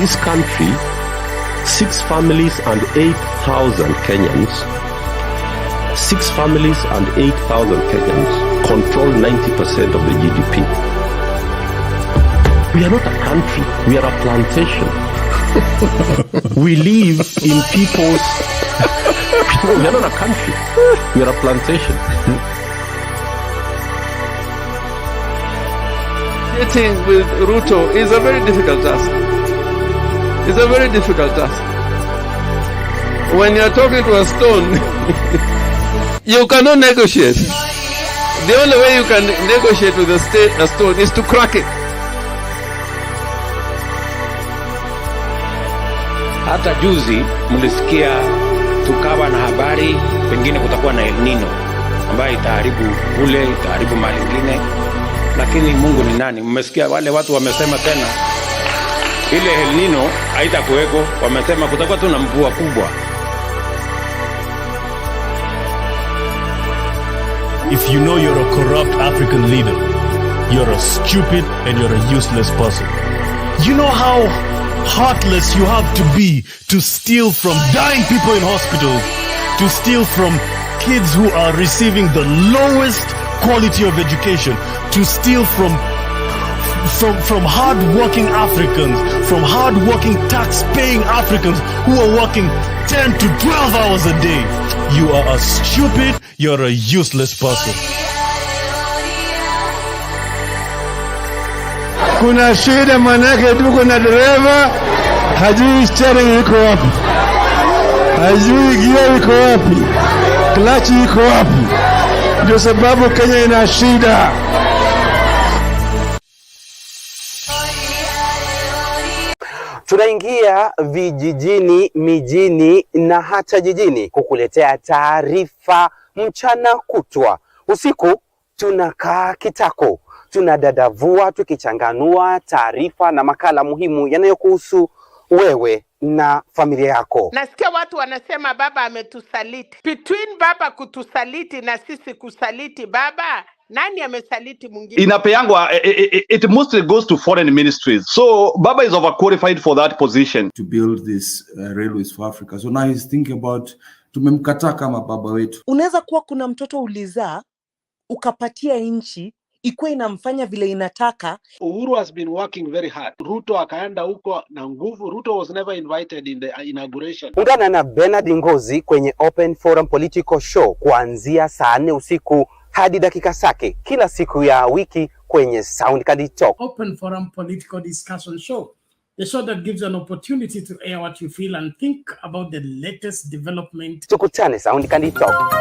this country, 6 families and 8,000 Kenyans, 6 families and 8,000 Kenyans control 90% of the GDP. We are not a country, we are a plantation. We live in people's... No, we are not a country, we are a plantation. Meeting with Ruto is a very difficult task. It's a very difficult task. When you're talking to a stone, you cannot negotiate. The only way you can negotiate with a stone is to crack it. Hata juzi mlisikia tukawa na habari pengine kutakuwa na El Nino ambayo itaharibu kule, itaharibu mali nyingine. Lakini Mungu ni nani? Mmesikia wale watu wamesema tena ile El Nino haitakuweko, wamesema kutakuwa tu na mvua kubwa. If you know you're a corrupt African leader, you're a stupid and you're a useless person. You know how heartless you have to be to steal from dying people in hospitals, to steal from kids who are receiving the lowest quality of education, to steal from hard-working Africans, from hard-working tax-paying Africans who are working 10 to 12 hours a day. You are a stupid, you're a useless person. Kuna shida manake tuko na dereva hajui steering iko wapi, hajui gear iko wapi, clutch iko wapi. Ndio sababu Kenya ina shida. Tunaingia vijijini, mijini na hata jijini kukuletea taarifa mchana kutwa. Usiku tunakaa kitako, tunadadavua tukichanganua taarifa na makala muhimu yanayokuhusu wewe na familia yako. Nasikia watu wanasema baba ametusaliti. Between baba kutusaliti na sisi kusaliti baba, nani amesaliti mwingine? Inapeangwa, it mostly goes to foreign ministries. So Baba is overqualified for that position. To build this railways for Africa. So now he's thinking about tumemkataa kama baba wetu. Unaweza kuwa kuna mtoto ulizaa, ukapatia nchi, ikuwe inamfanya vile inataka. Uhuru has been working very hard. Ruto akaenda huko na nguvu. Ruto was never invited in the inauguration. Ungana na Bernard Ngozi kwenye Open Forum Political Show kuanzia saa 4 usiku hadi dakika zake kila siku ya wiki kwenye Sound Candy Talk. Open Forum Political Discussion Show. The show that gives you an opportunity to air what you feel and think about the latest development. Tukutane Sound Candy Talk.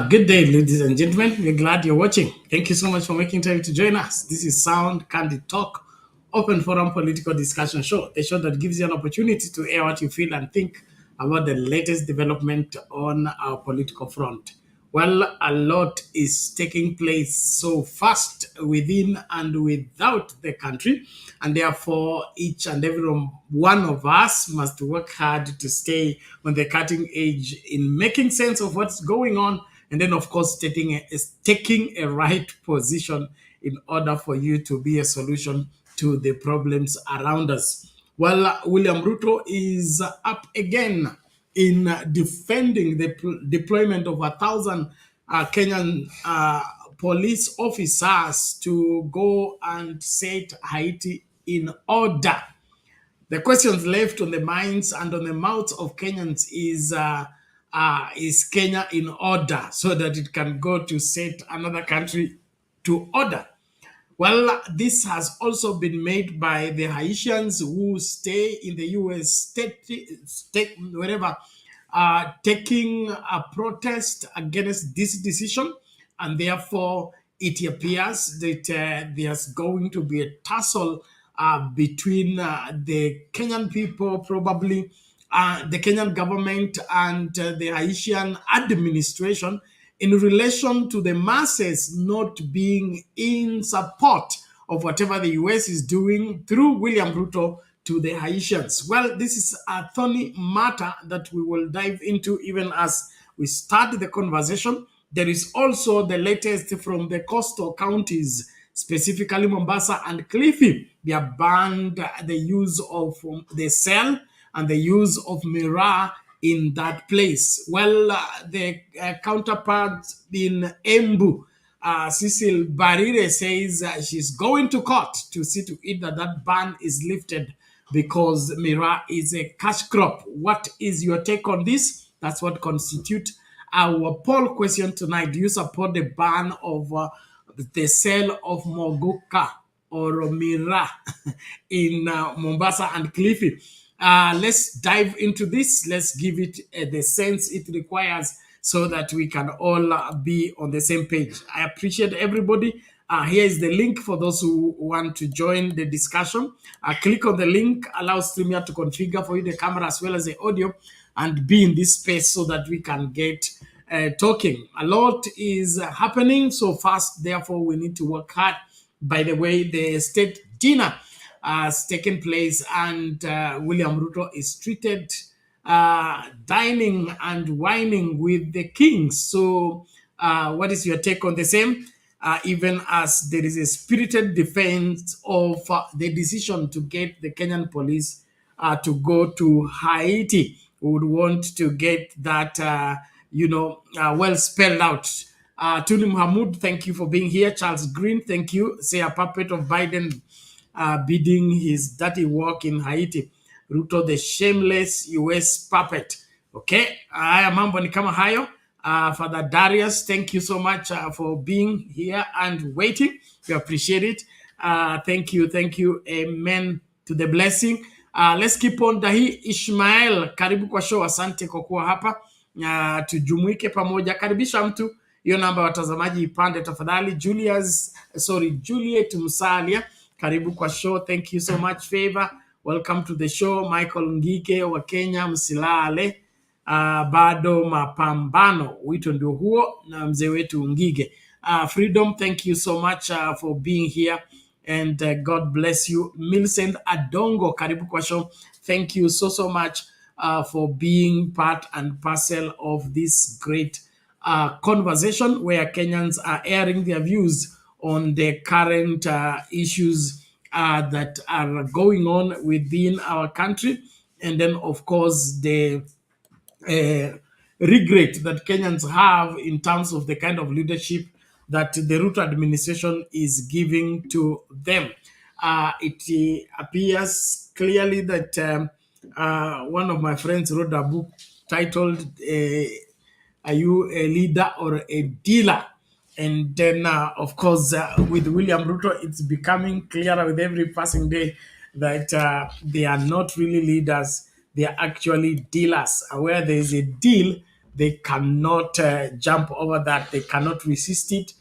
Good day, ladies and gentlemen. We're glad you're watching. Thank you so much for making time to join us. This is Sound Candy Talk Open Forum Political Discussion Show, the show that gives you an opportunity to air what you feel and think about the latest development on our political front. Well, a lot is taking place so fast within and without the country, and therefore each and every one of us must work hard to stay on the cutting edge in making sense of what's going on, and then, of course, taking a right position in order for you to be a solution to the problems around us. Well, William Ruto is up again in defending the deployment of 1,000 Kenyan police officers to go and set Haiti in order. The questions left on the minds and on the mouths of Kenyans is Kenya in order so that it can go to set another country to order? Well, this has also been made by the Haitians who stay in the US, wherever, taking a protest against this decision. And therefore, it appears that there's going to be a tussle between the Kenyan people, probably the Kenyan government and the Haitian administration in relation to the masses not being in support of whatever the US is doing through William Ruto to the Haitians. Well, this is a thorny matter that we will dive into even as we start the conversation. There is also the latest from the coastal counties, specifically Mombasa and Cliffy. They have banned the use of the cell and the use of mirror in that place. Well, the counterpart in Embu, Cecil Barire, says she's going to court to see to it that that ban is lifted because mirror is a cash crop. What is your take on this? That's what constitutes our poll question tonight. Do you support the ban of the sale of Muguka or Mira in Mombasa and Cliffy? Let's dive into this. Let's give it the sense it requires so that we can all be on the same page. I appreciate everybody. Here is the link for those who want to join the discussion. Click on the link, allow StreamYard to configure for you the camera as well as the audio and be in this space so that we can get talking. A lot is happening so fast, therefore we need to work hard. By the way, the state dinner has taken place and William Ruto is treated dining and wining with the kings. So what is your take on the same? Even as there is a spirited defense of the decision to get the Kenyan police to go to Haiti. We would want to get that, well spelled out. Tuni Muhammad, thank you for being here. Charles Green, thank you. Say a puppet of Biden bidding his dirty work in Haiti. Ruto, the shameless US puppet. Okay, haya mambo ni kama hayo. Father Darius, thank you so much for being here and waiting. We appreciate it. Thank you. Amen to the blessing. Let's keep on. Dahi Ishmael, karibu kwa show. Asante kwa kuwa hapa. Tujumuike pamoja. Karibisha mtu. Hiyo namba watazamaji ipande tafadhali. Juliet Musalia, karibu kwa show. Thank you so much. Favor, welcome to the show. Michael Ngike wa Kenya, msilale. Bado mapambano, wito ndio huo na mzee wetu Ngige. Freedom, thank you so much for being here and God bless you. Millicent Adongo, karibu kwa show. Thank you so much for being part and parcel of this great conversation where Kenyans are airing their views on the current issues that are going on within our country, and then of course the regret that Kenyans have in terms of the kind of leadership that the Ruto administration is giving to them. It appears clearly that one of my friends wrote a book titled Are You a Leader or a Dealer? And then, of course, with William Ruto, it's becoming clearer with every passing day that they are not really leaders. They are actually dealers. Where there is a deal, they cannot jump over that. They cannot resist it.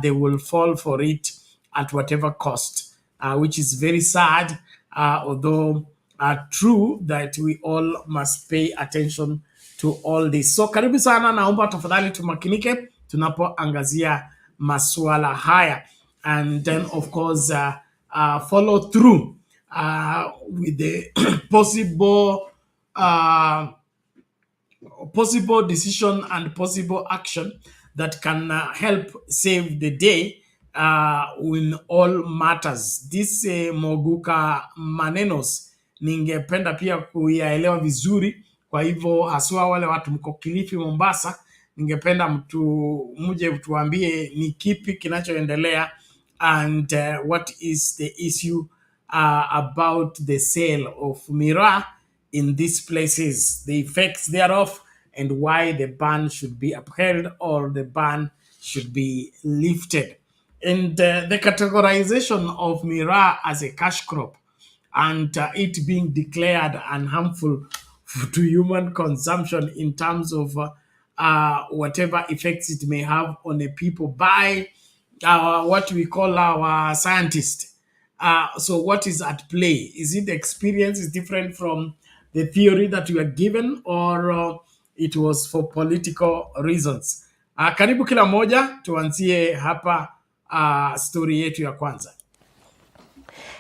They will fall for it at whatever cost. which is very sad, although true that we all must pay attention to all this. So karibu sana, naomba tafadhali tumakinike tunapoangazia masuala haya, and then of course follow through with the possible decision and possible action that can help save the day in all matters. This Muguka manenos ningependa pia kuyaelewa vizuri, kwa hivyo haswa wale watu mko Kilifi, Mombasa, ningependa muje tuambie ni kipi kinachoendelea and what is the issue about the sale of miraa in these places, the effects thereof, and why the ban should be upheld or the ban should be lifted. And the categorization of miraa as a cash crop and it being declared unharmful to human consumption in terms of whatever effects it may have on the people by what we call our scientists. So what is at play? Is it the experience is different from the theory that you are given, or it was for political reasons? Karibu kila moja, tuanzie hapa story yetu ya kwanza.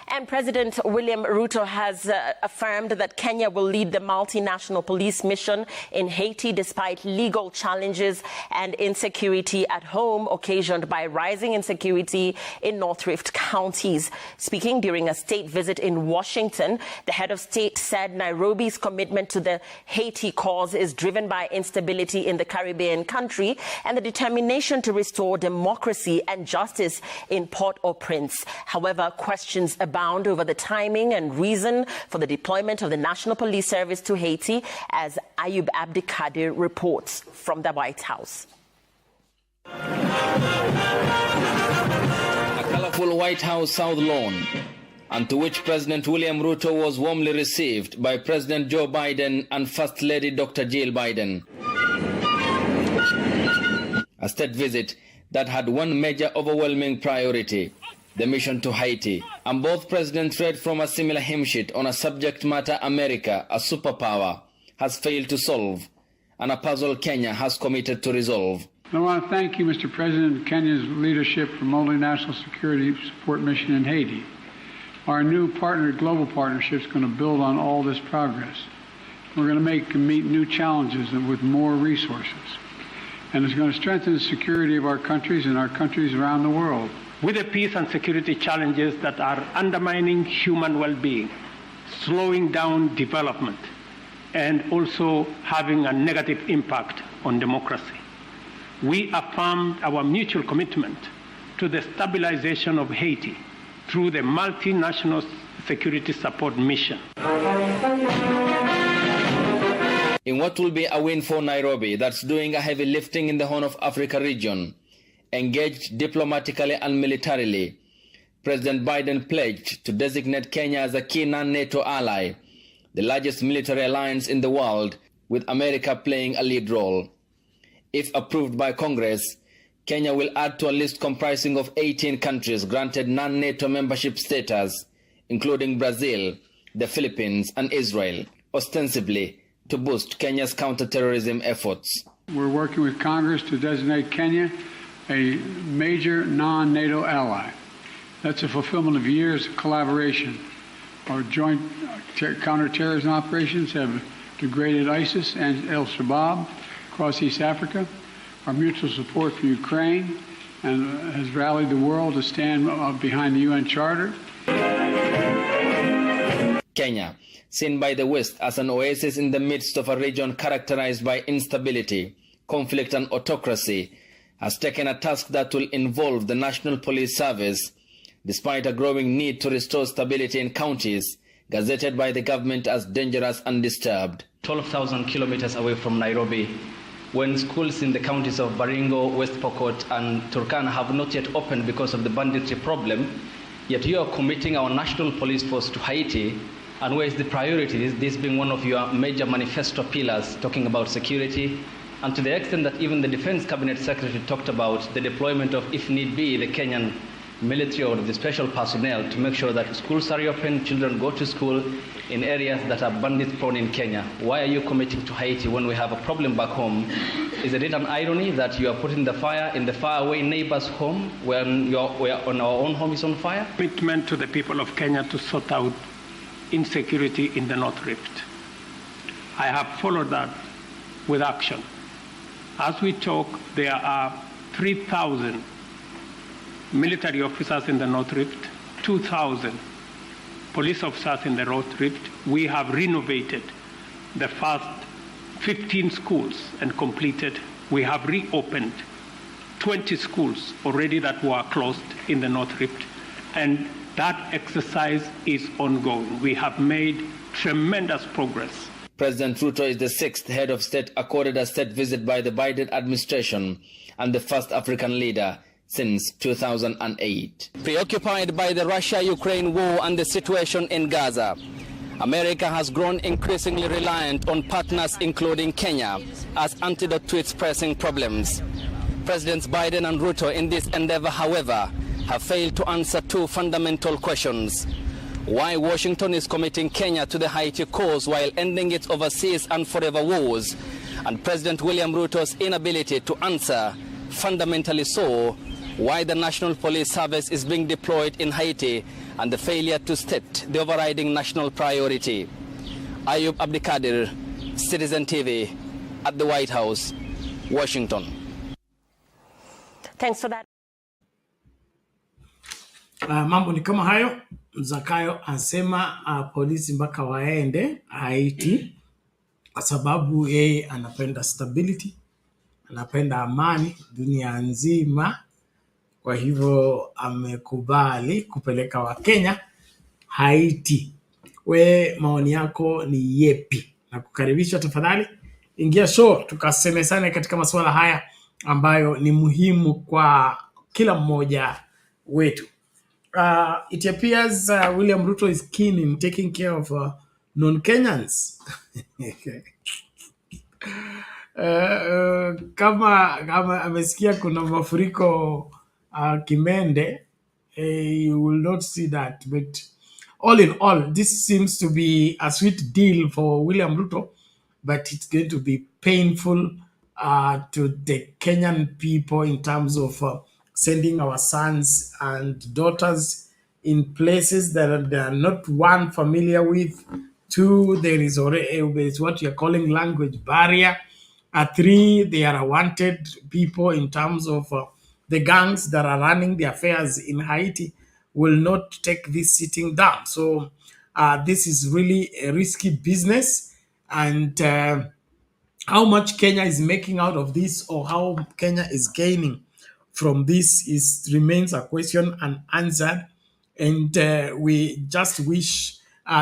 And President William Ruto has affirmed that Kenya will lead the multinational police mission in Haiti despite legal challenges and insecurity at home occasioned by rising insecurity in North Rift counties. Speaking during a state visit in Washington, the head of state said Nairobi's commitment to the Haiti cause is driven by instability in the Caribbean country and the determination to restore democracy and justice in Port-au-Prince. However, questions abound over the timing and reason for the deployment of the National Police Service to Haiti, as Ayub Abdikadir reports from the White House. A colorful White House South Lawn, and to which President William Ruto was warmly received by President Joe Biden and First Lady Dr. Jill Biden. A state visit that had one major overwhelming priority: the mission to Haiti. And both presidents read from a similar hymn sheet on a subject matter America, a superpower, has failed to solve, and a puzzle Kenya has committed to resolve. I want to thank you, Mr. President, Kenya's leadership for multinational security support mission in Haiti. Our new global partnership is going to build on all this progress. We're going to meet new challenges with more resources. And it's going to strengthen the security of our countries and our countries around the world. With the peace and security challenges that are undermining human well-being, slowing down development, and also having a negative impact on democracy, we affirmed our mutual commitment to the stabilization of Haiti through the multinational security support mission. In what will be a win for Nairobi, that's doing a heavy lifting in the Horn of Africa region, engaged diplomatically and militarily, President Biden pledged to designate Kenya as a key non-NATO ally, the largest military alliance in the world, with America playing a lead role. If approved by Congress, Kenya will add to a list comprising of 18 countries granted non-NATO membership status, including Brazil, the Philippines, and Israel, ostensibly to boost Kenya's counter-terrorism efforts. We're working with Congress to designate Kenya a major non-NATO ally. That's a fulfillment of years of collaboration. Our joint counterterrorism operations have degraded ISIS and al-Shabaab across East Africa. Our mutual support for Ukraine and has rallied the world to stand behind the UN Charter. Kenya, seen by the West as an oasis in the midst of a region characterized by instability, conflict, and autocracy, has taken a task that will involve the National Police Service, despite a growing need to restore stability in counties gazetted by the government as dangerous and disturbed. 12,000 kilometers away from Nairobi, when schools in the counties of Baringo, West Pokot, and Turkana have not yet opened because of the banditry problem, yet you are committing our national police force to Haiti. And where is the priority? This being one of your major manifesto pillars, talking about security, and to the extent that even the Defense Cabinet Secretary talked about the deployment of, if need be, the Kenyan military or the special personnel to make sure that schools are open, children go to school in areas that are bandit prone in Kenya. Why are you committing to Haiti when we have a problem back home? Is it an irony that you are putting the fire in the faraway neighbor's home when we're on our own home is on fire? Commitment to the people of Kenya to sort out insecurity in the North Rift. I have followed that with action. As we talk, there are 3,000 military officers in the North Rift, 2,000 police officers in the North Rift. We have renovated the first 15 schools and completed. We have reopened 20 schools already that were closed in the North Rift, and that exercise is ongoing. We have made tremendous progress. President Ruto is the sixth head of state accorded a state visit by the Biden administration and the first African leader since 2008. Preoccupied by the Russia-Ukraine war and the situation in Gaza, America has grown increasingly reliant on partners including Kenya as antidote to its pressing problems. Presidents Biden and Ruto in this endeavor, however, have failed to answer two fundamental questions. Why Washington is committing Kenya to the Haiti cause while ending its overseas and forever wars, and President William Ruto's inability to answer, fundamentally so, why the National Police Service is being deployed in Haiti and the failure to state the overriding national priority. Ayub Abdikadir, Citizen TV, at the White House, Washington. Thanks for that. Mambo ni kama hayo. Zakayo anasema polisi mpaka waende Haiti kwa sababu yeye anapenda stability, anapenda amani dunia nzima. Kwa hivyo amekubali kupeleka Wakenya Haiti. We maoni yako ni yepi? Na kukaribisha tafadhali. Ingia show tukasemezane katika masuala haya ambayo ni muhimu kwa kila mmoja wetu. It appears William Ruto is keen in taking care of non-Kenyans. Kama amesikia kuna mafuriko Kimende, you will not see that. But all in all, this seems to be a sweet deal for William Ruto, but it's going to be painful to the Kenyan people in terms of sending our sons and daughters in places that they are not, one, familiar with, two, there is what you're calling language barrier, three, they are wanted people in terms of the gangs that are running the affairs in Haiti will not take this sitting down. So this is really a risky business, and how much Kenya is making out of this, or how Kenya is gaining from this, remains a question unanswered. And we just wish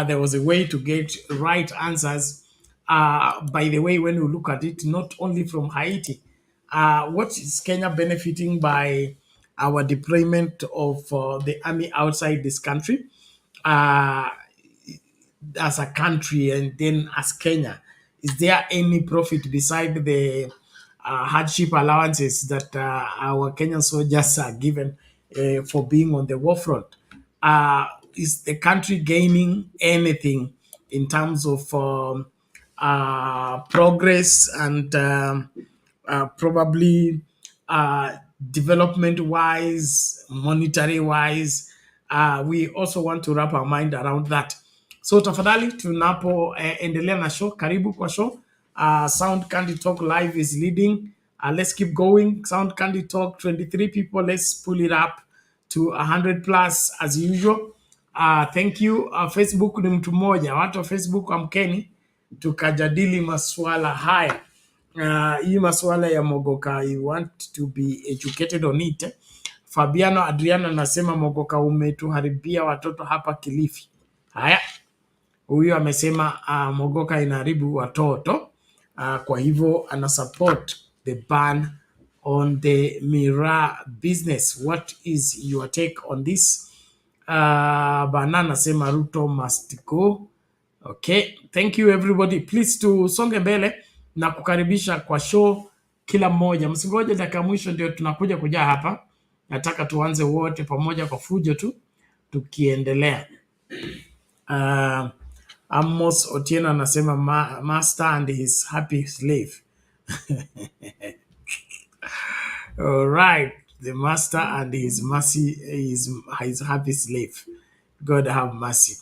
there was a way to get right answers. By the way, when we look at it, not only from Haiti, what is Kenya benefiting by our deployment of the army outside this country as a country, and then as Kenya? Is there any profit beside the hardship allowances that our Kenyan soldiers are given for being on the war front? Is the country gaining anything in terms of progress and probably development-wise, monetary-wise? We also want to wrap our mind around that. So tafadhali tunapoendelea na show, karibu kwa show. Sound Candy Talk Live is leading. Let's keep going. Sound Candy Talk, 23 people. Let's pull it up to 100 plus as usual. Thank you. Facebook ni mtu mmoja. Watu wa Facebook amkeni tukajadili masuala haya. Hii masuala ya Moguka, you want to be educated on it. Fabiano Adriano anasema Moguka umetuharibia watoto hapa Kilifi. Haya. Huyu amesema Moguka inaharibu watoto. Kwa hivyo ana support the ban on the miraa business. What is your take on this? Banana sema Ruto must go. Okay, thank you everybody. Please tusonge mbele na kukaribisha kwa show kila mmoja. Msingoje dakika mwisho ndio tunakuja kujaa hapa. Nataka tuanze wote pamoja kwa fujo tu tukiendelea. Amos Otieno anasema master and his happy slave. All right, the master and his mercy is his happy slave. God have mercy.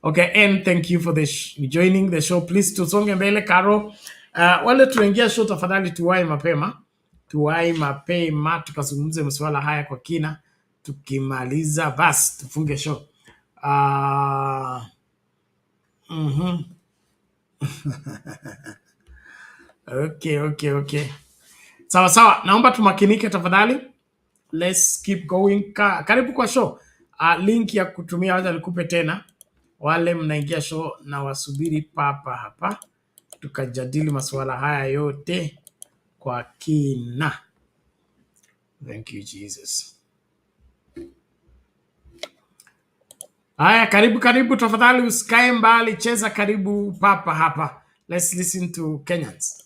Okay, and thank you for joining the show. Please tusonge mbele Karo. Wale tunaingia show tafadhali tuwahi mapema tukazungumze masuala haya kwa kina. Tukimaliza basi tufunge show. Okay. Sawa. Naomba tumakinike tafadhali. Let's keep going. Karibu kwa show. Link ya kutumia wacha nikupe tena. Wale mnaingia show na wasubiri papa hapa. Tukajadili masuala haya yote kwa kina. Thank you Jesus. Haya, karibu tafadhali, usikae mbali, cheza karibu papa hapa. Let's listen to Kenyans.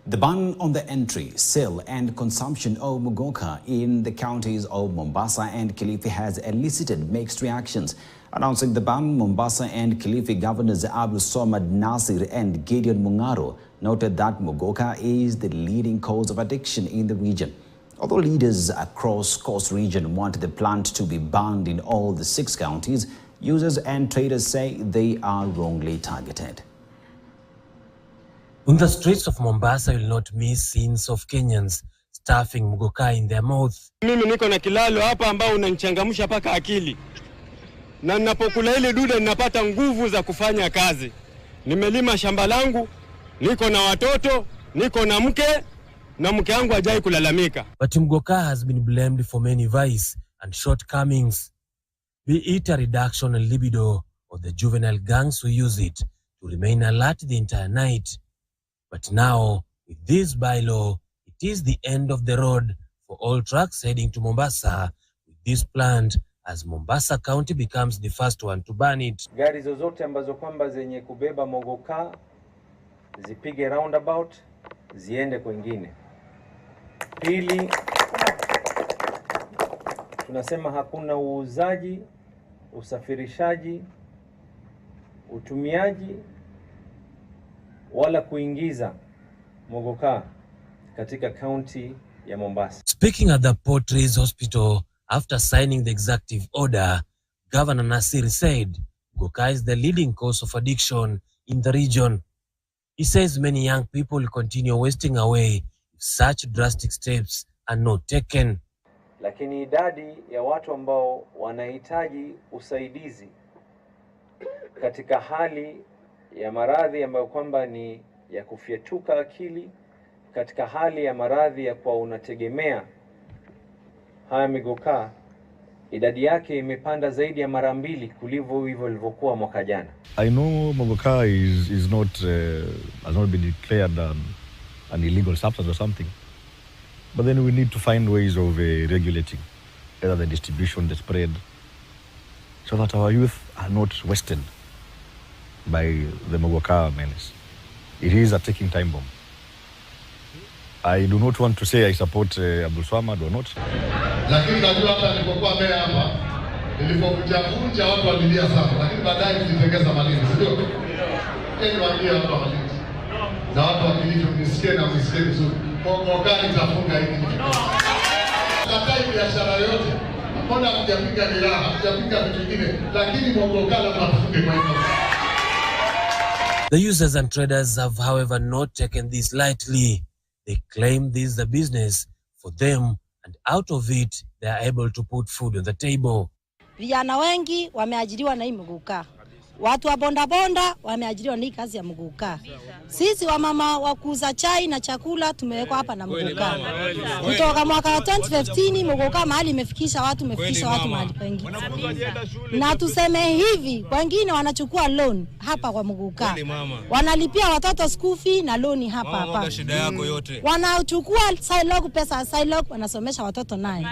The ban on the entry, sale and consumption of Muguka in the counties of Mombasa and Kilifi has elicited mixed reactions. Announcing the ban, Mombasa and Kilifi governors Abdul Somad Nassir and Gideon Mungaro noted that Muguka is the leading cause of addiction in the region. Although leaders across Coast region want the plant to be banned in all the 6 counties, users and traders say they are wrongly targeted. On the streets of Mombasa, you will not miss scenes of Kenyans stuffing Muguka in their mouth. Mimi niko na kilalo hapa ambao unanichangamsha paka akili. Na ninapokula ile duda ninapata nguvu za kufanya kazi. Nimelima shamba langu, niko na watoto, niko na mke, na mke wangu hajai kulalamika. But Muguka has been blamed for many vices and shortcomings. Be it a reduction in libido or the juvenile gangs who use it to remain alert the entire night. But now, with this bylaw, it is the end of the road for all trucks heading to Mombasa with this plant, as Mombasa County becomes the first one to ban it. Gari zozote ambazo kwamba zenye kubeba Muguka zipige roundabout ziende kwingine. Pili, tunasema hakuna uuzaji, usafirishaji, utumiaji wala kuingiza Muguka katika county ya Mombasa. Speaking at the Port Reitz Hospital after signing the executive order, Governor Nassir said Muguka is the leading cause of addiction in the region. He says many young people continue wasting away if such drastic steps are not taken. Lakini idadi ya watu ambao wanahitaji usaidizi katika hali ya maradhi ambayo kwamba ni ya kufyetuka akili, katika hali ya maradhi ya kwa unategemea haya Muguka, idadi yake imepanda zaidi ya mara 2 kuliko hivyo ilivyokuwa mwaka jana. I know Muguka is not has not been declared an illegal substance or something, but then we need to find ways of regulating either the distribution, the spread, so that our youth are not wasted by the Muguka menace. It is a ticking time bomb. I do not want to say I support Abdul Swamad or not. Lakini najua hata nilipokuwa mbele hapa, nilipokujavunja watu walilia sana, lakini baadaye tulitengeza Malindi, sio? Ni waambie watu wa Malindi. Na watu wa Kilifi mnisikie na mnisikie vizuri. Muguka itafunga hiki. Katai biashara yote. Mbona hamjapiga miraa, hamjapiga vitu vingine, lakini Muguka lazima tufunge kwa hivyo. The users and traders have, however, not taken this lightly. They claim this is a business for them, and out of it, they are able to put food on the table. Vijana wengi wameajiriwa na hii Muguka. Watu wa bonda wameajiriwa na hii kazi ya Muguka. Sisi wamama wa kuuza chai na chakula tumewekwa hapa na Muguka. Kutoka mwaka wa 2015 Muguka mahali imefikisha watu mahali pengi. Na tuseme hivi, wengine wanachukua loan hapa kwa Muguka. Wanalipia watoto school fee na loan hapa hapa. Shida yako yote. Wanachukua silog pesa silog wanasomesha watoto naye.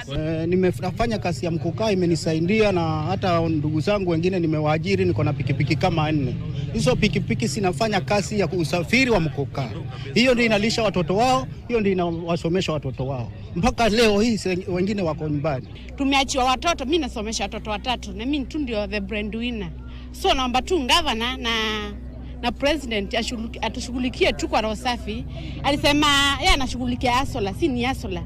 Nimefanya kazi ya Muguka imenisaidia na hata ndugu zangu wengine nimewaajiri, niko na pikipiki kama 4. Hizo pikipiki sinafanya kazi ya usafiri wa Muguka. Hiyo ndio inalisha watoto wao, hiyo ndio inawasomesha watoto wao. Mpaka leo hii wengine wako nyumbani. Tumeachiwa watoto, mimi nasomesha watoto 3 na mimi tu ndio the breadwinner. So naomba tu governor na president atushughulikie tu kwa roho safi. Alisema yeye anashughulikia asola, si ni asola.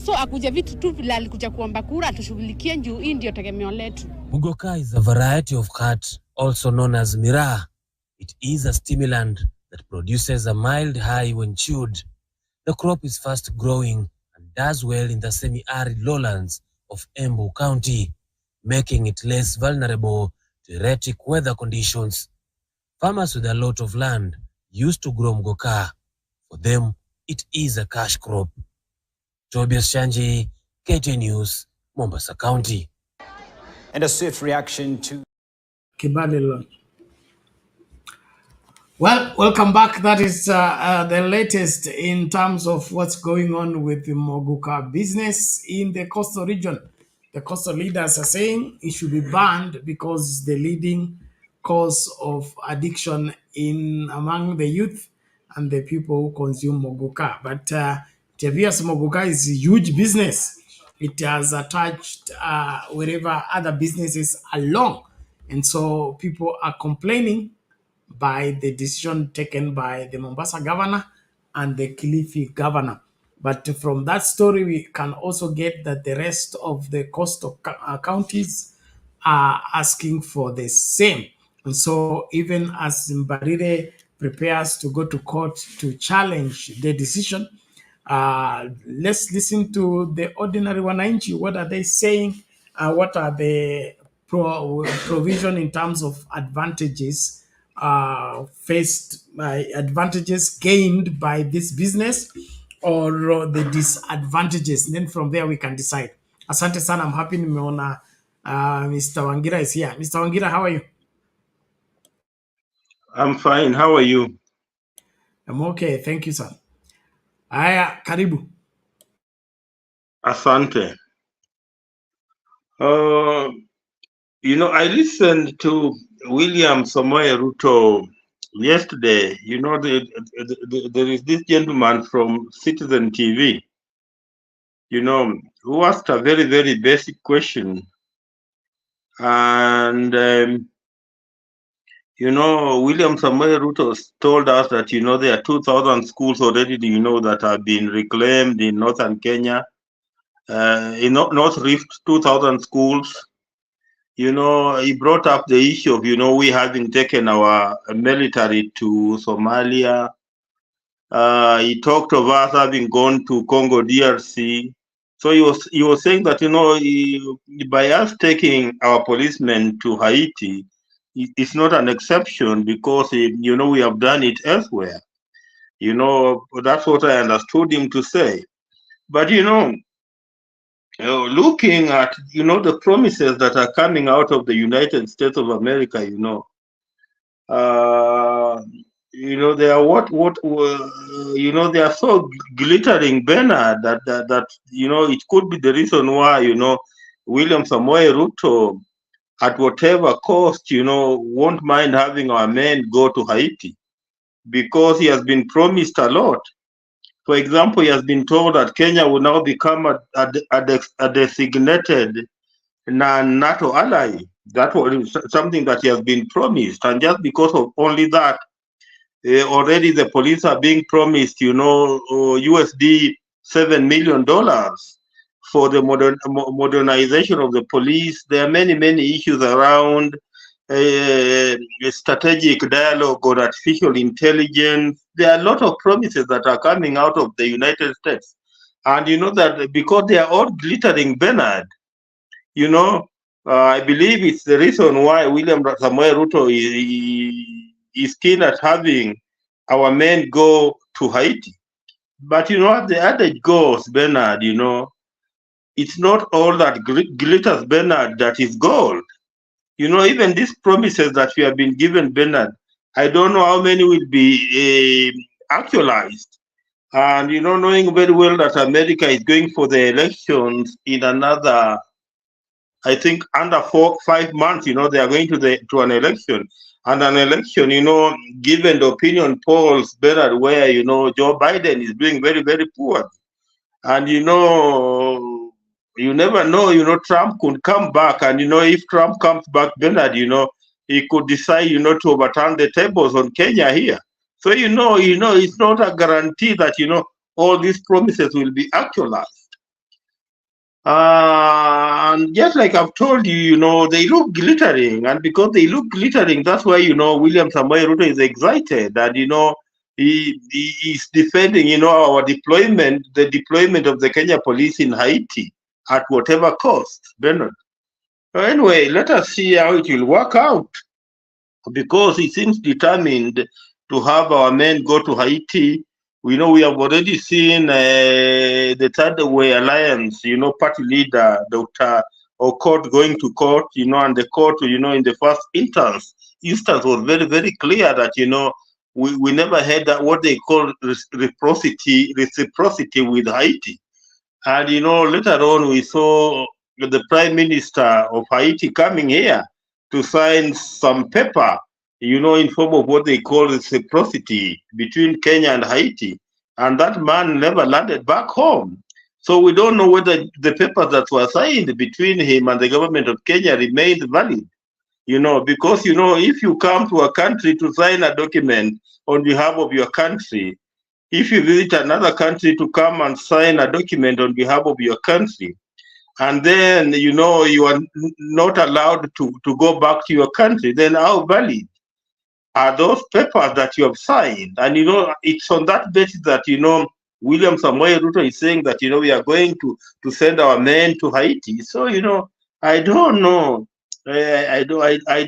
So akuje vitu tu vile alikuja kuomba kura atushughulikie juu hii ndio tegemeo letu. Muguka is a variety of cut, also known as miraa. It is a stimulant that produces a mild high when chewed. The crop is fast growing and does well in the semi-arid lowlands of Embu County, making it less vulnerable to erratic weather conditions. Farmers with a lot of land used to grow Muguka. For them, it is a cash crop. Tobias Shanji, KT News, Mombasa County. And a swift reaction to Kibali. Well, welcome back. That is the latest in terms of what's going on with the Muguka business in the coastal region. The coastal leaders are saying it should be banned because it's the leading cause of addiction among the youth and the people who consume Muguka. But Javia's Muguka is a huge business. It has attached wherever other businesses along. And so people are complaining by the decision taken by the Mombasa governor and the Kilifi governor. But from that story, we can also get that the rest of the coastal counties are asking for the same. And so even as Mbarire prepares to go to court to challenge the decision, let's listen to the ordinary wananchi. What are they saying? What are the provision in terms of advantages advantages gained by this business or the disadvantages? And then from there we can decide. Asante sana, I'm happy nimeona Mr. Wangira is here. Mr. Wangira, how are you? I'm fine. How are you? I'm okay. Thank you, sir. Aya, karibu. Asante. I listened to William Samoei Ruto yesterday. There is this gentleman from Citizen TV, who asked a very, very basic question. And, William Samoei Ruto told us that, there are 2,000 schools already, that have been reclaimed in northern Kenya. In North Rift, 2,000 schools. He brought up the issue of, we having taken our military to Somalia. He talked of us having gone to Congo DRC. So he was saying that, by us taking our policemen to Haiti, it's not an exception because, we have done it elsewhere. That's what I understood him to say. But, looking at, the promises that are coming out of the United States of America, they are they are so glittering, Bernard, that it could be the reason why, William Samoei Ruto, at whatever cost, won't mind having our men go to Haiti because he has been promised a lot. For example, he has been told that Kenya will now become a designated NATO ally. That was something that he has been promised. And just because of only that, already the police are being promised, USD $7 million for the modernization of the police. There are many, many issues around strategic dialogue on artificial intelligence. There are a lot of promises that are coming out of the United States. And that because they are all glittering, Bernard, I believe it's the reason why William Samoei Ruto is keen at having our men go to Haiti. But what the adage goes, Bernard, it's not all that glitters, Bernard, that is gold. Even these promises that we have been given, Bernard, I don't know how many will be actualized. And, you know, knowing very well that America is going for the elections in another, I think, under 4-5 months, you know, they are going to an election. And an election, you know, given the opinion polls better where, you know, Joe Biden is doing very, very poor. And, you know, you never know, you know, Trump could come back. And, you know, if Trump comes back, Bernard, you know, he could decide, you know, to overturn the tables on Kenya here. So, you know, it's not a guarantee that, you know, all these promises will be actualized. And just like I've told you, you know, they look glittering. And because they look glittering, that's why, you know, William Samoei Ruto is excited. And, you know, he is defending, you know, our deployment, the deployment of the Kenya police in Haiti at whatever cost, Bernard. Anyway, let us see how it will work out. Because he seems determined to have our men go to Haiti. We know we have already seen the Third Way Alliance, you know, party leader, Dr. Okot, going to court, you know, and the court, you know, in the first instance was very, very clear that, you know, we never had that, what they call reciprocity with Haiti. And, you know, later on we saw the Prime Minister of Haiti coming here to sign some paper, you know, in form of what they call reciprocity between Kenya and Haiti. And that man never landed back home. So we don't know whether the papers that were signed between him and the government of Kenya remained valid, you know, because, you know, if you come to a country to sign a document on behalf of your country, if you visit another country to come and sign a document on behalf of your country, and then, you know, you are not allowed to go back to your country, then how valid are those papers that you have signed? And, you know, it's on that basis that, you know, William Samoei Ruto is saying that, you know, we are going to send our men to Haiti. So, you know, I don't know. I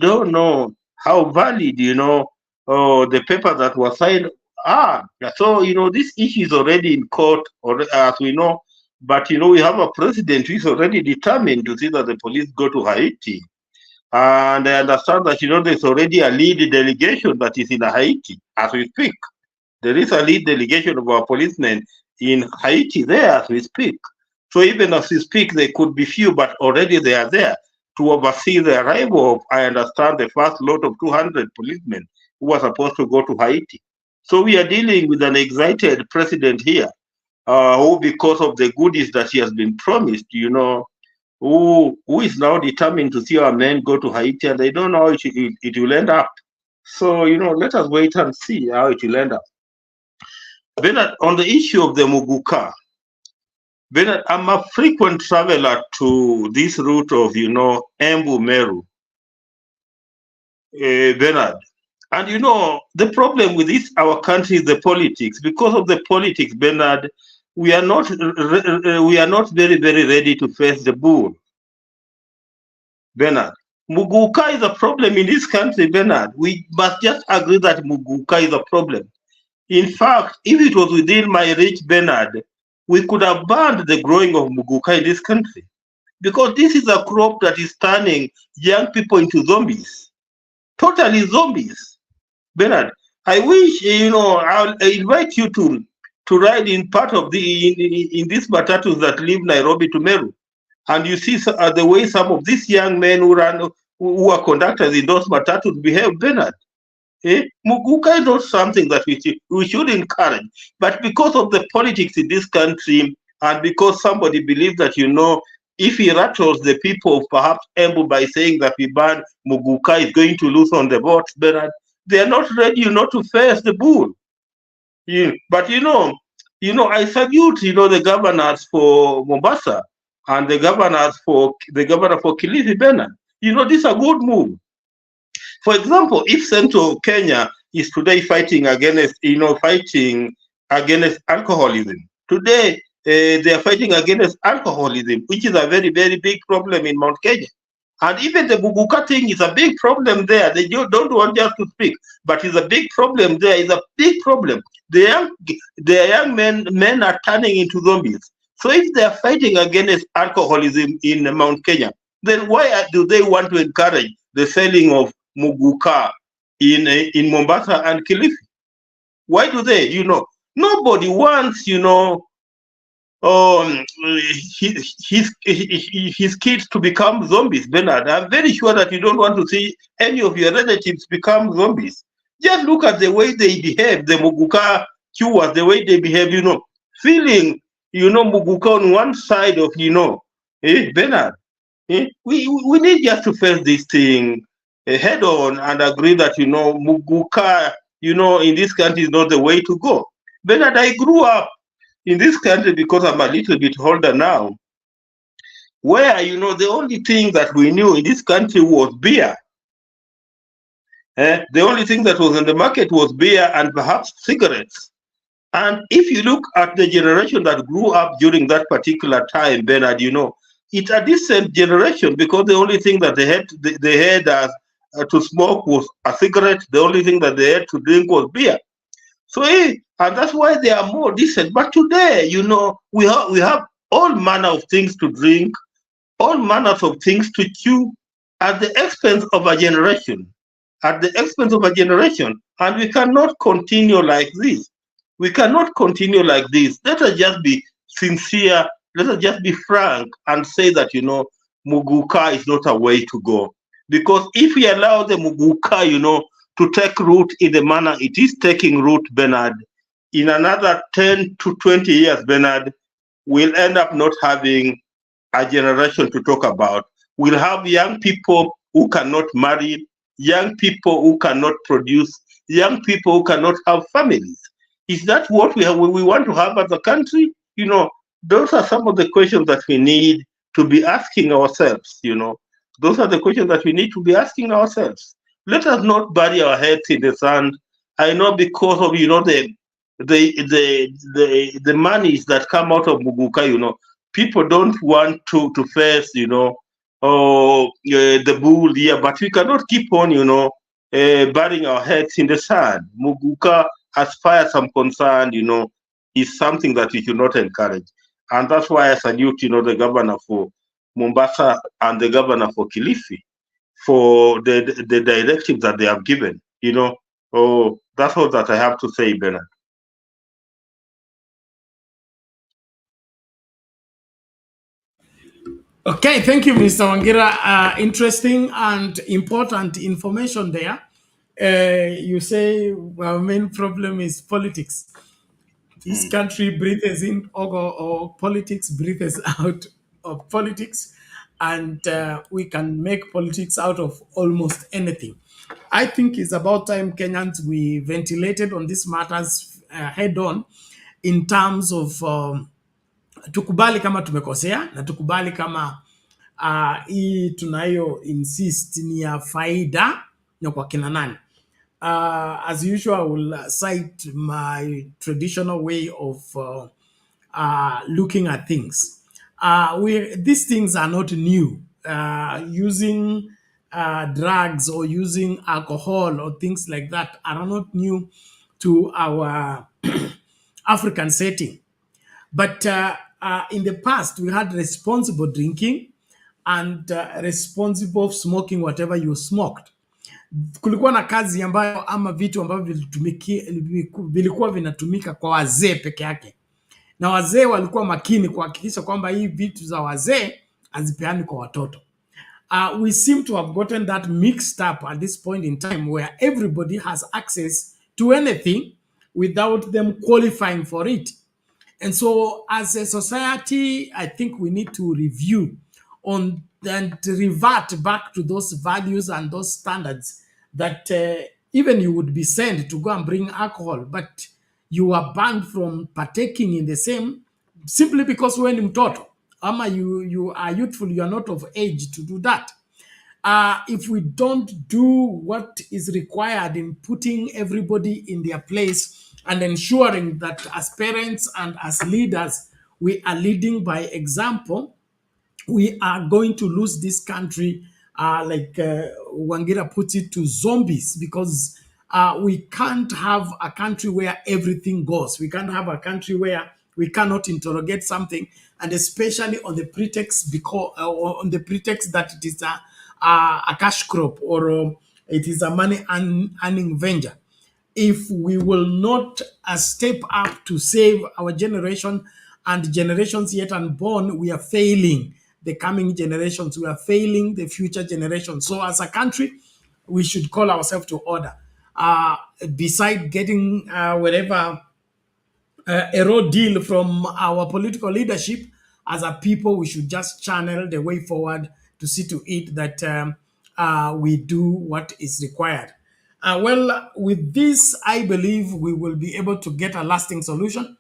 don't know how valid, you know, the papers that were signed are. So, you know, this issue is already in court, or as we know. But, you know, we have a president who is already determined to see that the police go to Haiti. And I understand that, you know, there's already a lead delegation that is in Haiti as we speak. There is a lead delegation of our policemen in Haiti there as we speak. So even as we speak, they could be few, but already they are there to oversee the arrival of, I understand, the first lot of 200 policemen who are supposed to go to Haiti. So we are dealing with an excited president here, who, because of the goodies that he has been promised, you know, who is now determined to see our men go to Haiti, and they don't know how it will end up. So, you know, let us wait and see how it will end up. Bernard, on the issue of the Muguka, Bernard, I'm a frequent traveler to this route of, you know, Embu Meru, Bernard. And, you know, the problem with this, our country, is the politics. Because of the politics, Bernard, we are not very, very ready to face the bull, Bernard. Muguka is a problem in this country, Bernard. We must just agree that Muguka is a problem. In fact, if it was within my reach, Bernard, we could have banned the growing of Muguka in this country. Because this is a crop that is turning young people into zombies. Totally zombies. Bernard, I wish, you know, I'll invite you to ride in part of in these matatus that leave Nairobi to Meru. And you see the way some of these young men who are conductors in those matatus behave, Bernard. Muguka is not something that we should encourage. But because of the politics in this country, and because somebody believes that, you know, if he rattles the people of perhaps Embu by saying that we ban Muguka is going to lose on the votes, Bernard, they are not ready, you know, to face the bull. But, you know, I salute, you know, the governors for Mombasa and the governor for Kilifi, Bernard. You know, this is a good move. For example, if Central Kenya is today fighting against alcoholism, today they are fighting against alcoholism, which is a very, very big problem in Mount Kenya. And even the Muguka thing is a big problem there. They don't want just to speak, but it's a big problem there. It's a big problem. The young men are turning into zombies. So if they are fighting against alcoholism in Mount Kenya, then why do they want to encourage the selling of Muguka in Mombasa and Kilifi. Why do they? Nobody wants, his kids to become zombies, Bernard. I'm very sure that you don't want to see any of your relatives become zombies. Just look at the way they behave, the Muguka Cuas, the way they behave, feeling, Muguka on one side of, Bernard. We need just to face this thing head on and agree that, Muguka, in this country is not the way to go. Bernard, I grew up in this country because I'm a little bit older now, where, the only thing that we knew in this country was beer. The only thing that was in the market was beer and perhaps cigarettes. And if you look at the generation that grew up during that particular time, Bernard, it's a decent generation because the only thing that they had to smoke was a cigarette. The only thing that they had to drink was beer. So, and that's why they are more decent. But today, we have all manner of things to drink, all manners of things to chew at the expense of a generation. At the expense of a generation. And we cannot continue like this. We cannot continue like this. Let us just be sincere. Let us just be frank and say that, Muguka is not a way to go. Because if we allow the Muguka, to take root in the manner it is taking root, Bernard, in another 10 to 20 years, Bernard, we'll end up not having a generation to talk about. We'll have young people who cannot marry, young people who cannot produce, young people who cannot have families. Is that what we want to have as a country? Those are some of the questions that we need to be asking ourselves, Those are the questions that we need to be asking ourselves. Let us not bury our heads in the sand. I know because of, the monies that come out of Muguka, people don't want to face, the bull here, but we cannot keep on, burying our heads in the sand. Muguka, as far as I'm concerned, is something that we should not encourage. And that's why I salute, the governor for Mombasa and the governor for Kilifi for the directives that they have given, that's all that I have to say, Bernard. Okay, thank you, Mr. Wangira. Interesting and important information there. You say our main problem is politics. This country breathes in or politics breathes out of politics, and we can make politics out of almost anything. I think it's about time Kenyans we ventilated on these matters head on in terms of tukubali kama tumekosea na tukubali kama hii tunayo insist ni ya faida na kwa kina nani. As usual, I will cite my traditional way of looking at things. These things are not new. Using drugs or using alcohol or things like that are not new to our African setting. But in the past, we had responsible drinking and responsible smoking whatever you smoked. Kulikuwa na kazi ambayo ama vitu ambavyo vilikuwa vinatumika kwa wazee peke yake, na wazee walikuwa makini kuhakikisha kwamba hii vitu za wazee hazipeani kwa watoto. We seem to have gotten that mixed up at this point in time where everybody has access to anything without them qualifying for it. And so as a society, I think we need to review on and revert back to those values and those standards that even you would be sent to go and bring alcohol, but you are banned from partaking in the same simply because when ni mtoto ama you are youthful, you are not of age to do that. If we don't do what is required in putting everybody in their place and ensuring that as parents and as leaders, we are leading by example, we are going to lose this country, like Wangira puts it, to zombies, because we can't have a country where everything goes. We can't have a country where we cannot interrogate something, and especially on the pretext that it is a cash crop or It is a money earning venture. If we will not step up to save our generation and generations yet unborn, we are failing the coming generations. We are failing the future generations. So as a country, we should call ourselves to order. Beside getting whatever a raw deal from our political leadership, as a people, we should just channel the way forward to see to it that we do what is required. Well, with this, I believe we will be able to get a lasting solution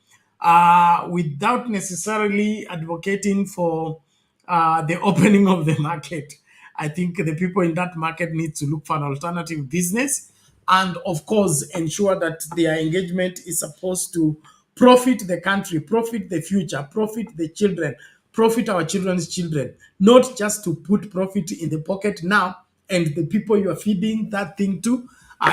without necessarily advocating for the opening of the market. I think the people in that market need to look for an alternative business and, of course, ensure that their engagement is supposed to profit the country, profit the future, profit the children, profit our children's children, not just to put profit in the pocket now, and the people you are feeding that thing to,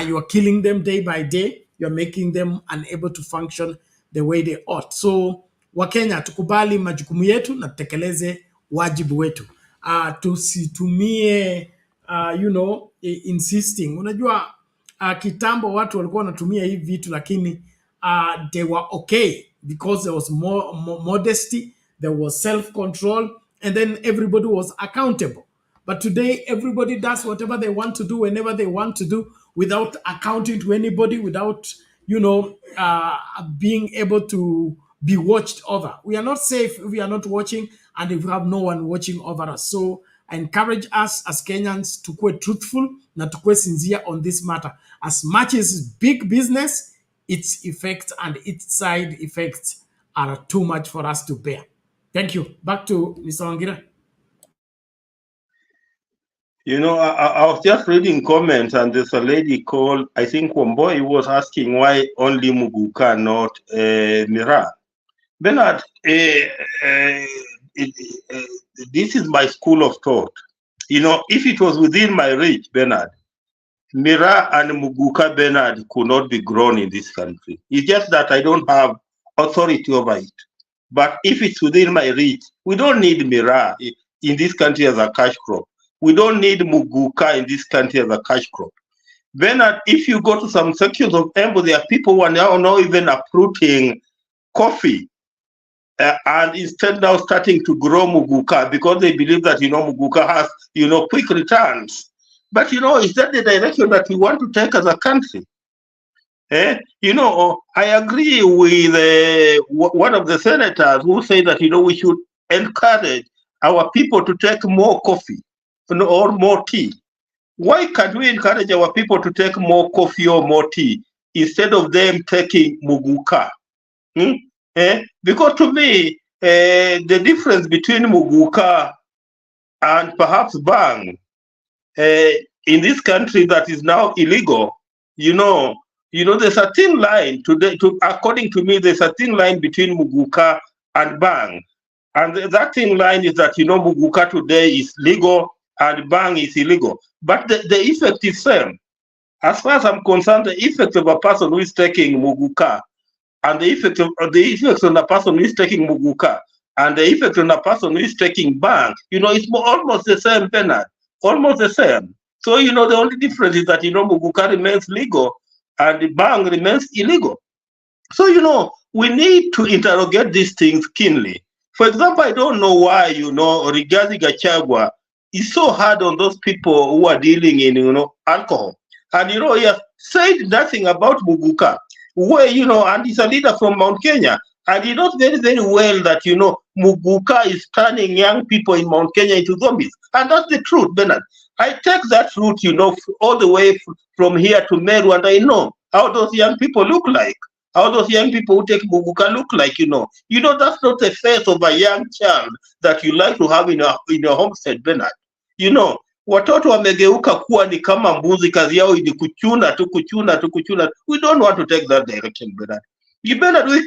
you are killing them day by day, you're making them unable to function the way they ought. So Wakenya, tukubali majukumu yetu na tutekeleze wajibu wetu. Tusitumie insisting. Unajua kitambo watu walikuwa wanatumia hivi vitu, lakini they were okay because there was more modesty, there was self-control, and then everybody was accountable. But today, everybody does whatever they want to do whenever they want to do without accounting to anybody, without, being able to be watched over. We are not safe if we are not watching and if we have no one watching over us. So I encourage us as Kenyans to be truthful and to be sincere on this matter. As much as big business, its effects and its side effects are too much for us to bear. Thank you. Back to Mr. Wangira. I was just reading comments, and there's a lady called, I think, Wamboi, was asking why only Muguka, not Mira. Bernard, this is my school of thought. If it was within my reach, Bernard, Mira and Muguka, Bernard, could not be grown in this country. It's just that I don't have authority over it. But if it's within my reach, we don't need Mira in this country as a cash crop. We don't need Muguka in this country as a cash crop. Bernard, if you go to some sections of Embu, there are people who are now even uprooting coffee and instead now starting to grow Muguka because they believe that, Muguka has, quick returns. But, is that the direction that we want to take as a country? I agree with one of the senators who say that, we should encourage our people to take more coffee or more tea. Why can't we encourage our people to take more coffee or more tea instead of them taking Muguka? Because to me, the difference between Muguka and perhaps Bang in this country that is now illegal, there's a thin line according to me, there's a thin line between Muguka and Bang. And that thin line is that, Muguka today is legal and Bang is illegal. But the effect is same. As far as I'm concerned, the effect of a person who is taking Muguka and the effect on a person who is taking Muguka and the effect on a person who is taking Bang, it's almost the same, Bernard. Almost the same. So, the only difference is that, Muguka remains legal and Bang remains illegal. So, we need to interrogate these things keenly. For example, I don't know why, Rigathi Gachagua is so hard on those people who are dealing in, alcohol. And, he has said nothing about Muguka, where, and he's a leader from Mount Kenya. And he knows very, very well that, Muguka is turning young people in Mount Kenya into zombies. And that's the truth, Bernard. I take that route, all the way from here to Meru, and I know how those young people look like. How those young people who take Muguka look like, that's not the face of a young child that you like to have in your homestead, Bernard. Watoto wamegeuka kuwa ni kama mbuzi, kazi yao ni kuchuna tu. We don't want to take that direction, Bernard. Bernard, we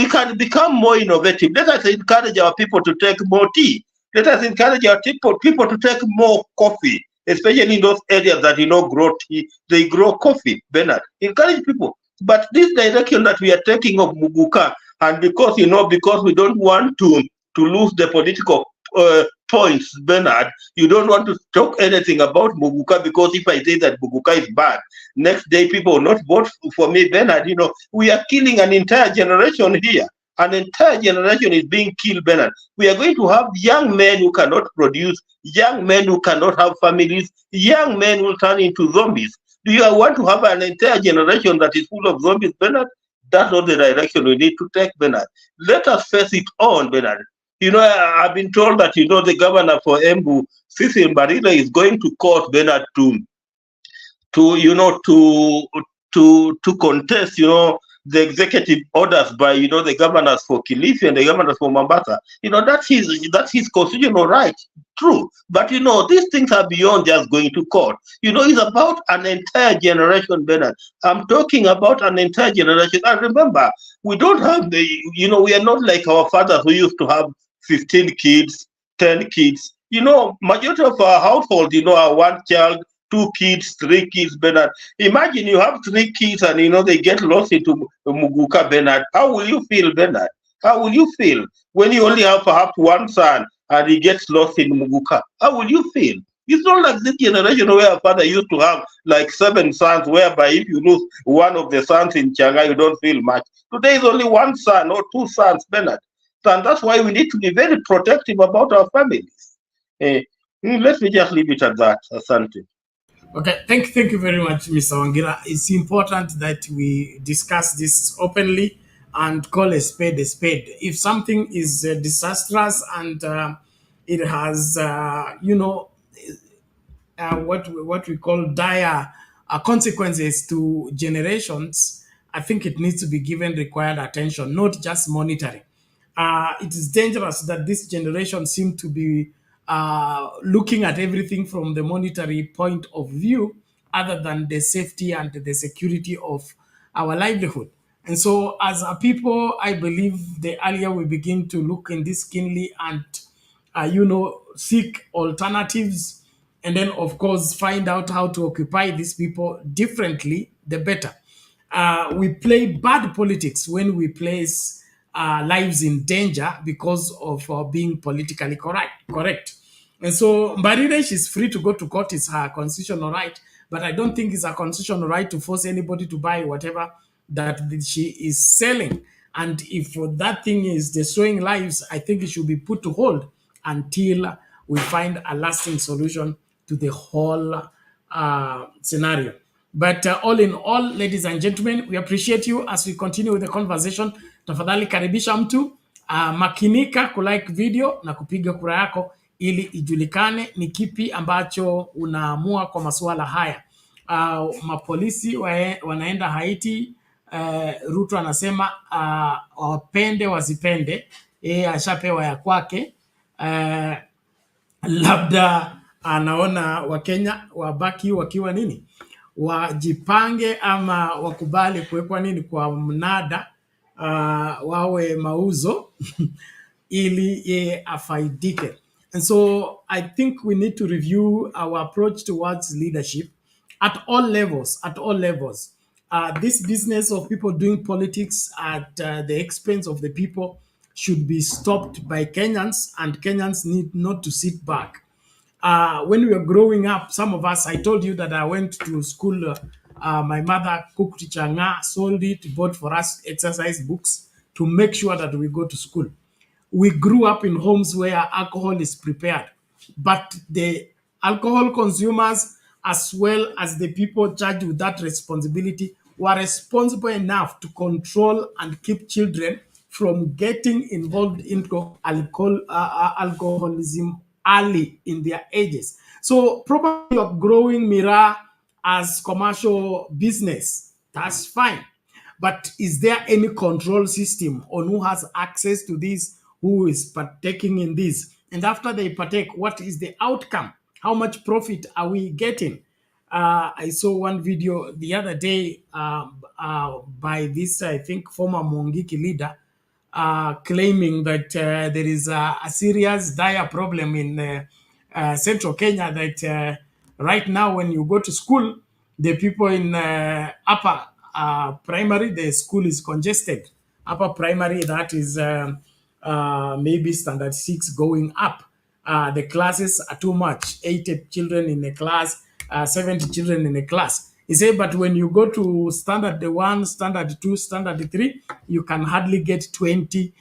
can become more innovative. Let us encourage our people to take more tea. Let us encourage our people to take more coffee, especially in those areas that, grow tea, they grow coffee, Bernard. Encourage people. But this direction that we are taking of Muguka, and because we don't want to lose the political points, Bernard. You don't want to talk anything about Muguka, because if I say that Muguka is bad, next day people will not vote for me, Bernard. We are killing an entire generation here. An entire generation is being killed, Bernard. We are going to have young men who cannot produce, young men who cannot have families, young men will turn into zombies. Do you want to have an entire generation that is full of zombies, Bernard? That's not the direction we need to take, Bernard. Let us face it on, Bernard. I've been told that, the governor for Embu, Cecil Mbarila, is going to court, Bernard, to contest, the executive orders by, the governors for Kilifi and the governors for Mombasa. That's his constitutional right, true. But, these things are beyond just going to court. It's about an entire generation, Bernard. I'm talking about an entire generation. And remember, we don't have we are not like our fathers who used to have 15 kids, 10 kids. Majority of our households, are one child, 2 kids, 3 kids, Bernard. Imagine you have 3 kids and, they get lost into Muguka, Bernard. How will you feel, Bernard? How will you feel when you only have perhaps 1 son and he gets lost in Muguka? How will you feel? It's not like this generation where a father used to have like 7 sons, whereby if you lose one of the sons in Changa, you don't feel much. Today is only 1 son or 2 sons, Bernard. And that's why we need to be very protective about our families. Let me just leave it at that, Asante. Okay, thank you very much, Mr. Wangira. It's important that we discuss this openly and call a spade a spade. If something is disastrous and it has, what we call dire consequences to generations, I think it needs to be given required attention, not just monitoring. It is dangerous that this generation seem to be looking at everything from the monetary point of view, other than the safety and the security of our livelihood. And so, as a people, I believe the earlier we begin to look in this keenly and, seek alternatives, and then, of course, find out how to occupy these people differently, the better. We play bad politics when we place lives in danger because of being politically correct. And so Mbarire, she's free to go to court. It's her constitutional right. But I don't think it's a constitutional right to force anybody to buy whatever that she is selling. And if that thing is destroying lives, I think it should be put to hold until we find a lasting solution to the whole scenario. But all in all, ladies and gentlemen, we appreciate you as we continue with the conversation. Tafadhali karibisha mtu makinika kulike video na kupiga kura yako ili ijulikane ni kipi ambacho unaamua kwa masuala haya. Mapolisi wanaenda Haiti. Ruto anasema wapende wasipende, ashapewa ya kwake. Labda anaona Wakenya wabaki wakiwa nini, wajipange ama wakubali kuwekwa nini kwa mnada, wawe mauzo ili ye afaidike. And so I think we need to review our approach towards leadership at all levels, this business of people doing politics at the expense of the people should be stopped by Kenyans, and Kenyans need not to sit back. When we were growing up, some of us, I told you that I went to school. My mother cooked changa, sold it, bought for us exercise books to make sure that we go to school. We grew up in homes where alcohol is prepared, but the alcohol consumers, as well as the people charged with that responsibility, were responsible enough to control and keep children from getting involved into alcoholism early in their ages. So probably you're growing Mira as commercial business. That's fine. But is there any control system on who has access to this, who is partaking in this? And after they partake, what is the outcome? How much profit are we getting? I saw one video the other day by this, I think, former Mongiki leader, claiming that there is a serious dire problem in central Kenya, that right now when you go to school, the people in upper primary, the school is congested. Upper primary, that is maybe standard 6 going up. the classes are too much, 80 children in a class, 70 children in a class. He said, but when you go to standard 1, standard 2, standard 3, you can hardly get 20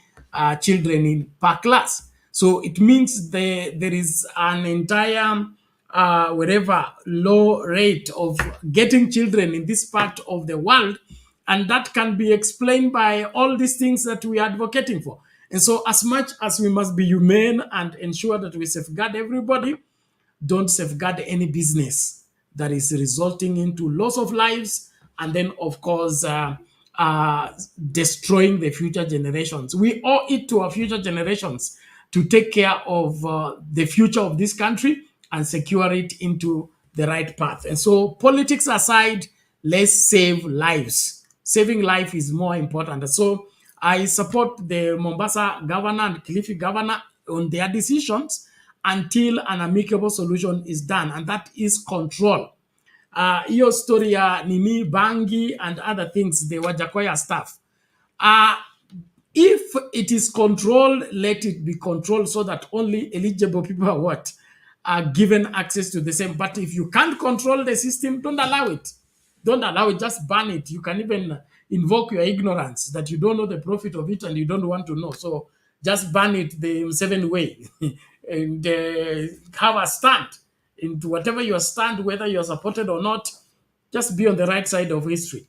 children in per class. So it means there is an entire whatever low rate of getting children in this part of the world, and that can be explained by all these things that we are advocating for. And so as much as we must be humane and ensure that we safeguard everybody, don't safeguard any business that is resulting into loss of lives and then, of course, destroying the future generations. We owe it to our future generations to take care of the future of this country and secure it into the right path. And so, politics aside, let's save lives. Saving life is more important. So I support the Mombasa governor and Kilifi governor on their decisions until an amicable solution is done, and that is control. Hiyo story ya nini bangi and other things, the Wajakoya stuff. If it is controlled, let it be controlled so that only eligible people are given access to the same. But if you can't control the system, don't allow it. Don't allow it, just ban it. You can even invoke your ignorance that you don't know the profit of it and you don't want to know. So just ban it the 7 way and have a stand. Into whatever your stand, whether you're supported or not, just be on the right side of history.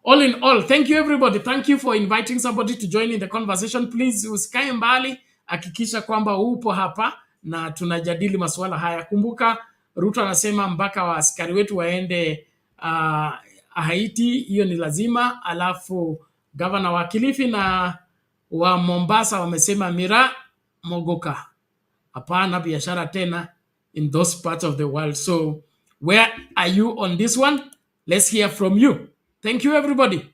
All in all, thank you everybody. Thank you for inviting somebody to join in the conversation. Please usikae mbali, hakikisha kwamba upo hapa na tunajadili masuala haya. Kumbuka Ruto anasema mpaka wa askari wetu waende Haiti, hiyo ni lazima. Alafu governor wa Kilifi na wa Mombasa wamesema Mira Muguka, hapana biashara tena in those parts of the world. So where are you on this one? Let's hear from you. Thank you, everybody.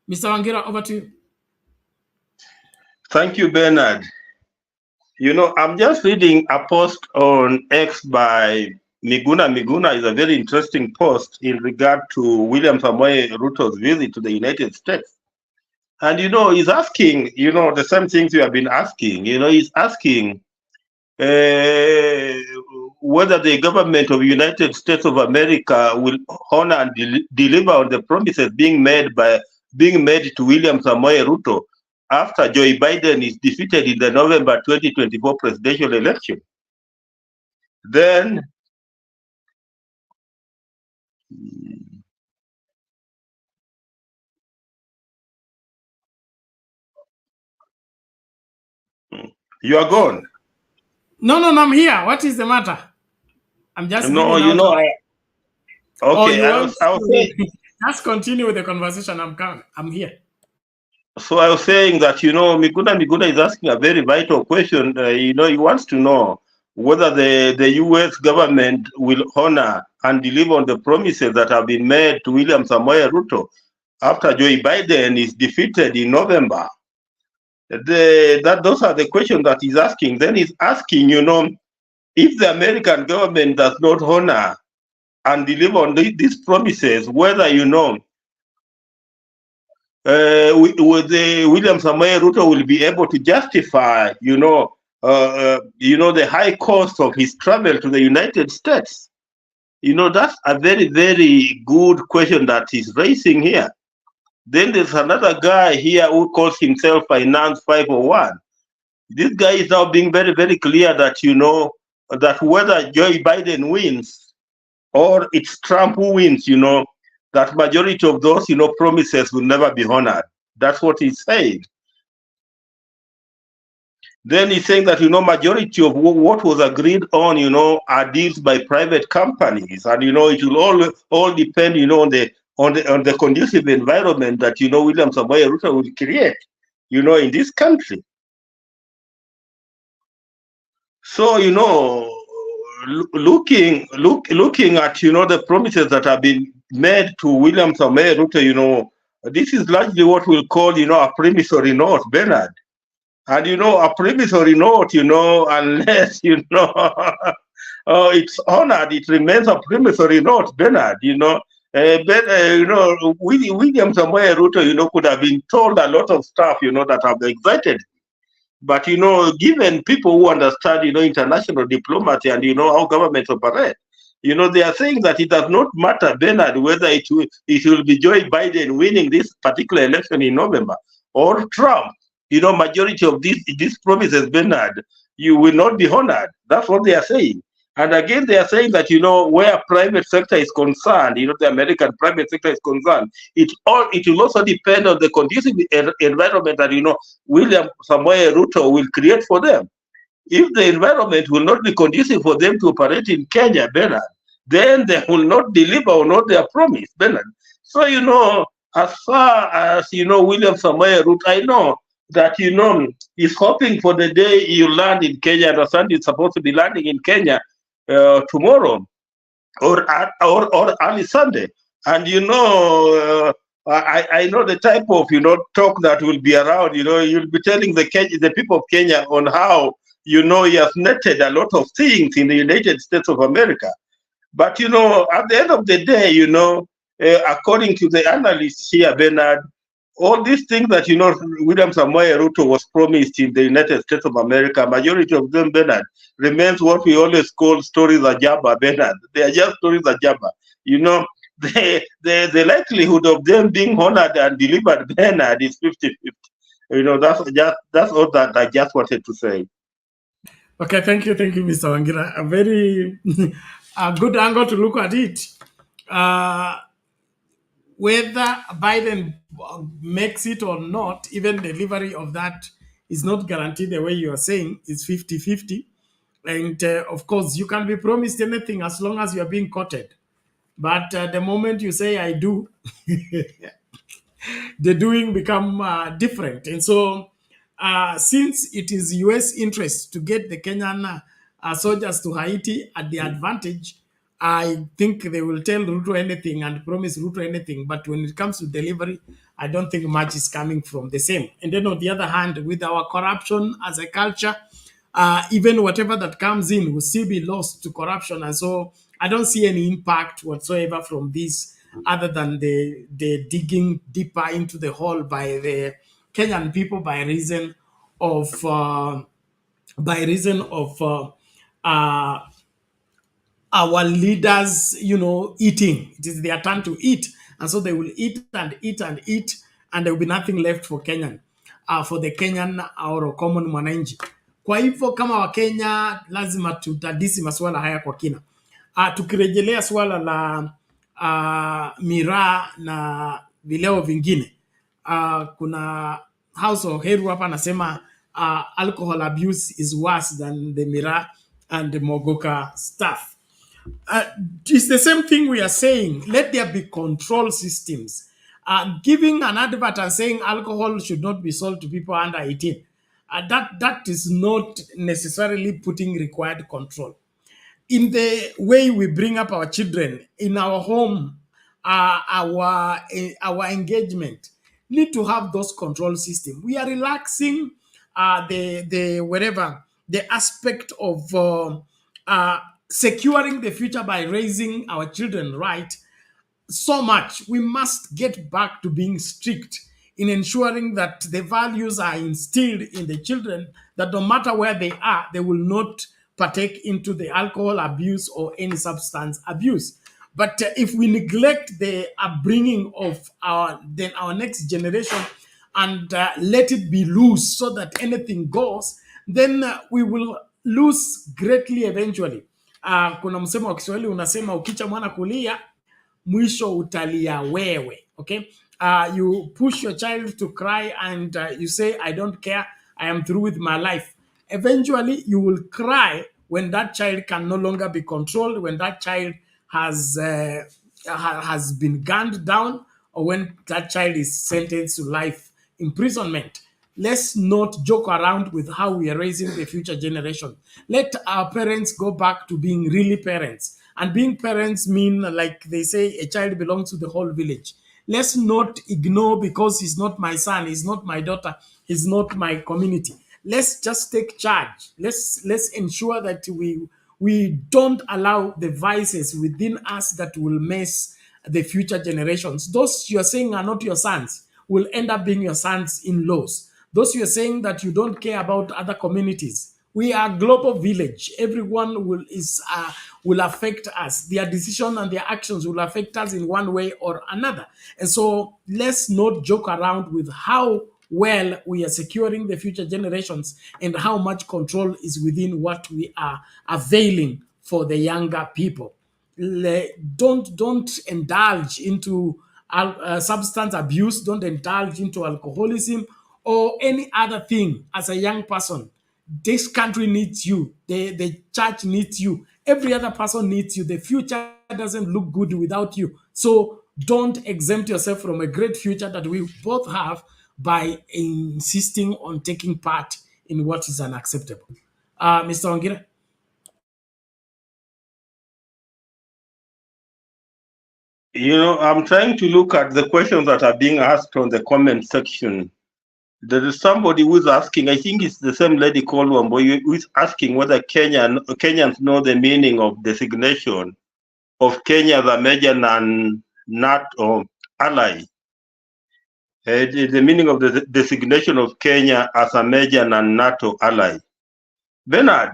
Mr. Wangira, over to you. Thank you, Bernard. You know, I'm just reading a post on X by Miguna. Miguna is a very interesting post in regard to William Samoei Ruto's visit to the United States. And, you know, he's asking, you know, the same things you have been asking. You know, he's asking whether the government of the United States of America will honor and deliver on the promises being made to William Samoei Ruto after Joe Biden is defeated in the November 2024 presidential election. Then you are gone. No, I'm here. What is the matter? I'm just you know. Okay, I was saying. Just continue with the conversation. I'm here. So I was saying that, you know, Miguna is asking a very vital question. You know, he wants to know whether the U.S. government will honor and deliver on the promises that have been made to William Samoei Ruto after Joe Biden is defeated in November. Those are the questions that he's asking. Then he's asking, you know, if the American government does not honor and deliver on these promises, whether, you know, William Samoei Ruto will be able to justify, you know, the high cost of his travel to the United States. You know, that's a very, very good question that he's raising here. Then there's another guy here who calls himself Finance 501. This guy is now being very, very clear that, you know, that whether Joe Biden wins or it's Trump who wins, you know, that majority of those, you know, promises will never be honored. That's what he's saying. Then he's saying that, you know, majority of what was agreed on, you know, are deals by private companies, and, you know, it will all depend, you know, on the conducive environment that, you know, William Samoei Ruto will create, you know, in this country. So, you know, looking at, you know, the promises that have been made to William Samoei Ruto, you know, this is largely what we'll call, you know, a promissory note, Bernard. And, you know, a promissory note, you know, unless, you know, it's honored, it remains a promissory note, Bernard, you know. You know, William Samoei Ruto, you know, could have been told a lot of stuff, you know, that have excited. But, given people who understand, international diplomacy and, how governments operate, they are saying that it does not matter, Bernard, whether it will be Joe Biden winning this particular election in November or Trump. Majority of these promises, Bernard, you will not be honored. That's what they are saying. And again, they are saying that, where private sector is concerned, the American private sector is concerned, it will also depend on the conducive environment that, William Samoei Ruto will create for them. If the environment will not be conducive for them to operate in Kenya, Bernard, then they will not deliver on what they are promised, Bernard. So, as far as, William Samoei Ruto, I know that, he's hoping for the day you land in Kenya. I understand he's supposed to be landing in Kenya tomorrow or early Sunday. And, I know the type of, talk that will be around. You'll be telling the people of Kenya on how, he has netted a lot of things in the United States of America. But, at the end of the day, according to the analysts here, Bernard, all these things that, William Samoei Ruto was promised in the United States of America, majority of them, Bernard, remains what we always call stories ajaba, Bernard. They are just stories ajaba. The likelihood of them being honored and delivered, Bernard, is 50-50. That's all that I just wanted to say. Okay, thank you, Mr. Wangira. A very a good angle to look at it. Whether Biden makes it or not, even delivery of that is not guaranteed the way you are saying. It's 50-50. And of course, you can be promised anything as long as you are being courted. But the moment you say, I do, the doing become different. And so since it is U.S. interest to get the Kenyan soldiers to Haiti at the advantage, I think they will tell Ruto anything and promise Ruto anything. But when it comes to delivery, I don't think much is coming from the same. And then on the other hand, with our corruption as a culture, even whatever that comes in will still be lost to corruption. And so I don't see any impact whatsoever from this other than the digging deeper into the hole by the Kenyan people by reason of our leaders, eating. It is their turn to eat. And so they will eat and eat and eat, and there will be nothing left for Kenyan, for the Kenyan or common mwananchi. Kwa hivyo kama Wakenya lazima tutadisi masuala haya kwa kina. Tukirejelea swala la miraa na vileo vingine. Kuna House of Heru hapa anasema alcohol abuse is worse than the miraa and the Muguka stuff. It's the same thing we are saying. Let there be control systems. Giving an advert and saying alcohol should not be sold to people under 18. That is not necessarily putting required control. In the way we bring up our children, in our home, our engagement, need to have those control systems. We are relaxing the aspect of securing the future by raising our children right so much. We must get back to being strict in ensuring that the values are instilled in the children, that no matter where they are, they will not partake into the alcohol abuse or any substance abuse. But if we neglect the upbringing of our next generation and let it be loose so that anything goes, then we will lose greatly eventually. Kuna msemo wa Kiswahili unasema ukicha mwana kulia mwisho utalia wewe. Okay, you push your child to cry and you say, I don't care, I am through with my life. Eventually you will cry when that child can no longer be controlled, when that child has been gunned down, or when that child is sentenced to life imprisonment. Let's not joke around with how we are raising the future generation. Let our parents go back to being really parents. And being parents mean, like they say, a child belongs to the whole village. Let's not ignore because he's not my son, he's not my daughter, he's not my community. Let's just take charge. Let's ensure that we don't allow the vices within us that will mess the future generations. Those you're saying are not your sons will end up being your sons-in-laws. Those who are saying that you don't care about other communities, we are a global village. Everyone will affect us. Their decision and their actions will affect us in one way or another. And so let's not joke around with how well we are securing the future generations and how much control is within what we are availing for the younger people. Don't indulge into substance abuse. Don't indulge into alcoholism or any other thing as a young person. This country needs you. The church needs you. Every other person needs you. The future doesn't look good without you. So don't exempt yourself from a great future that we both have by insisting on taking part in what is unacceptable. Mr. Ongira? You know, I'm trying to look at the questions that are being asked on the comment section. There is somebody who's asking, I think it's the same lady called Wamboy, who is asking whether Kenyans know the meaning of designation of Kenya as a major NATO ally. The meaning of the designation of Kenya as a major NATO ally. Bernard,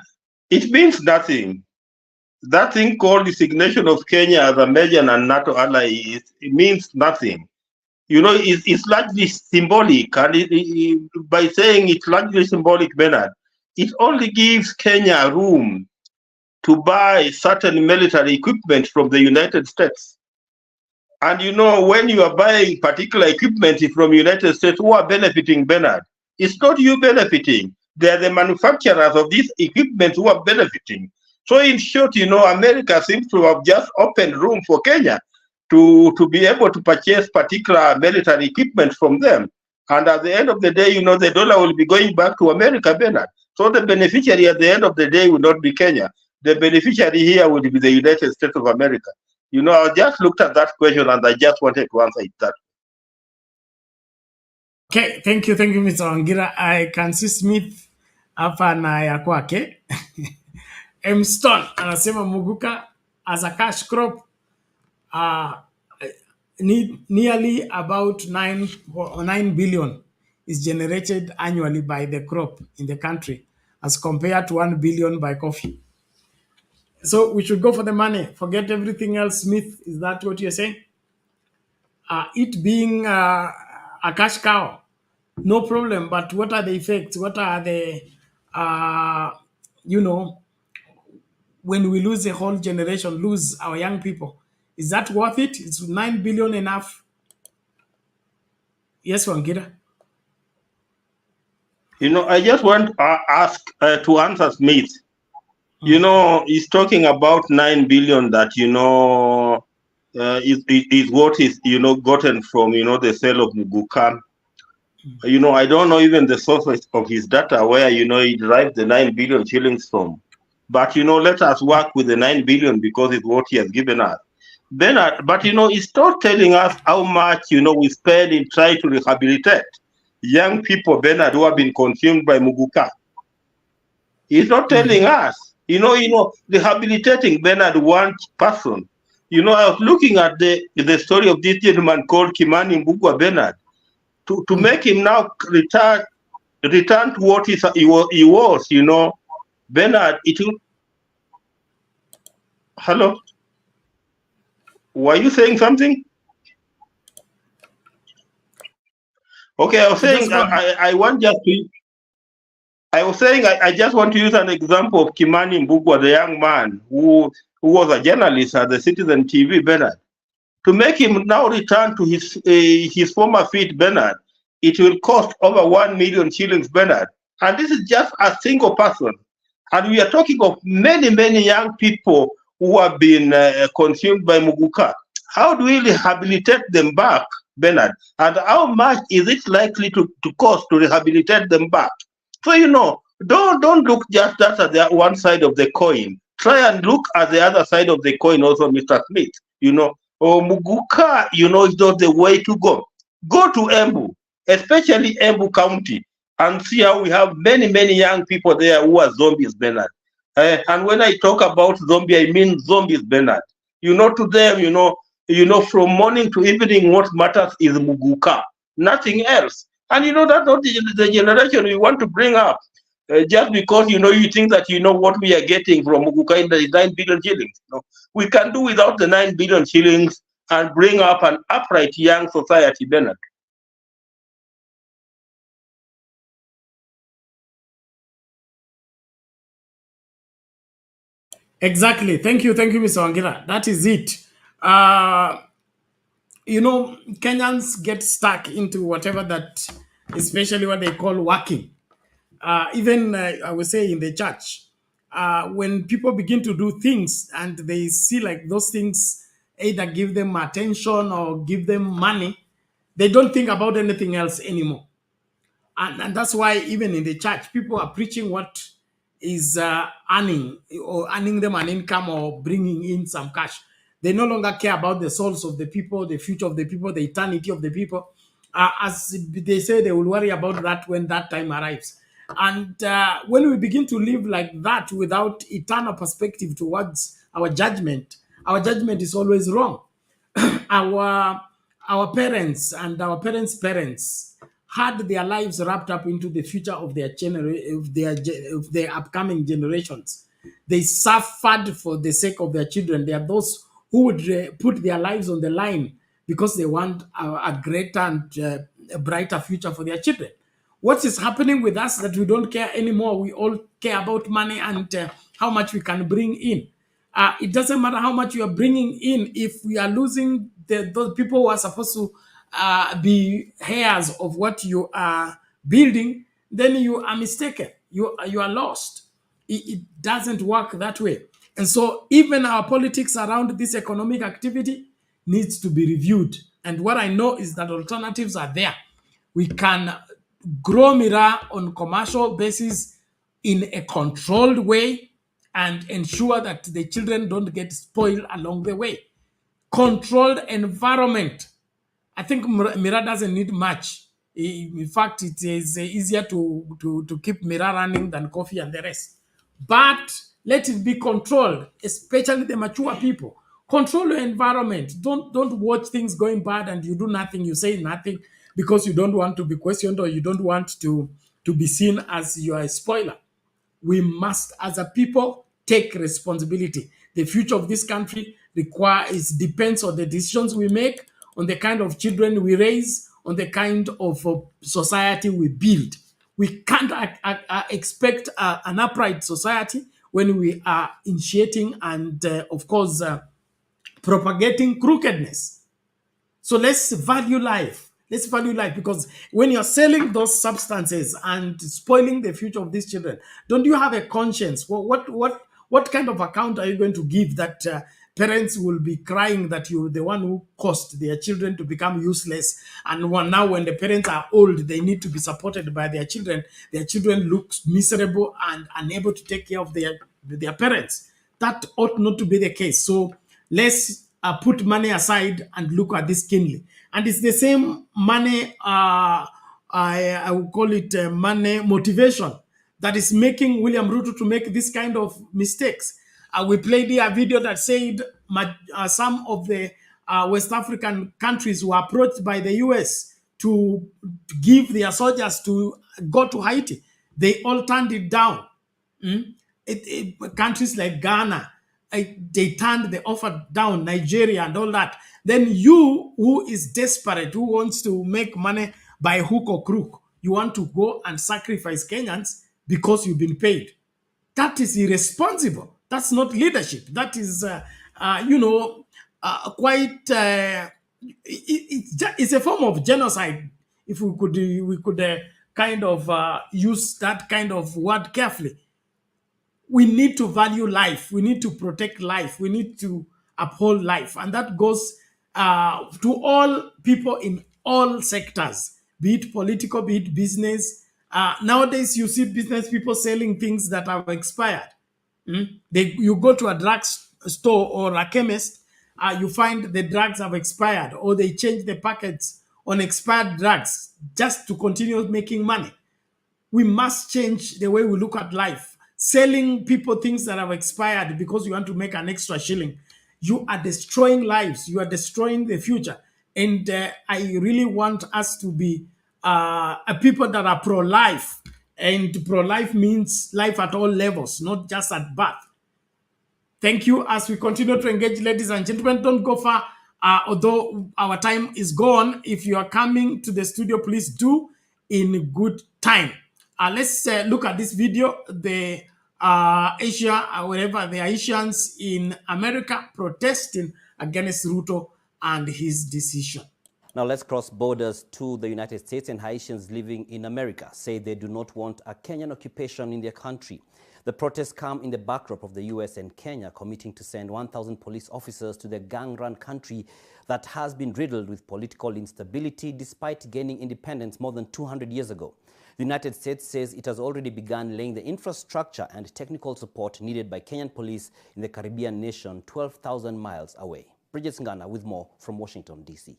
it means nothing. That thing called designation of Kenya as a major NATO ally, it means nothing. You know, it's largely symbolic, and by saying it's largely symbolic, Bernard, it only gives Kenya room to buy certain military equipment from the United States. And you know, when you are buying particular equipment from the United States, who are benefiting, Bernard? It's not you benefiting. They're the manufacturers of these equipment who are benefiting. So in short, you know, America seems to have just opened room for Kenya to be able to purchase particular military equipment from them. And at the end of the day, you know, the dollar will be going back to America, Bernard. So the beneficiary at the end of the day will not be Kenya. The beneficiary here will be the United States of America. You know, I just looked at that question and I just wanted to answer it that. Okay, thank you, Mr. Wangira. I can see Smith hapa na ya kwake. Stone anasema Muguka as a cash crop nearly about 9 billion is generated annually by the crop in the country as compared to 1 billion by coffee. So we should go for the money, forget everything else. Smith, is that what you're saying? It being a cash cow, no problem, but what are the effects? What are the, you know, when we lose a whole generation, lose our young people, is that worth it? Is 9 billion enough? Yes, Wangira. You know, I just want to ask to answer Smith. You know, he's talking about 9 billion that, you know, is what is, you know, gotten from, you know, the sale of Muguka. You know, I don't know even the source of his data where, you know, he derived the 9 billion shillings from. But, you know, let us work with the 9 billion because it's what he has given us. Bernard, but, you know, he's not telling us how much, you know, we spend in trying to rehabilitate young people, Bernard, who have been consumed by Muguka. He's not telling us, you know, rehabilitating Bernard one person. You know, I was looking at the story of this gentleman called Kimani Mbugua Bernard to make him now return to what he was, you know. Bernard, it will. Hello? Were you saying something? Okay, I was saying I want just to. I was saying I just want to use an example of Kimani Mbugua, the young man who was a journalist at the Citizen TV, Bernard. To make him now return to his former feet, Bernard, it will cost over 1 million shillings, Bernard. And this is just a single person. And we are talking of many, many young people who have been consumed by Muguka. How do we rehabilitate them back, Bernard? And how much is it likely to cost to rehabilitate them back? So, you know, don't look just at the one side of the coin. Try and look at the other side of the coin also, Mr. Smith. You know, Muguka, you know, is not the way to go. Go to Embu, especially Embu County, and see how we have many, many young people there who are zombies, Bernard. And when I talk about zombie, I mean zombies, Bernard. You know, to them, you know, from morning to evening, what matters is Muguka, nothing else. And that's not the generation we want to bring up. Just because you think that what we are getting from Muguka in the 9 billion shillings. We can do without the 9 billion shillings and bring up an upright young society, Bernard. Exactly. Thank you, Mr. Wangira. That is it. Kenyans get stuck into whatever that, especially what they call working. Even I would say in the church, when people begin to do things and they see like those things either give them attention or give them money, they don't think about anything else anymore. And that's why even in the church, people are preaching what is earning them an income or bringing in some cash. They no longer care about the souls of the people, the future of the people, the eternity of the people. As they say, they will worry about that when that time arrives. And when we begin to live like that without eternal perspective towards our judgment is always wrong. Our parents and our parents' had their lives wrapped up into the future of their upcoming generations. They suffered for the sake of their children. There are those who would put their lives on the line because they want a greater and a brighter future for their children. What is happening with us that we don't care anymore? We all care about money and how much we can bring in. It doesn't matter how much you are bringing in if we are losing those people who are supposed to be heirs of what you are building, then you are mistaken. You are lost. It doesn't work that way. And so even our politics around this economic activity needs to be reviewed. And what I know is that alternatives are there. We can grow miraa on commercial basis in a controlled way and ensure that the children don't get spoiled along the way. Controlled environment. I think miraa doesn't need much. In fact, it is easier to keep miraa running than coffee and the rest. But let it be controlled, especially the mature people. Control your environment. Don't watch things going bad and you do nothing, you say nothing because you don't want to be questioned or you don't want to be seen as you are a spoiler. We must, as a people, take responsibility. The future of this country depends on the decisions we make, on the kind of children we raise, on the kind of society we build. We can't expect an upright society when we are initiating and, of course, propagating crookedness. So let's value life. Let's value life, because when you're selling those substances and spoiling the future of these children, don't you have a conscience? What kind of account are you going to give that parents will be crying that you're the one who caused their children to become useless, and now when the parents are old, they need to be supported by their children. Their children look miserable and unable to take care of their parents. That ought not to be the case. So let's put money aside and look at this keenly. And it's the same money, I would call it money motivation, that is making William Ruto to make this kind of mistakes. We played a video that said some of the West African countries were approached by the US to give their soldiers to go to Haiti. They all turned it down. Countries like Ghana, they turned the offer down, Nigeria and all that. Then you, who is desperate, who wants to make money by hook or crook, you want to go and sacrifice Kenyans because you've been paid. That is irresponsible. That's not leadership. That is, quite, it's a form of genocide. If we could kind of use that kind of word carefully. We need to value life. We need to protect life. We need to uphold life. And that goes to all people in all sectors, be it political, be it business. Nowadays, you see business people selling things that have expired. You go to a drug store or a chemist, you find the drugs have expired, or they change the packets on expired drugs just to continue making money. We must change the way we look at life. Selling people things that have expired because you want to make an extra shilling. You are destroying lives. You are destroying the future. And I really want us to be people that are pro-life, and pro-life means life at all levels, not just at birth. Thank you. As we continue to engage, ladies and gentlemen, don't go far. Although our time is gone, if you are coming to the studio, please do in good time. Let's look at this video. The Asia, wherever the Haitians in America protesting against Ruto and his decision. Now let's cross borders to the United States, and Haitians living in America say they do not want a Kenyan occupation in their country. The protests come in the backdrop of the US and Kenya committing to send 1,000 police officers to the gang-run country that has been riddled with political instability despite gaining independence more than 200 years ago. The United States says it has already begun laying the infrastructure and technical support needed by Kenyan police in the Caribbean nation 12,000 miles away. Bridget Ngana with more from Washington, D.C.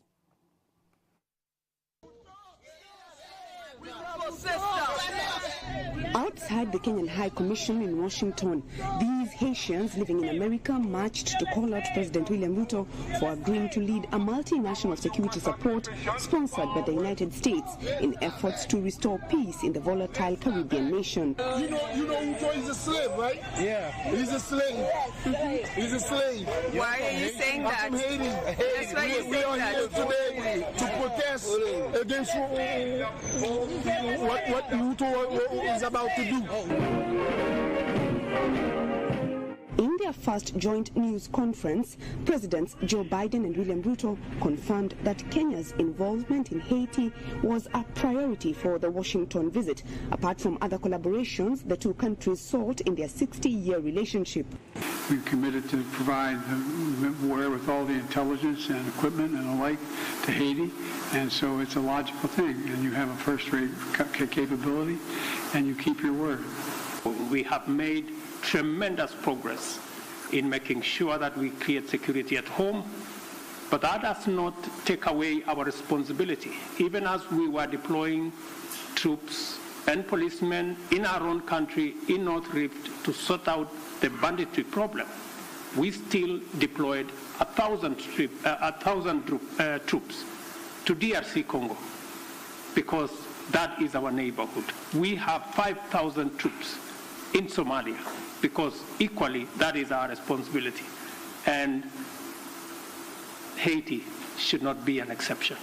Outside the Kenyan High Commission in Washington, these Haitians living in America marched to call out President William Ruto for agreeing to lead a multinational security support sponsored by the United States in efforts to restore peace in the volatile Caribbean nation. You know Ruto is a slave, right? Yeah. He's a slave. He's a slave. Why are you saying that? I'm from Haiti. That's why you We are here today to protest against what Ruto is about to do. In their first joint news conference, Presidents Joe Biden and William Ruto confirmed that Kenya's involvement in Haiti was a priority for the Washington visit. Apart from other collaborations the two countries sought in their 60-year relationship. We've committed to provide the wherewithal, the intelligence and equipment and the like to Haiti, and so it's a logical thing. And you have a first-rate capability, and you keep your word. We have made tremendous progress in making sure that we create security at home, but that does not take away our responsibility. Even as we were deploying troops and policemen in our own country, in North Rift, to sort out the banditry problem, we still deployed 1,000 troops to DRC Congo, because that is our neighborhood. We have 5,000 troops in Somalia, because equally that is our responsibility. And Haiti should not be an exception.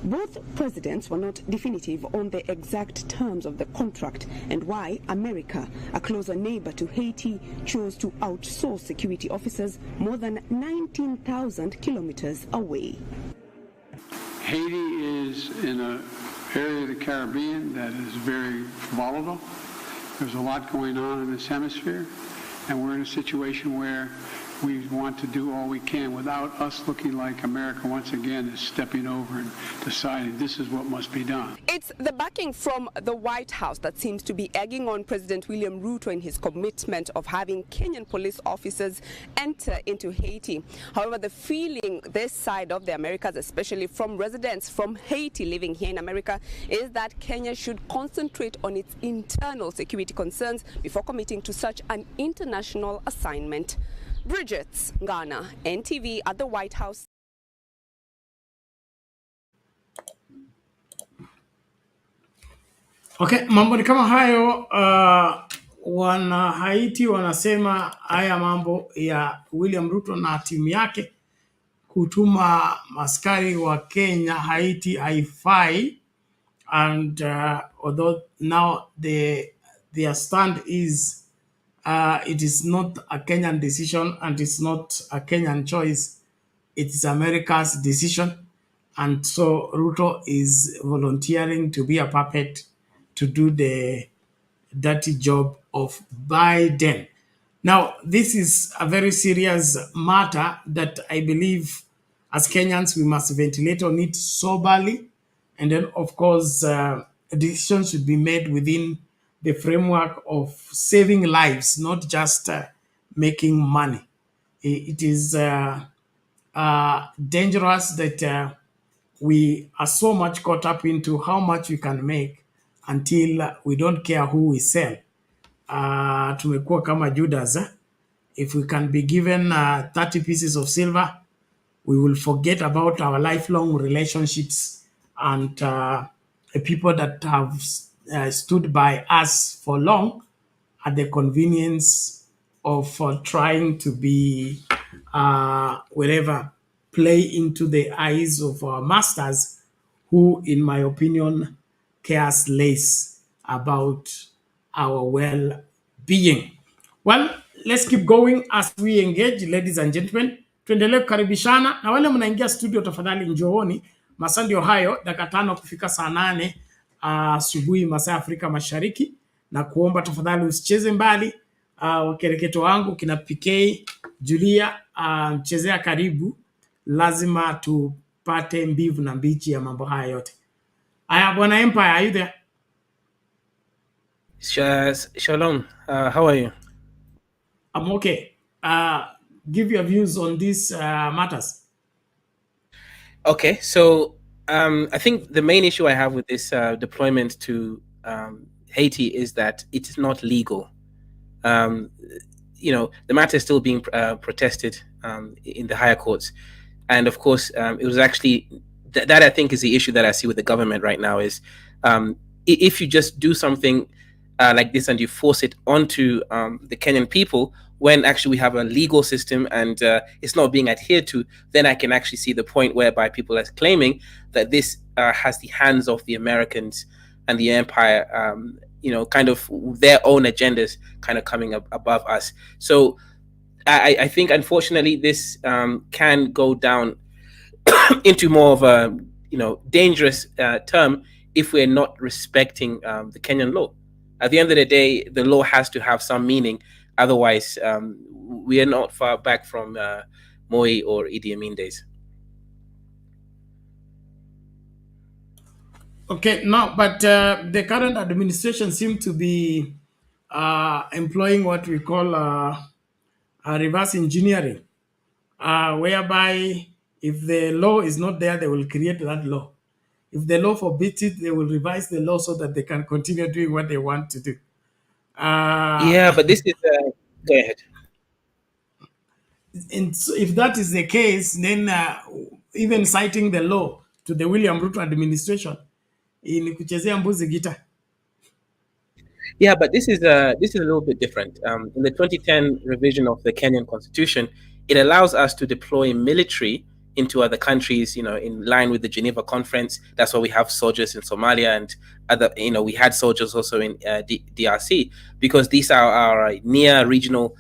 Both presidents were not definitive on the exact terms of the contract and why America, a closer neighbor to Haiti, chose to outsource security officers more than 19,000 kilometers away. Haiti is in an area of the Caribbean that is very volatile. There's a lot going on in this hemisphere, and we're in a situation where we want to do all we can without us looking like America once again is stepping over and deciding this is what must be done. It's the backing from the White House that seems to be egging on President William Ruto in his commitment of having Kenyan police officers enter into Haiti. However, the feeling this side of the Americas, especially from residents from Haiti living here in America, is that Kenya should concentrate on its internal security concerns before committing to such an international assignment. Bridget Ngana, NTV at the White House. Okay, mambo ni kama hayo. Wana Haiti wanasema haya mambo ya William Ruto na timu yake kutuma askari wa Kenya Haiti haifai, and although now their stand is it is not a Kenyan decision and it's not a Kenyan choice. It is America's decision. And so Ruto is volunteering to be a puppet to do the dirty job of Biden. Now, this is a very serious matter that I believe as Kenyans we must ventilate on it soberly. And then, of course, a decision should be made within the framework of saving lives, not just making money. It is dangerous that we are so much caught up into how much we can make until we don't care who we sell. Tumekuwa kama Judas. If we can be given 30 pieces of silver, we will forget about our lifelong relationships and people that have stood by us for long at the convenience of trying to be wherever, play into the eyes of our masters, who, in my opinion, cares less about our well-being. Well, let's keep going as we engage, ladies and gentlemen. Tuendelee kukaribishana na wale mnaingia studio, tafadhali njooni. Masaa ndio hayo, dakika 5 kufika saa 8 asubuhi masaa ya Afrika Mashariki, na kuomba tafadhali usicheze mbali. Wakereketo wangu kina PK Julia, mchezea karibu, lazima tupate mbivu na mbichi ya mambo haya yote. Aya, bwana Empire, are you there? Shalom. How are you? I'm okay. Give your views on these matters. Okay, so I think the main issue I have with this deployment to Haiti is that it's not legal. The matter is still being protested in the higher courts. And of course, it was actually, that I think is the issue that I see with the government right now is if you just do something like this and you force it onto the Kenyan people, when actually we have a legal system and it's not being adhered to, then I can actually see the point whereby people are claiming that this has the hands of the Americans and the empire, kind of their own agendas kind of coming up above us. So I think, unfortunately, this can go down into more of a dangerous term if we're not respecting the Kenyan law. At the end of the day, the law has to have some meaning. Otherwise, we are not far back from Moi or Idi Amin days. Okay, no, but the current administration seems to be employing what we call reverse engineering, whereby if the law is not there, they will create that law. If the law forbids it, they will revise the law so that they can continue doing what they want to do. Yeah, but this is... go ahead. And so if that is the case, then even citing the law to the William Ruto administration, in kuchezea mbuzi gita. Yeah, but this is a little bit different. In the 2010 revision of the Kenyan Constitution, it allows us to deploy military into other countries, in line with the Geneva Conference. That's why we have soldiers in Somalia and other, we had soldiers also in DRC, because these are our near regional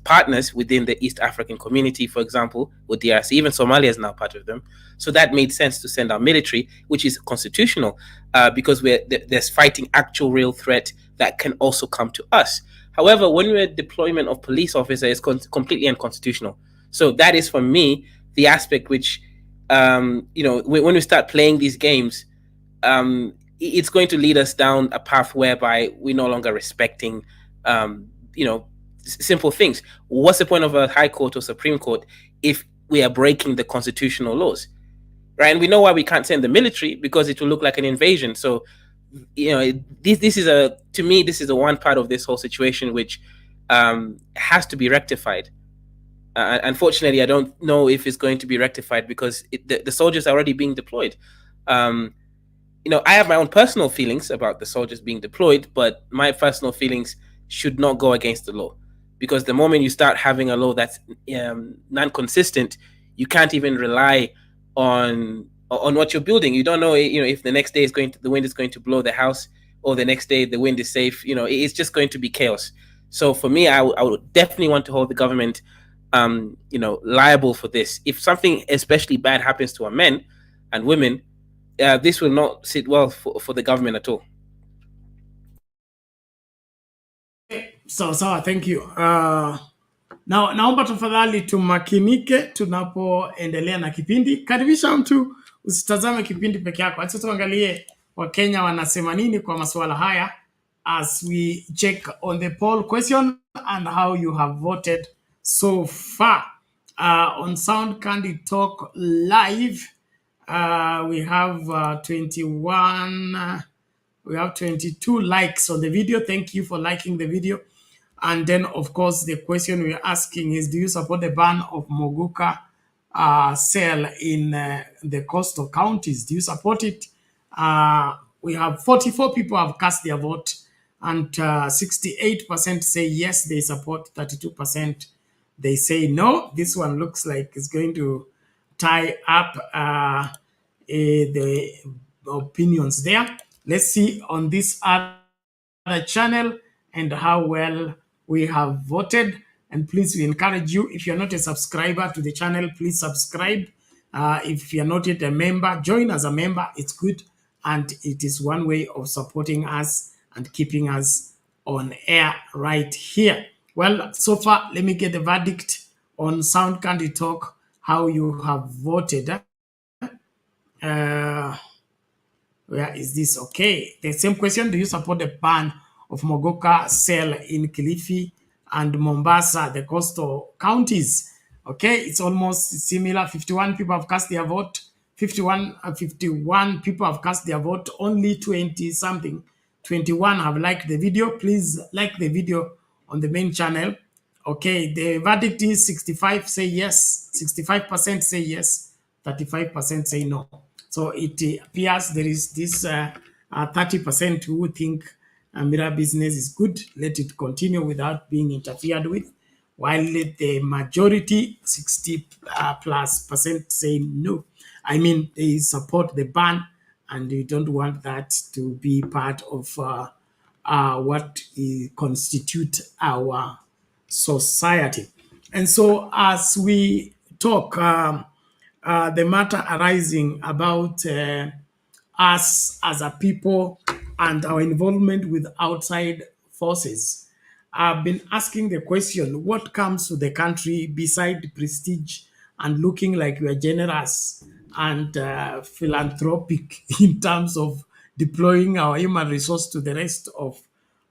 partners within the East African community, for example, with DRC. Even Somalia is now part of them. So that made sense to send our military, which is constitutional, because there's fighting actual real threat that can also come to us. However, when we're deployment of police officers, it's completely unconstitutional. So that is, for me, the aspect which, when we start playing these games, it's going to lead us down a path whereby we're no longer respecting, simple things. What's the point of a high court or Supreme Court if we are breaking the constitutional laws, right? And we know why we can't send the military, because it will look like an invasion. So, this is to me, this is the one part of this whole situation which has to be rectified. Unfortunately, I don't know if it's going to be rectified, because the soldiers are already being deployed. I have my own personal feelings about the soldiers being deployed, but my personal feelings should not go against the law, because the moment you start having a law that's non-consistent, you can't even rely on what you're building. You don't know, if the next day the wind is going to blow the house, or the next day the wind is safe. It's just going to be chaos. So for me, I would definitely want to hold the government liable for this. If something especially bad happens to our men and women, this will not sit well for the government at all. So, thank you. Naomba tafadhali tumakinike tunapoendelea na kipindi. Karibisha mtu, usitazame kipindi peke yako. Acha tuangalie Wakenya wanasema nini kwa masuala haya, as we check on the poll question and how you have voted so far. On Sound Candy Talk Live, we have 22 likes on the video. Thank you for liking the video. And then, of course, the question we're asking is, do you support the ban of Muguka sale in the coastal counties? Do you support it? We have 44 people have cast their vote, and 68% say yes, they support, 32% they say no. This one looks like it's going to tie up the opinions there. Let's see on this other channel and how well we have voted. And please, we encourage you, if you're not a subscriber to the channel, please subscribe. If you're not yet a member, join as a member. It's good, and it is one way of supporting us and keeping us on air right here. Well, so far, let me get the verdict on Sound Candy Talk, how you have voted. Where is this? Okay. The same question. Do you support the ban of Muguka sale in Kilifi and Mombasa, the coastal counties? Okay. It's almost similar. 51 people have cast their vote. 51 people have cast their vote. Only 20 something. 21 have liked the video. Please like the video on the main channel. Okay. The verdict is 65 say yes. 65% say yes. 35% say no. So it appears there is this 30% who think mirror business is good. Let it continue without being interfered with. While the majority, 60+% say no. I mean, they support the ban and they don't want that to be part of what constitute our society. And so as we talk, the matter arising about us as a people and our involvement with outside forces, I've been asking the question, what comes to the country beside prestige and looking like we are generous and philanthropic in terms of deploying our human resource to the rest of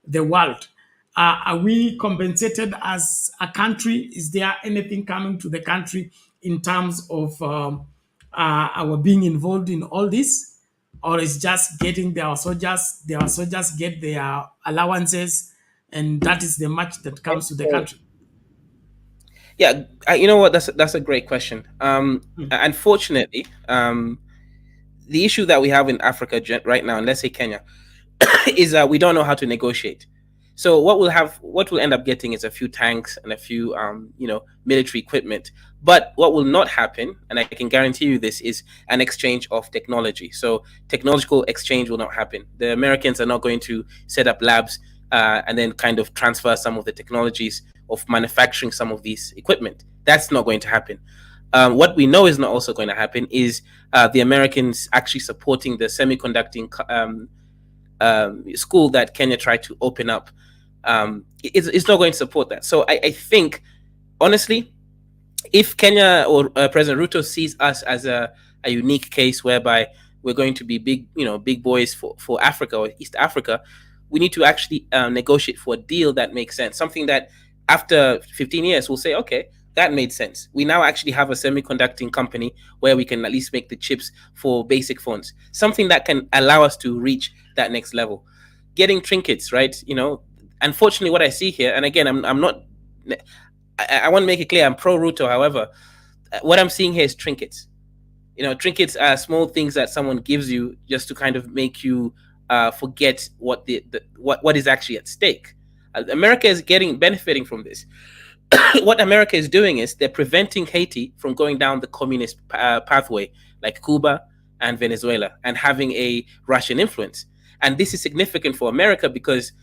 the world? Are we compensated as a country? Is there anything coming to the country in terms of our being involved in all this? Or is just getting their soldiers get their allowances, and that is the much that comes to the country? Yeah, you know what? That's a great question. Unfortunately, the issue that we have in Africa right now, and let's say Kenya, is that we don't know how to negotiate. So what we'll end up getting is a few tanks and a few military equipment. But what will not happen, and I can guarantee you this, is an exchange of technology. So technological exchange will not happen. The Americans are not going to set up labs and then kind of transfer some of the technologies of manufacturing some of these equipment. That's not going to happen. What we know is not also going to happen is the Americans actually supporting the semiconducting school that Kenya tried to open up. It's not going to support that. So I think, honestly, if Kenya or President Ruto sees us as a unique case whereby we're going to be big boys for Africa or East Africa, we need to actually negotiate for a deal that makes sense. Something that after 15 years we'll say, okay, that made sense. We now actually have a semiconducting company where we can at least make the chips for basic phones. Something that can allow us to reach that next level. Getting trinkets, right? Unfortunately, what I see here, and again, I'm not. I want to make it clear, I'm pro Ruto. However, what I'm seeing here is trinkets. Trinkets are small things that someone gives you just to kind of make you forget what what is actually at stake. America is benefiting from this. What America is doing is they're preventing Haiti from going down the communist pathway, like Cuba and Venezuela, and having a Russian influence. And this is significant for America because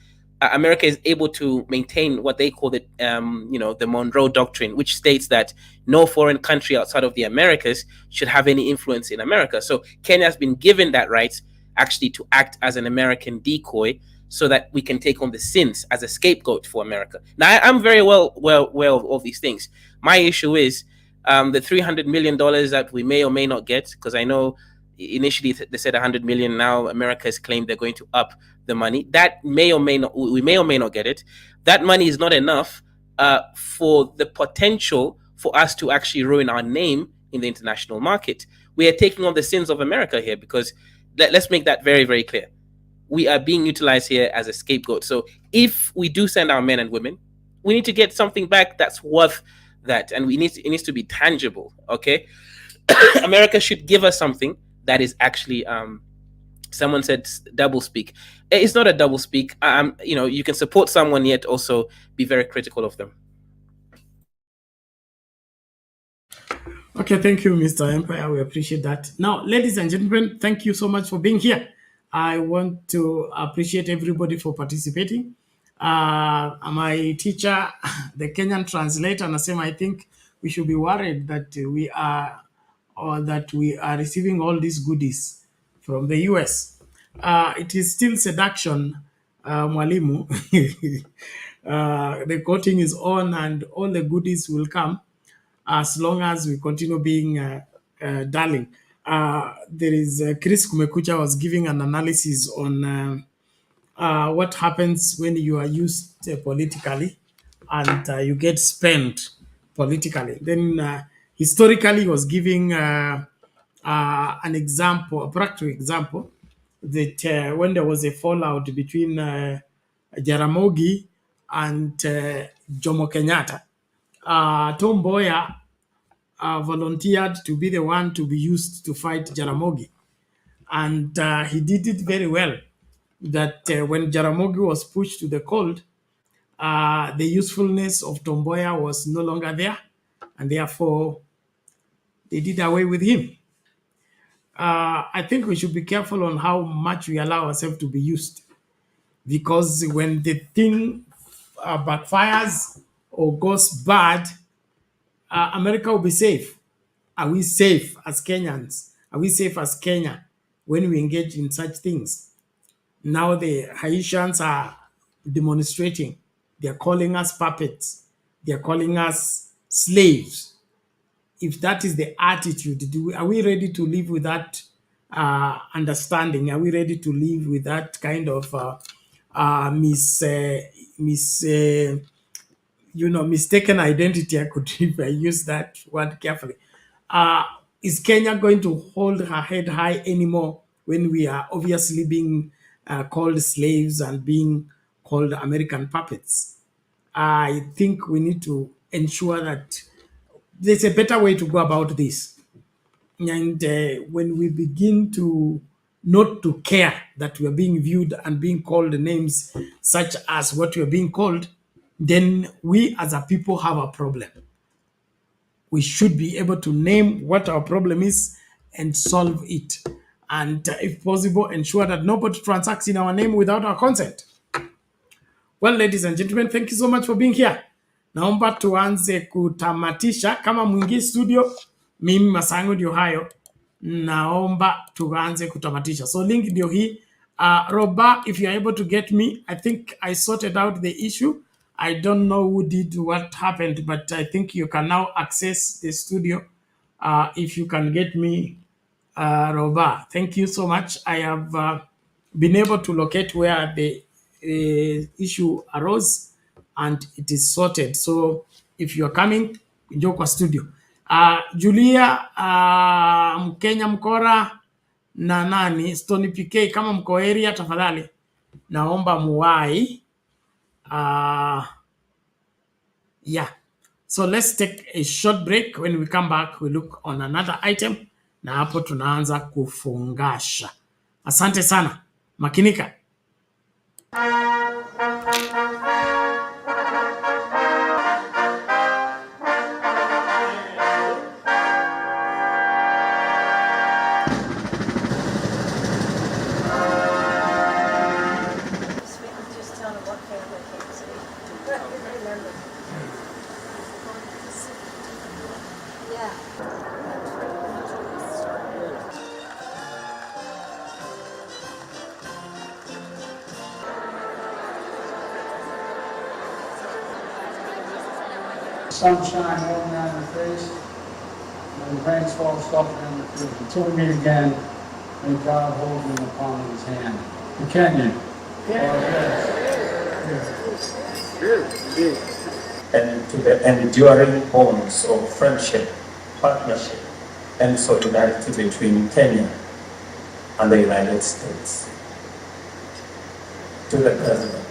America is able to maintain what they call the Monroe Doctrine, which states that no foreign country outside of the Americas should have any influence in America. So Kenya has been given that right actually to act as an American decoy so that we can take on the sins as a scapegoat for America. Now, I'm very well of all these things. My issue is the $300 million that we may or may not get, because I know initially they said 100 million. Now America has claimed they're going to up the money. That we may or may not get it. That money is not enough for the potential for us to actually ruin our name in the international market. We are taking on the sins of America here because let's make that very, very clear. We are being utilized here as a scapegoat. So if we do send our men and women, we need to get something back that's worth that, and it needs to be tangible. Okay, America should give us something that is actually Someone said double speak. It's not a double speak. You can support someone yet also be very critical of them. Okay, thank you, Mr. Empire. We appreciate that. Now, ladies and gentlemen, thank you so much for being here. I want to appreciate everybody for participating. My teacher, the Kenyan translator, Nassir, I think we should be worried that we are receiving all these goodies from the US. It is still seduction, Mwalimu. The coating is on and all the goodies will come as long as we continue being darling. There is Chris Kumekucha was giving an analysis on what happens when you are used politically and you get spent politically. Then historically, he was giving an example, a practical example, that when there was a fallout between Jaramogi and Jomo Kenyatta, Tom Mboya volunteered to be the one to be used to fight Jaramogi. And he did it very well. That when Jaramogi was pushed to the cold, the usefulness of Tom Mboya was no longer there. And therefore, they did away with him. I think we should be careful on how much we allow ourselves to be used. Because when the thing backfires or goes bad, America will be safe. Are we safe as Kenyans? Are we safe as Kenya when we engage in such things? Now the Haitians are demonstrating. They're calling us puppets. They're calling us slaves. If that is the attitude, are we ready to live with that understanding? Are we ready to live with that kind of mistaken identity? I could if I use that word carefully. Is Kenya going to hold her head high anymore when we are obviously being called slaves and being called American puppets? I think we need to ensure that there's a better way to go about this. And when we begin to not to care that we are being viewed and being called names such as what we are being called, then we as a people have a problem. We should be able to name what our problem is and solve it. And if possible, ensure that nobody transacts in our name without our consent. Well, ladies and gentlemen, thank you so much for being here. Naomba tuanze kutamatisha. Kama mwingi studio, mimi Masango ndio hayo. Naomba tuanze kutamatisha. So link ndio hii. Roba, if you're able to get me, I think I sorted out the issue. I don't know who did what happened, but I think you can now access the studio if you can get me, Roba. Thank you so much. I have been able to locate where the issue arose and it is sorted. So if you're coming, njoo kwa studio. Julia, Mkenya Mkora, na nani, Stony PK, kama mko area tafadhali, naomba muwai. Yeah. So let's take a short break. When we come back, we look on another item. Na hapo tunaanza kufungasha. Asante sana. Makinika. Sunshine rolling down your face, and the rain falls softly on the field. Until we meet again, may God hold you in the palm of his hand. And can you? And to the enduring bonds of friendship, partnership, and solidarity between Kenya and the United States. To the President.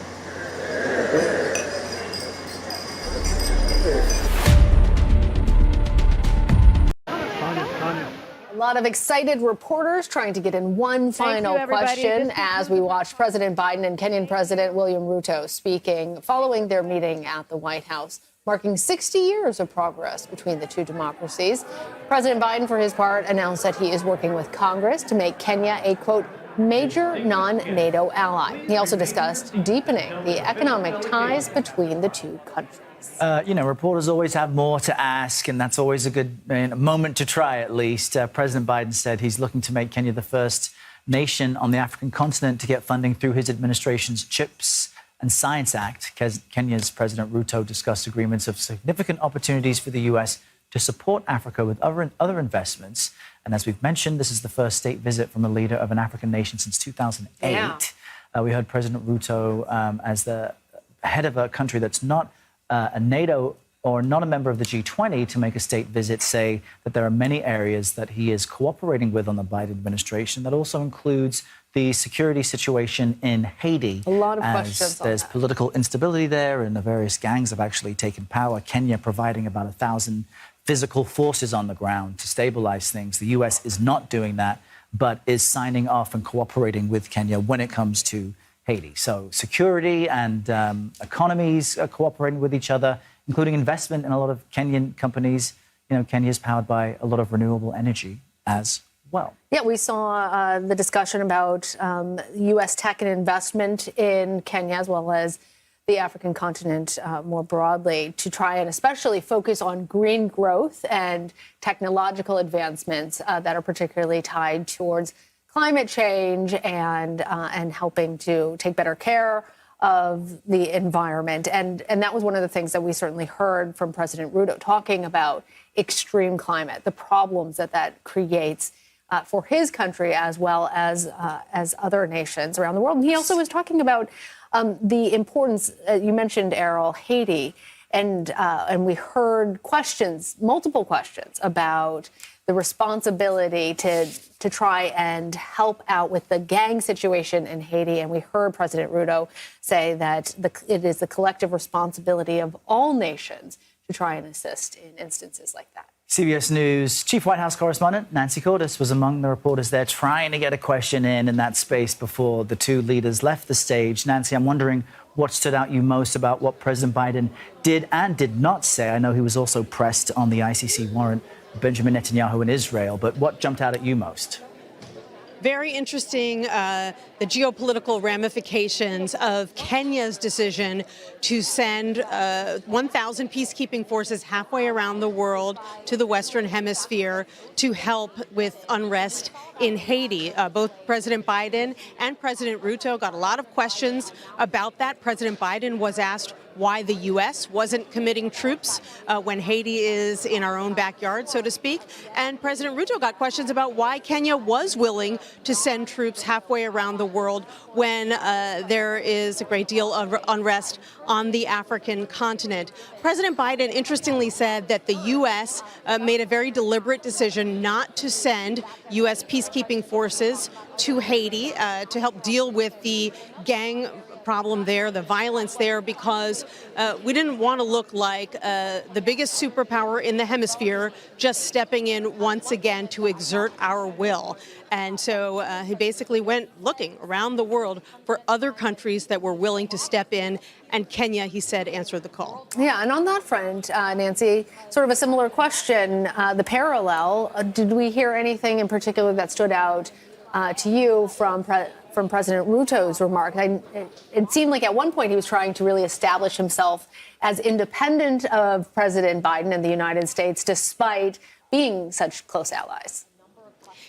lot of excited reporters trying to get in one final question as we watch President Biden and Kenyan President William Ruto speaking following their meeting at the White House, marking 60 years of progress between the two democracies. President Biden, for his part, announced that he is working with Congress to make Kenya a, quote, major non-NATO ally. He also discussed deepening the economic ties between the two countries. Reporters always have more to ask, and that's always a good moment to try, at least. President Biden said he's looking to make Kenya the first nation on the African continent to get funding through his administration's CHIPS and Science Act. Kenya's President Ruto discussed agreements of significant opportunities for the U.S. to support Africa with other investments. And as we've mentioned, this is the first state visit from a leader of an African nation since 2008. Yeah. We heard President Ruto, as the head of a country that's not a NATO or not a member of the G20, to make a state visit, say that there are many areas that he is cooperating with on the Biden administration. That also includes the security situation in Haiti. A lot of questions on there's that. Political instability there, and the various gangs have actually taken power. Kenya providing about 1,000 physical forces on the ground to stabilize things. The U.S. is not doing that, but is signing off and cooperating with Kenya when it comes to Haiti. So security and economies are cooperating with each other, including investment in a lot of Kenyan companies. Kenya is powered by a lot of renewable energy as well. Yeah, we saw the discussion about U.S. tech and investment in Kenya, as well as the African continent more broadly, to try and especially focus on green growth and technological advancements that are particularly tied towards climate change and helping to take better care of the environment. And that was one of the things that we certainly heard from President Ruto, talking about extreme climate, the problems that creates for his country as well as other nations around the world. And he also was talking about the importance, you mentioned, Errol, Haiti, and we heard multiple questions about the responsibility to try and help out with the gang situation in Haiti. And we heard President Ruto say that it is the collective responsibility of all nations to try and assist in instances like that. CBS News Chief White House correspondent Nancy Cordes was among the reporters there trying to get a question in that space before the two leaders left the stage. Nancy, I'm wondering what stood out you most about what President Biden did and did not say. I know he was also pressed on the ICC warrant of Benjamin Netanyahu in Israel, but what jumped out at you most? Very interesting, the geopolitical ramifications of Kenya's decision to send 1,000 peacekeeping forces halfway around the world to the Western Hemisphere to help with unrest in Haiti. Both President Biden and President Ruto got a lot of questions about that. President Biden was asked why the U.S. wasn't committing troops when Haiti is in our own backyard, so to speak. And President Ruto got questions about why Kenya was willing to send troops halfway around the world when there is a great deal of unrest on the African continent. President Biden, interestingly, said that the U.S. Made a very deliberate decision not to send U.S. peacekeeping forces to Haiti to help deal with the gang problem there, the violence there, because we didn't want to look like the biggest superpower in the hemisphere just stepping in once again to exert our will. And so he basically went looking around the world for other countries that were willing to step in, and Kenya, he said, answered the call. Yeah, and on that front, Nancy, sort of a similar question, the parallel, did we hear anything in particular that stood out to you from President Ruto's remark? It seemed like at one point he was trying to really establish himself as independent of President Biden and the United States, despite being such close allies.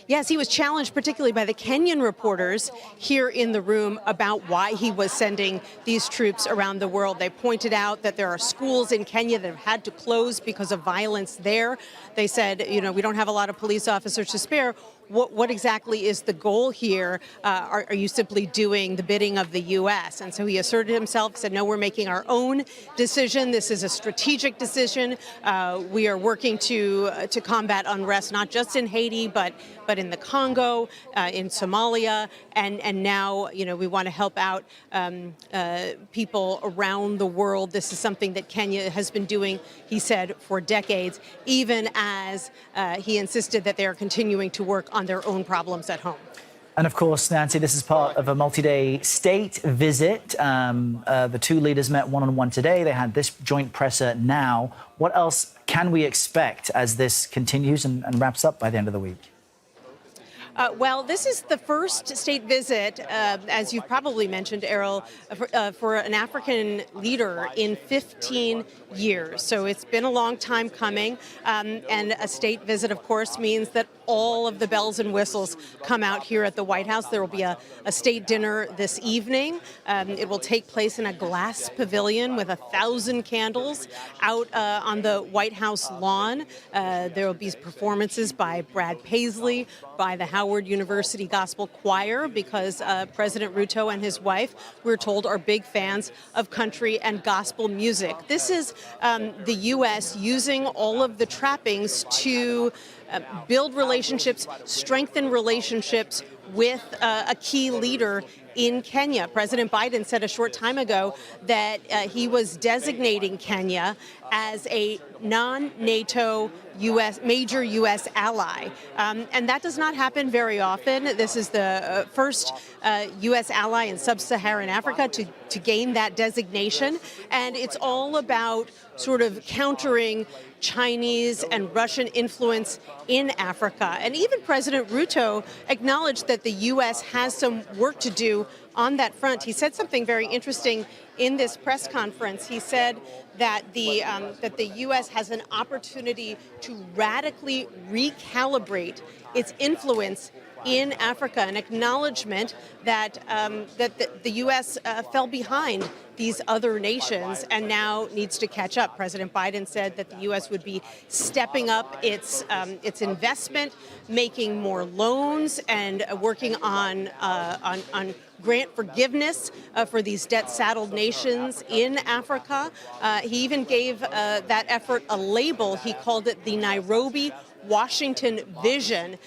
Yes, he was challenged particularly by the Kenyan reporters here in the room about why he was sending these troops around the world. They pointed out that there are schools in Kenya that have had to close because of violence there. They said, we don't have a lot of police officers to spare. what exactly is the goal here? Are you simply doing the bidding of the U.S.? And so he asserted himself, said, no, we're making our own decision. This is a strategic decision. We are working to combat unrest, not just in Haiti, but in the Congo, in Somalia, and now, we want to help out people around the world. This is something that Kenya has been doing, he said, for decades, even as he insisted that they are continuing to work on their own problems at home. And of course, Nancy, this is part of a multi-day state visit. The two leaders met one-on-one today. They had this joint presser now. What else can we expect as this continues and wraps up by the end of the week? Well, this is the first state visit, as you've probably mentioned, Errol, for an African leader in 15 years. So it's been a long time coming. And a state visit, of course, means that all of the bells and whistles come out here at the White House. There will be a state dinner this evening. It will take place in a glass pavilion with 1,000 candles out on the White House lawn. There will be performances by Brad Paisley, by the Howard University Gospel Choir, because President Ruto and his wife, we're told, are big fans of country and gospel music. This is the U.S. using all of the trappings to build relationships, strengthen relationships with a key leader in Kenya. President Biden said a short time ago that he was designating Kenya as a non-NATO major U.S. ally. And that does not happen very often. This is the first U.S. ally in sub-Saharan Africa to gain that designation. And it's all about sort of countering Chinese and Russian influence in Africa. And even President Ruto acknowledged that the U.S. has some work to do on that front. He said something very interesting in this press conference. He said that the U.S. has an opportunity to radically recalibrate its influence in Africa, an acknowledgement that the U.S. fell behind these other nations and now needs to catch up. President Biden said that the U.S. would be stepping up its investment, making more loans, and working on grant forgiveness for these debt-saddled nations in Africa. He even gave that effort a label. He called it the Nairobi Washington vision.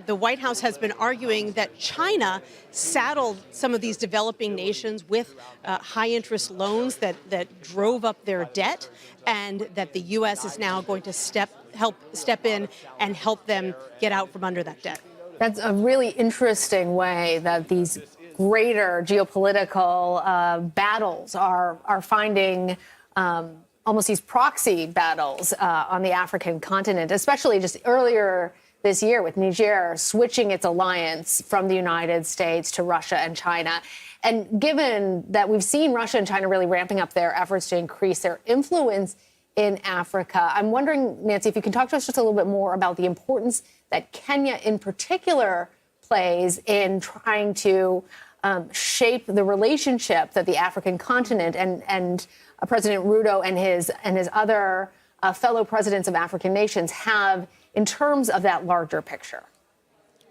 The White House has been arguing that China saddled some of these developing nations with high-interest loans that drove up their debt, and that the U.S. is now going to step in and help them get out from under that debt. That's a really interesting way that these greater geopolitical battles are finding almost these proxy battles on the African continent, especially just earlier this year with Niger switching its alliance from the United States to Russia and China. And given that we've seen Russia and China really ramping up their efforts to increase their influence in Africa, I'm wondering, Nancy, if you can talk to us just a little bit more about the importance that Kenya in particular plays in trying to shape the relationship that the African continent and President Ruto and his other fellow presidents of African nations have in terms of that larger picture.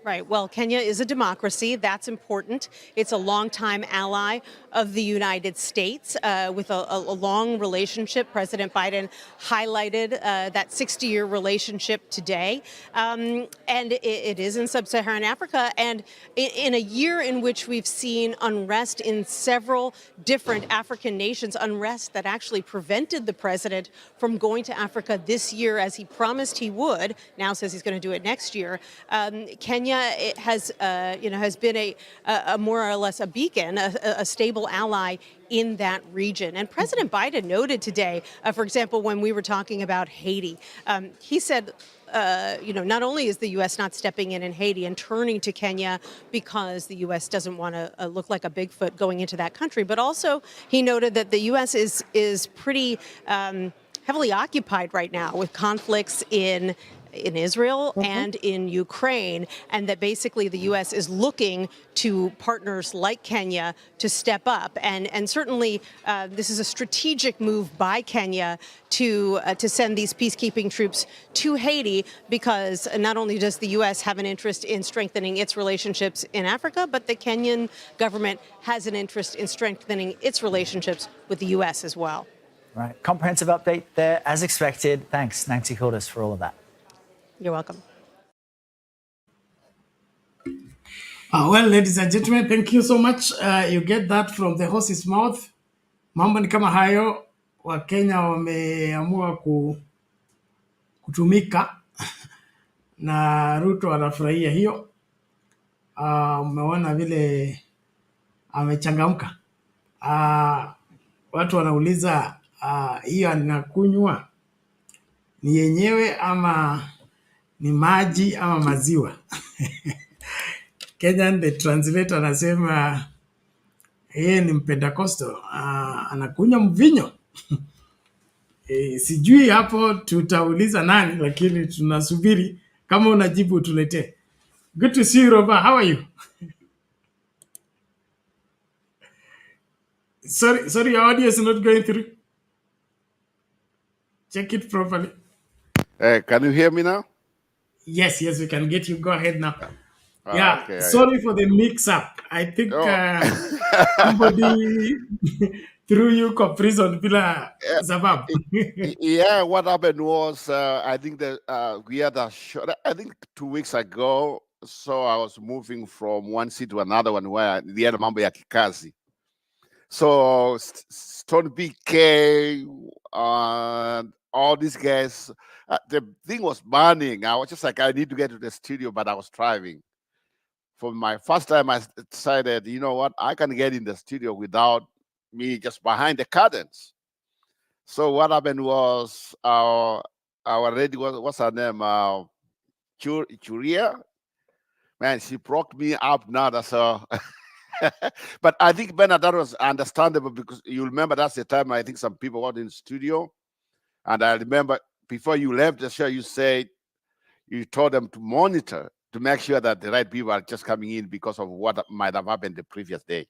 Right. Well, Kenya is a democracy. That's important. It's a longtime ally of the United States with a long relationship. President Biden highlighted that 60-year relationship today. And it is in sub-Saharan Africa. And in a year in which we've seen unrest in several different African nations, unrest that actually prevented the president from going to Africa this year as he promised he would, now says he's going to do it next year, Kenya has been a more or less a beacon, a stable ally in that region. And President Biden noted today, for example, when we were talking about Haiti, he said, not only is the U.S. not stepping in Haiti and turning to Kenya because the U.S. doesn't want to look like a Bigfoot going into that country, but also he noted that the U.S. is pretty heavily occupied right now with conflicts in in Israel and in Ukraine, and that basically the U.S. is looking to partners like Kenya to step up. And certainly this is a strategic move by Kenya to send these peacekeeping troops to Haiti, because not only does the U.S. have an interest in strengthening its relationships in Africa, but the Kenyan government has an interest in strengthening its relationships with the U.S. as well. Right. Comprehensive update there, as expected. Thanks, Nancy Cordes, for all of that. You're welcome. Well, ladies and gentlemen, thank you so much. You get that from the horse's mouth. Mambo ni kama hayo, Wakenya wameamua kutumika na Ruto anafurahia hiyo. Umeona vile amechangamka. Watu wanauliza hiyo anakunywa ni yenyewe ama ni maji ama maziwa? Kenyan the translator anasema yeye ni Mpentekosto, anakunywa mvinyo. Sijui hapo tutauliza nani, lakini tunasubiri. Kama unajibu tuletee. Good to see you, Roba. How are you? Sorry, your audio is not going through. Check it properly. Can you hear me now? Yes, we can get you. Go ahead now. Okay, sorry for the mix-up. I think somebody threw you prison bila sababu. Yeah, what happened was I think that we had a shot. I think 2 weeks ago. So I was moving from one city to another one where the other mambo ya kikazi. So Stone BK and all these guys, the thing was burning. I was just like, I need to get to the studio, but I was driving. For my first time, I decided, you know what, I can get in the studio without me just behind the curtains. So what happened was our lady, what's her name? Churia. Man, she broke me up now. So, but I think, Bernard, that was understandable, because you remember that's the time I think some people were in the studio. And I remember before you left the show, you said you told them to monitor to make sure that the right people are just coming in because of what might have happened the previous day.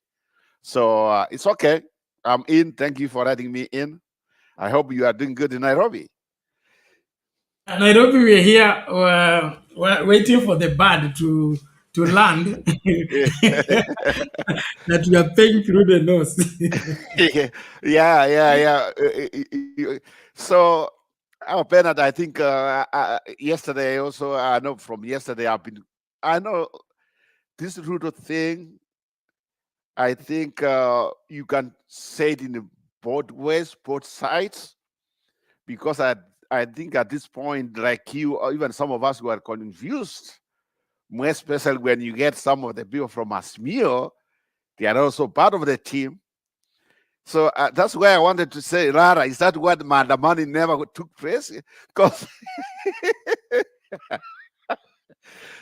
So it's okay. I'm in. Thank you for letting me in. I hope you are doing good in Nairobi. Nairobi, we're here we're waiting for the bird to land. That we are paying through the nose. Yeah. So, Bernard, I think yesterday also, I know from yesterday, I know this Ruto thing, I think you can say it in both ways, both sides, because I think at this point, like you, or even some of us who are confused, more especially when you get some of the people from Asmio, they are also part of the team. So that's why I wanted to say, Rara, is that what Mandamani never took place? Because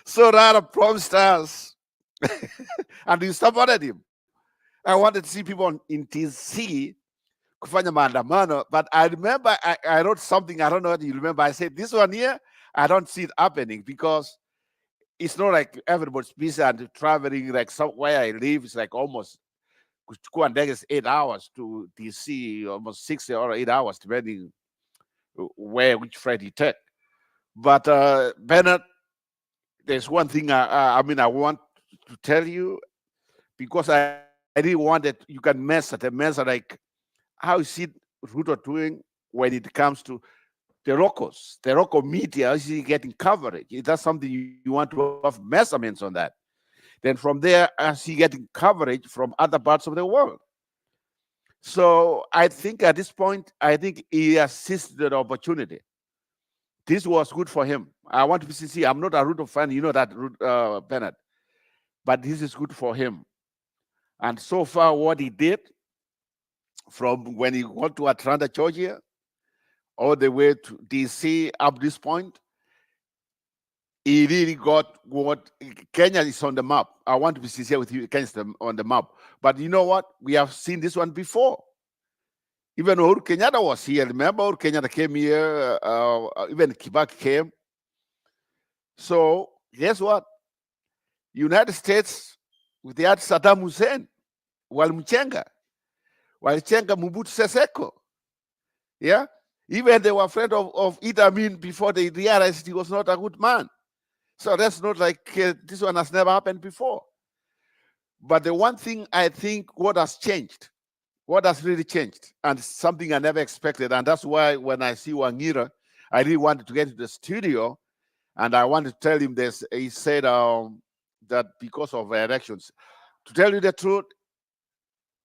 so Rara promised us, and we supported him. I wanted to see people in TC kufanya maandamano, but I remember I wrote something, I don't know what you remember. I said, this one here, I don't see it happening, because it's not like everybody's busy and traveling. Like somewhere I live, it's like almost is 8 hours to DC, almost 6 or 8 hours, depending which flight you take. But Bernard, there's one thing I want to tell you, because I didn't want that you can measure like how is it Ruto doing when it comes to the local media? Is he getting coverage? Is that something you want to have measurements on that? Then from there, is he getting coverage from other parts of the world? So I think at this point, I think he has seized the opportunity. This was good for him. I want to be sincere. I'm not a Ruto fan, you know that, Bernard. But this is good for him. And so far, what he did, from when he went to Atlanta, Georgia, all the way to DC up this point, he really got what Kenya is on the map. I want to be sincere with you, Kenya is on the map. But you know what? We have seen this one before. Even Uhuru Kenyatta was here. Remember, Uhuru Kenyatta came here. Even Kibaki came. So guess what? United States, they had Saddam Hussein, walimchenga Mobutu Sese Seko. Yeah, even they were afraid of Idi Amin before they realized he was not a good man. So that's not like this one has never happened before. But the one thing I think what has changed, what has really changed, and something I never expected, and that's why when I see Wangira, I really wanted to get to the studio, and I wanted to tell him this. He said that because of elections, to tell you the truth,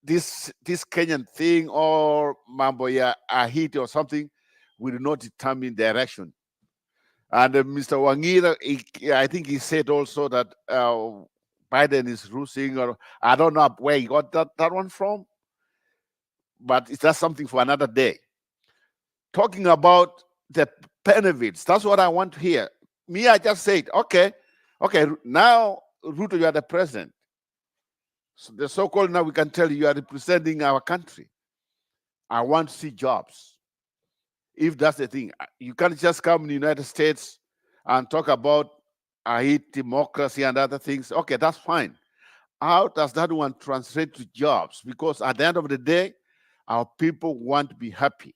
this Kenyan thing or mambo ya Haiti or something will not determine the election. And Mr. Wangira, I think he said also that Biden is losing, or I don't know where he got that one from, but that's something for another day. Talking about the benefits, that's what I want to hear. Me, I just said, okay, now Ruto, you are the president. So the so-called now we can tell you are representing our country. I want to see jobs. If that's the thing, you can't just come in the United States and talk about Haiti, democracy and other things. Okay, that's fine. How does that one translate to jobs? Because at the end of the day, our people want to be happy.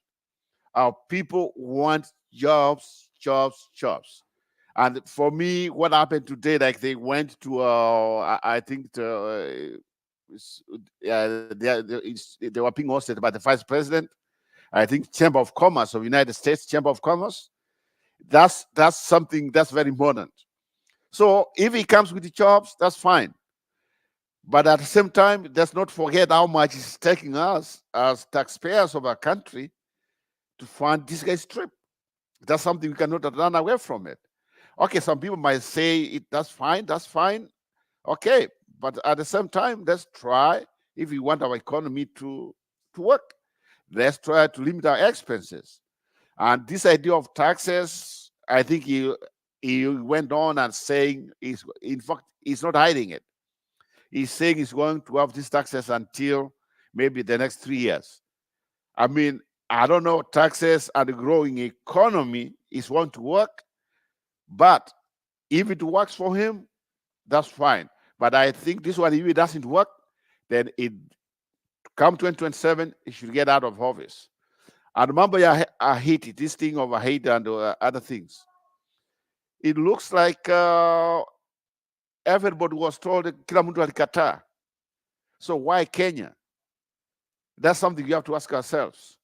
Our people want jobs. And for me, what happened today, like they went to, I think, they were being hosted by the vice president. I think Chamber of Commerce of United States, Chamber of Commerce. That's something that's very important. So if he comes with the jobs, that's fine. But at the same time, let's not forget how much it's taking us as taxpayers of our country to fund this guy's trip. That's something we cannot run away from it. Okay, some people might say that's fine. Okay, but at the same time, let's try, if we want our economy to work, let's try to limit our expenses. And this idea of taxes, I think he went on and saying, in fact, he's not hiding it. He's saying he's going to have these taxes until maybe the next 3 years. I mean, I don't know, taxes and the growing economy is going to work, but if it works for him, that's fine. But I think this one, if it doesn't work, then it come 2027, he should get out of office. And remember, Haiti, this thing of Haiti and other things. It looks like everybody was told kila mtu alikataa. So why Kenya? That's something you have to ask ourselves.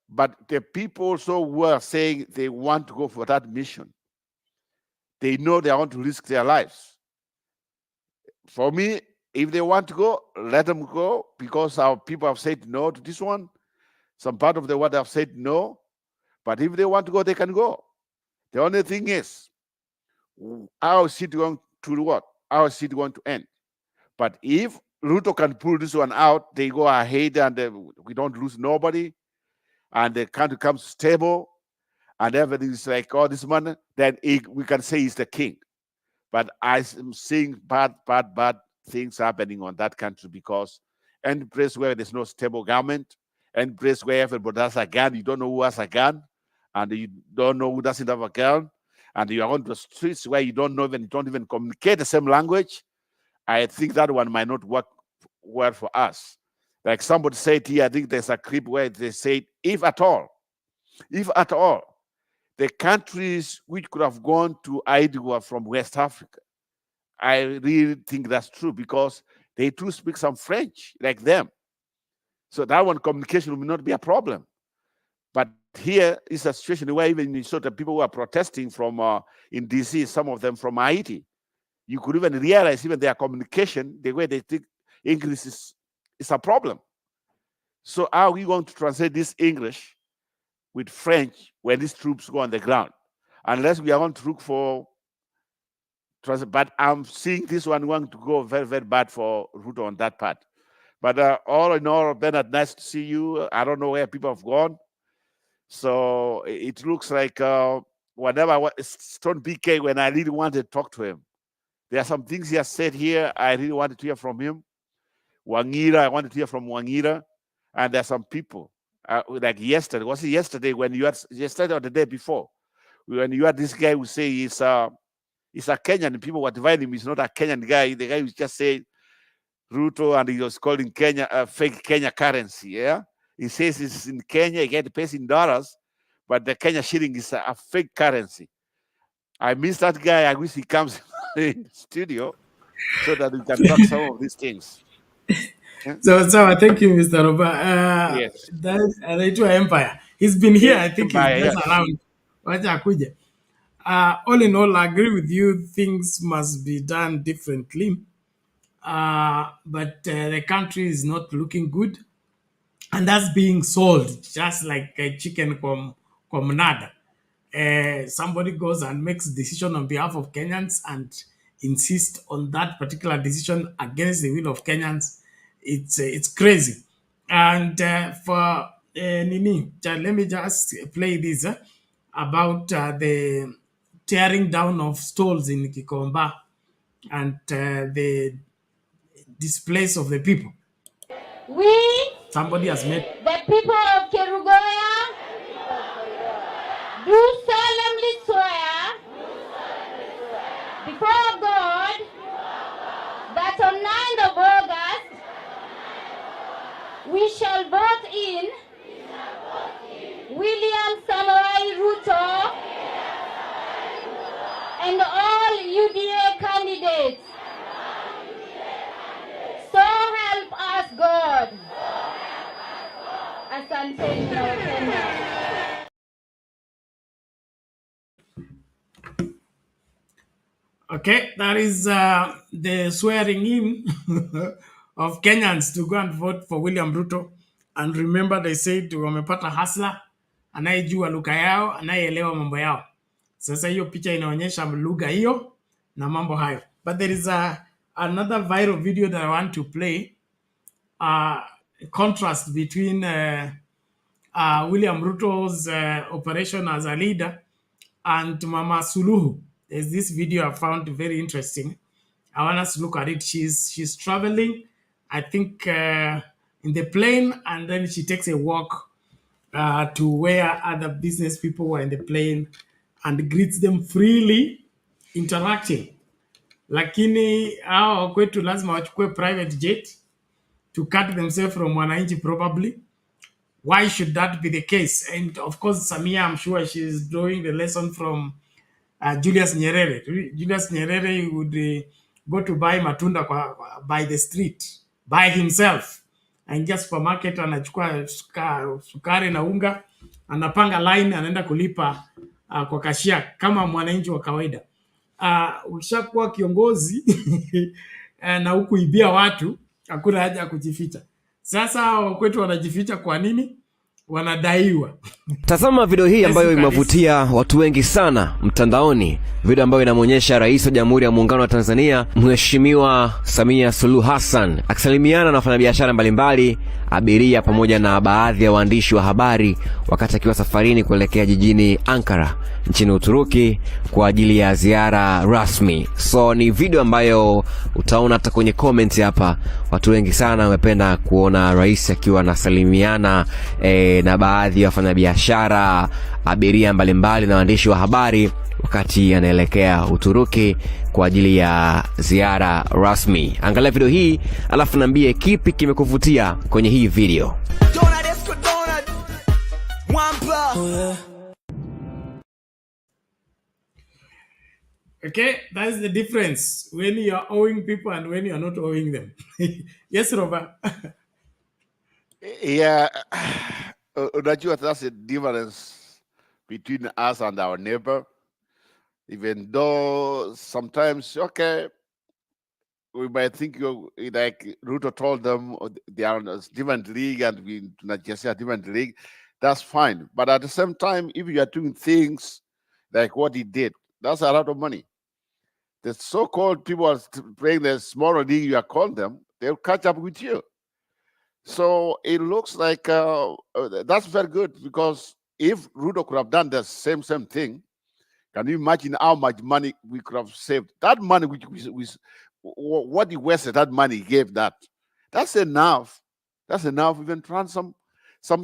But the people also were saying they want to go for that mission. They know they want to risk their lives. For me, if they want to go, let them go, because our people have said no to this one. Some part of the world have said no. But if they want to go, they can go. The only thing is, how is it going to what? How is it going to end? But if Ruto can pull this one out, they go ahead and we don't lose nobody, and the country becomes stable, and everything is like all this money, then we can say he's the king. But I'm seeing bad things happening on that country, because any place where there's no stable government, any place where everybody has a gun, you don't know who has a gun, and you don't know who doesn't have a gun, and you are on the streets where you don't even communicate the same language, I think that one might not work well for us. Like somebody said here, I think there's a clip where they said, if at all, the countries which could have gone to aid were from West Africa. I really think that's true, because they too speak some French like them. So that one, communication will not be a problem. But here is a situation where even in sort of people who are protesting from in DC, some of them from Haiti, you could even realize even their communication, the way they think English is a problem. So how are we going to translate this English with French when these troops go on the ground? Unless we are going to look for translate. But I'm seeing this one going to go very, very bad for Ruto on that part. But all in all, Bernard, nice to see you. I don't know where people have gone. So it looks like whenever Stone BK, when I really wanted to talk to him, there are some things he has said here I really wanted to hear from him. Wangira, I wanted to hear from Wangira. And there are some people, like yesterday, was it yesterday when you had, yesterday or the day before, When you had this guy who say he's a Kenyan, and people were dividing him. He's not a Kenyan guy. The guy who just said Ruto, and he was calling Kenya a fake Kenya currency. Yeah, he says it's in Kenya, he get paid in dollars, but the Kenya shilling is a fake currency. I miss that guy. I wish he comes in the studio so that we can talk some of these things. Yeah? So thank you, Mr. Roba. Yes. Anaitwa Empire. He's been here. I think Empire, he's just yes. around. Wacha akuje. All in all, I agree with you. Things must be done differently. But the country is not looking good. And that's being sold just like a chicken from Nada. Somebody goes and makes a decision on behalf of Kenyans and insist on that particular decision against the will of Kenyans. It's crazy. And for Nini, let me just play this about the tearing down of stalls in Kikomba and the displace of the people. Somebody has made. The people of Kerugoya do solemnly swear before God that on 9th of August we shall vote in William Samoei Ruto and all UDA candidates. So help us God. Asante tunawapenda. Okay, that is the swearing in of Kenyans to go and vote for William Ruto. And remember, they said wamepata hasla, anayejua lugha yao, anayeelewa mambo yao. Sasa hiyo picha inaonyesha lugha hiyo na mambo hayo. But there is another viral video that I want to play. Contrast between William Ruto's operation as a leader and Mama Suluhu. There's this video I found very interesting. I want us to look at it. She's traveling, I think, in the plane, and then she takes a walk to where other business people were in the plane and greets them freely, interacting. Lakini hao kwetu lazima wachukue private jet to cut themselves from wananchi probably. Why should that be the case? And of course, Samia, I'm sure she's drawing the lesson from Julius Nyerere. Julius Nyerere would go to buy matunda by the street, by himself. Aingia supermarket, anachukua sukari na unga, anapanga line, anaenda kulipa kwa kashia kama mwananchi wa kawaida. Ukishakuwa kiongozi na hukuibia watu, hakuna haja ya kujificha. Sasa kwetu wanajificha kwa nini? Wanadaiwa. Tazama video hii ambayo imevutia watu wengi sana mtandaoni, video ambayo inamuonyesha Rais wa Jamhuri ya Muungano wa Tanzania Mheshimiwa Samia Suluhu Hassan akisalimiana na wafanyabiashara mbalimbali, abiria pamoja na baadhi ya waandishi wa habari wakati akiwa safarini kuelekea jijini Ankara nchini Uturuki kwa ajili ya ziara rasmi. So ni video ambayo utaona hata kwenye comment hapa watu wengi sana wamependa kuona rais akiwa anasalimiana na baadhi ya wafanyabiashara, abiria mbalimbali na waandishi wa habari wakati anaelekea Uturuki kwa ajili ya ziara rasmi. Angalia video hii alafu niambie kipi kimekuvutia kwenye hii video. Okay, that is the difference when you are owing people and when you are not owing them. Yes, Robert. Yeah, unajua that's the difference between us and our neighbor. Even though sometimes, okay, we might think like Ruto told them they are in a different league and we do not just say a different league. That's fine. But at the same time, if you are doing things like what he did, that's a lot of money. The so-called people are playing the smaller league, you are calling them, they'll catch up with you. So it looks like that's very good, because if Ruto could have done the same thing, can you imagine how much money we could have saved? That money, what he wasted, that money he gave that. That's enough. That's enough even to run some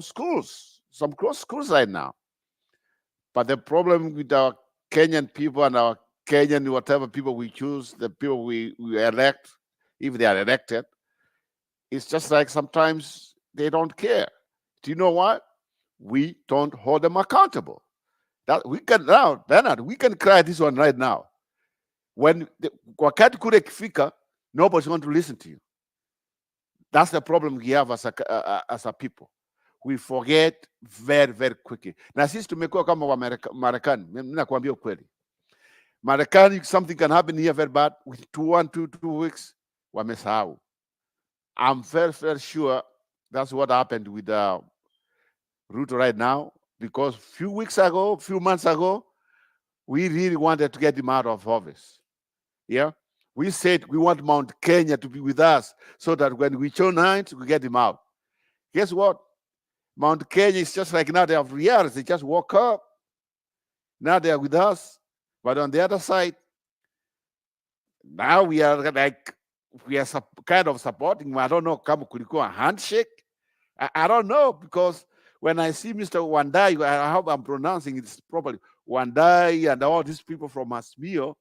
schools, some close schools right now. But the problem with our Kenyan people and our Kenyan, whatever people we choose, the people we elect, if they are elected, it's just like sometimes they don't care. Do you know what? We don't hold them accountable. That we can now, Bernard, we can cry this one right now. When wakati kule ikifika, nobody's going to listen to you. That's the problem we have as a people. We forget very, very quickly. Na sisi tumekuwa kama Marekani. Mimi nakwambia ukweli. Marekani, something can happen here very bad. With 2 weeks, wamesahau. I'm very, very sure that's what happened with Ruto right now, because few months ago, we really wanted to get him out of office. Yeah, we said we want Mount Kenya to be with us so that when we show night, we get him out. Guess what? Mount Kenya is just like now they have realized. They just woke up. Now they are with us. But on the other side, now we are kind of supporting. I don't know, kama kulikuwa a handshake. I don't know, because when I see Mr. Wandai, I hope I'm pronouncing it properly, Wandai and all these people from Asmio,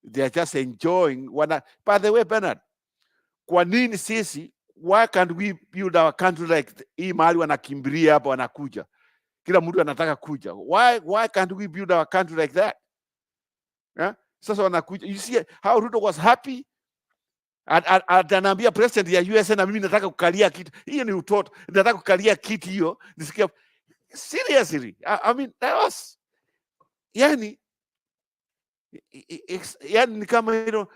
they are just enjoying. By the way, Bernard, kwa nini sisi, why can't we build our country like hii mahali wanakimbilia hapo wanakuja? Kila mtu anataka kuja. Why can't we build our country like that? Yeah? Sasa wanakuja. You see how Ruto was happy? Atanaambia president ya USA na mimi nataka kukalia kiti. Hiyo ni utoto. Nataka kukalia kiti hiyo. Nisikia seriously. I mean, that was yani ni kama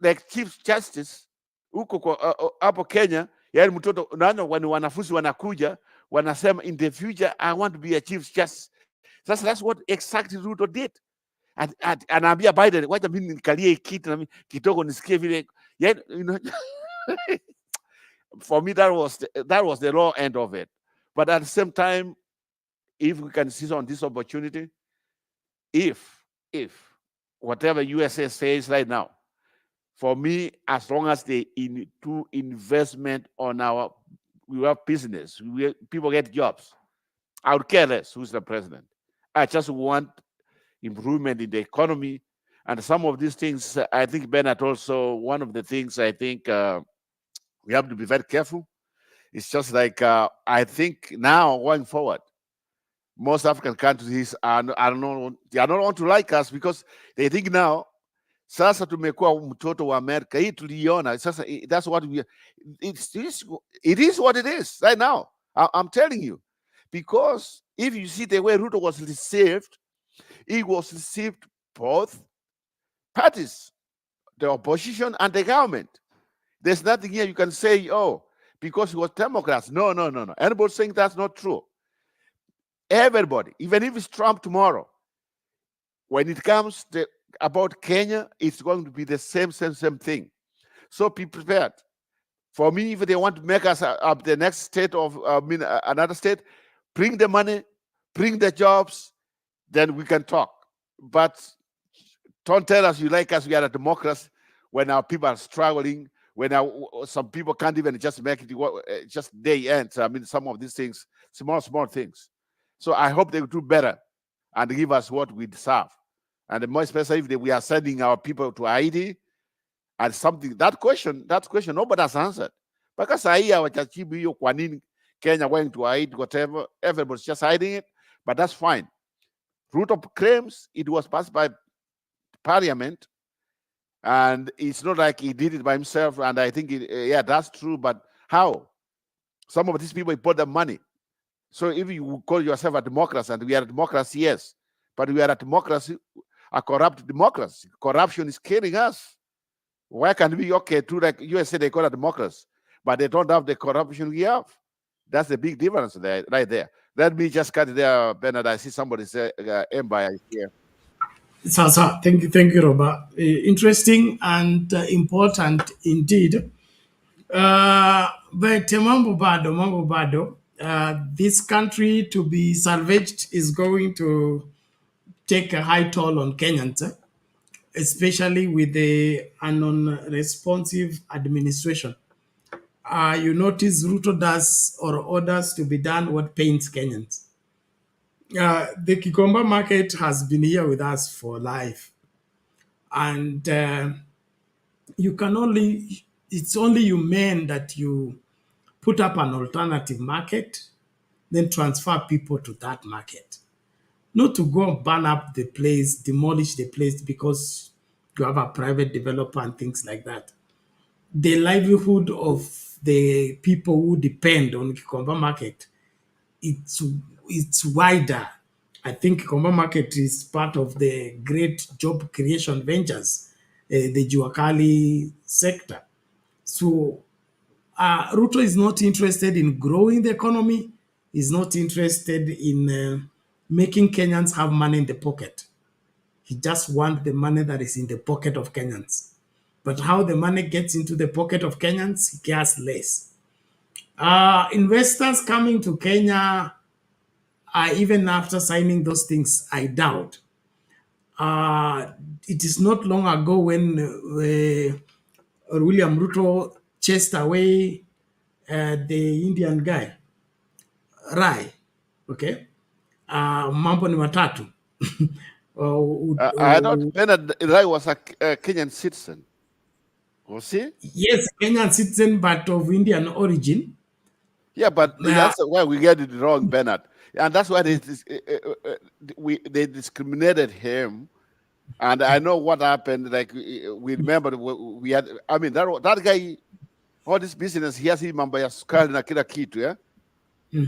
like Chief Justice huko hapo Kenya, yani mtoto unaona wanafunzi wanakuja wanasema in the future I want to be a Chief Justice. That's what exactly Ruto did. Anaambia Biden, wacha mimi nikalie kiti na mimi kitoko nisikie vile. Yeah, you know, for me that was the raw end of it. But at the same time, if we can seize on this opportunity, if whatever USA says right now, for me, as long as they do investment on we have business, people get jobs, I would care less who's the president. I just want improvement in the economy. And some of these things, I think, Bernard, also, one of the things I think we have to be very careful. It's just like, I think now, going forward, most African countries they don't want to like us because they think now, sasa tumekuwa mtoto wa America. Hii tuliona. Sasa, that's what it is what it is right now. I'm telling you. Because if you see the way Ruto was received, he was received both parties, the opposition and the government. There's nothing here you can say, oh, because he was Democrats. No. Anybody saying that's not true. Everybody, even if it's Trump tomorrow, when it comes about Kenya, it's going to be the same thing. So be prepared. For me, if they want to make us the next state of another state, bring the money, bring the jobs, then we can talk. But don't tell us you like us, we are a democracy, when our people are struggling, when some people can't even just make it, just day ends. I mean, some of these things, small things. So I hope they will do better and give us what we deserve. And more especially if we are sending our people to Haiti and something, that question, nobody has answered. Because hiyo kwa nini Kenya going to Haiti, whatever, everybody's just hiding it, but that's fine. Ruto claims it was passed by Parliament, and it's not like he did it by himself. And I think, that's true. But how? Some of these people bought the money. So if you call yourself a democracy, and we are a democracy, yes, but we are a democracy, a corrupt democracy. Corruption is killing us. Why can't we too, like USA, they call it democracy, but they don't have the corruption we have? That's the big difference there, right there. Let me just cut it there, Bernard. I see somebody say empire here. So, thank you, Robert. Interesting and important indeed. But mambo bado, this country to be salvaged is going to take a high toll on Kenyans, especially with an unresponsive administration. You notice Ruto does or orders to be done what pains Kenyans. The cucumber market has been here with us for life. And you can only, it's only humane that you put up an alternative market, then transfer people to that market. Not to go and burn up the place, demolish the place because you have a private developer and things like that. The livelihood of the people who depend on cucumber market, it's wider. I think cucumber market is part of the great job creation ventures, the Juakali sector. So Ruto is not interested in growing the economy. He's not interested in making Kenyans have money in the pocket. He just wants the money that is in the pocket of Kenyans. But how the money gets into the pocket of Kenyans, he cares less. Investors coming to Kenya, even after signing those things, I doubt. It is not long ago when William Ruto chased away the Indian guy, Rai, okay? Mambo ni matatu. I thought Bernard Rai was a Kenyan citizen. Was he? Yes, Kenyan citizen, but of Indian origin. Yeah, but that's why we get it wrong, Bernard. And that's why they discriminated him. And I know what happened. Like, we remember we had, I mean, that guy, all this business, he has mambo ya sukari na kila kitu, yeah?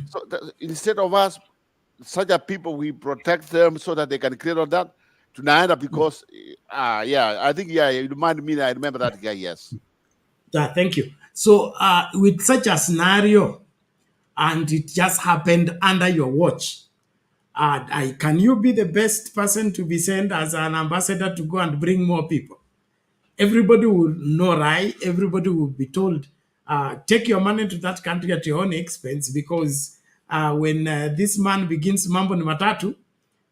So instead of us, such a people, we protect them so that they can clear all that. Tonight, because, yeah, I think, yeah, you remind me, I remember that guy, yes. Yeah, thank you. So with such a scenario, and it just happened under your watch, can you be the best person to be sent as an ambassador to go and bring more people? Everybody will know, right? Everybody will be told, take your money to that country at your own expense, because when this man begins mambo ni matatu,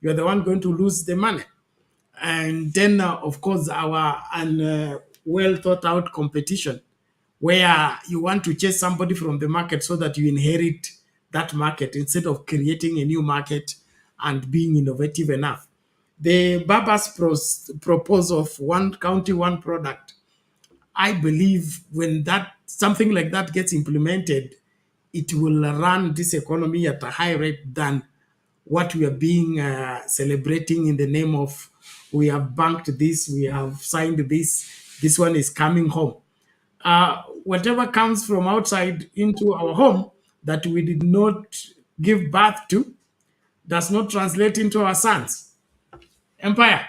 you're the one going to lose the money. And then, of course, our well thought out competition, where you want to chase somebody from the market so that you inherit that market instead of creating a new market and being innovative enough. The Baba's proposal of one county, one product, I believe when that something like that gets implemented, it will run this economy at a higher rate than what we are being celebrating in the name of we have banked this, we have signed this one is coming home. Whatever comes from outside into our home that we did not give birth to does not translate into our sons. Empire.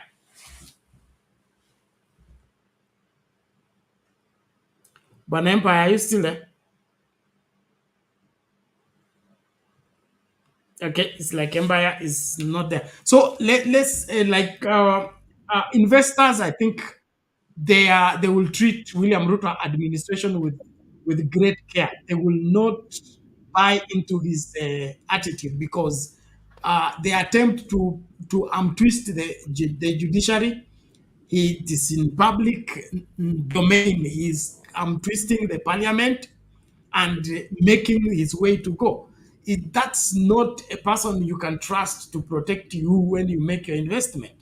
But Empire, are you still there? Okay, it's like Empire is not there. So let's investors, I think they will treat William Ruto administration with great care. They will not buy into his attitude, because they attempt to twist the judiciary. It is in public domain. He's twisting the parliament and making his way to go. That's not a person you can trust to protect you when you make your investment.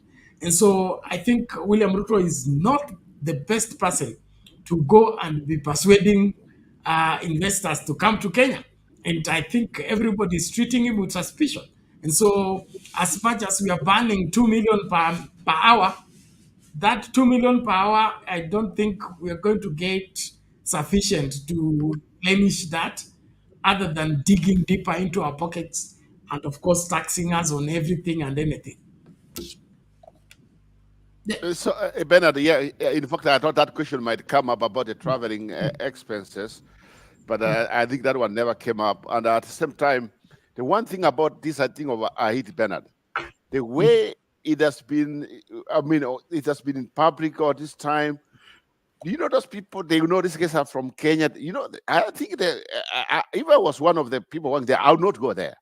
And so I think William Ruto is not the best person to go and be persuading investors to come to Kenya. And I think everybody is treating him with suspicion. And so as much as we are burning 2 million per hour, that 2 million per hour, I don't think we are going to get sufficient to replenish that, other than digging deeper into our pockets and, of course, taxing us on everything and anything. So, Bernard, yeah, in fact, I thought that question might come up about the traveling expenses, but I think that one never came up. And at the same time, the one thing about this, I think, of Haiti, Bernard, the way it has been, I mean, it has been in public all this time. Do you know those people? They know these guys are from Kenya. You know, I think that if I was one of the people working there, I would not go there.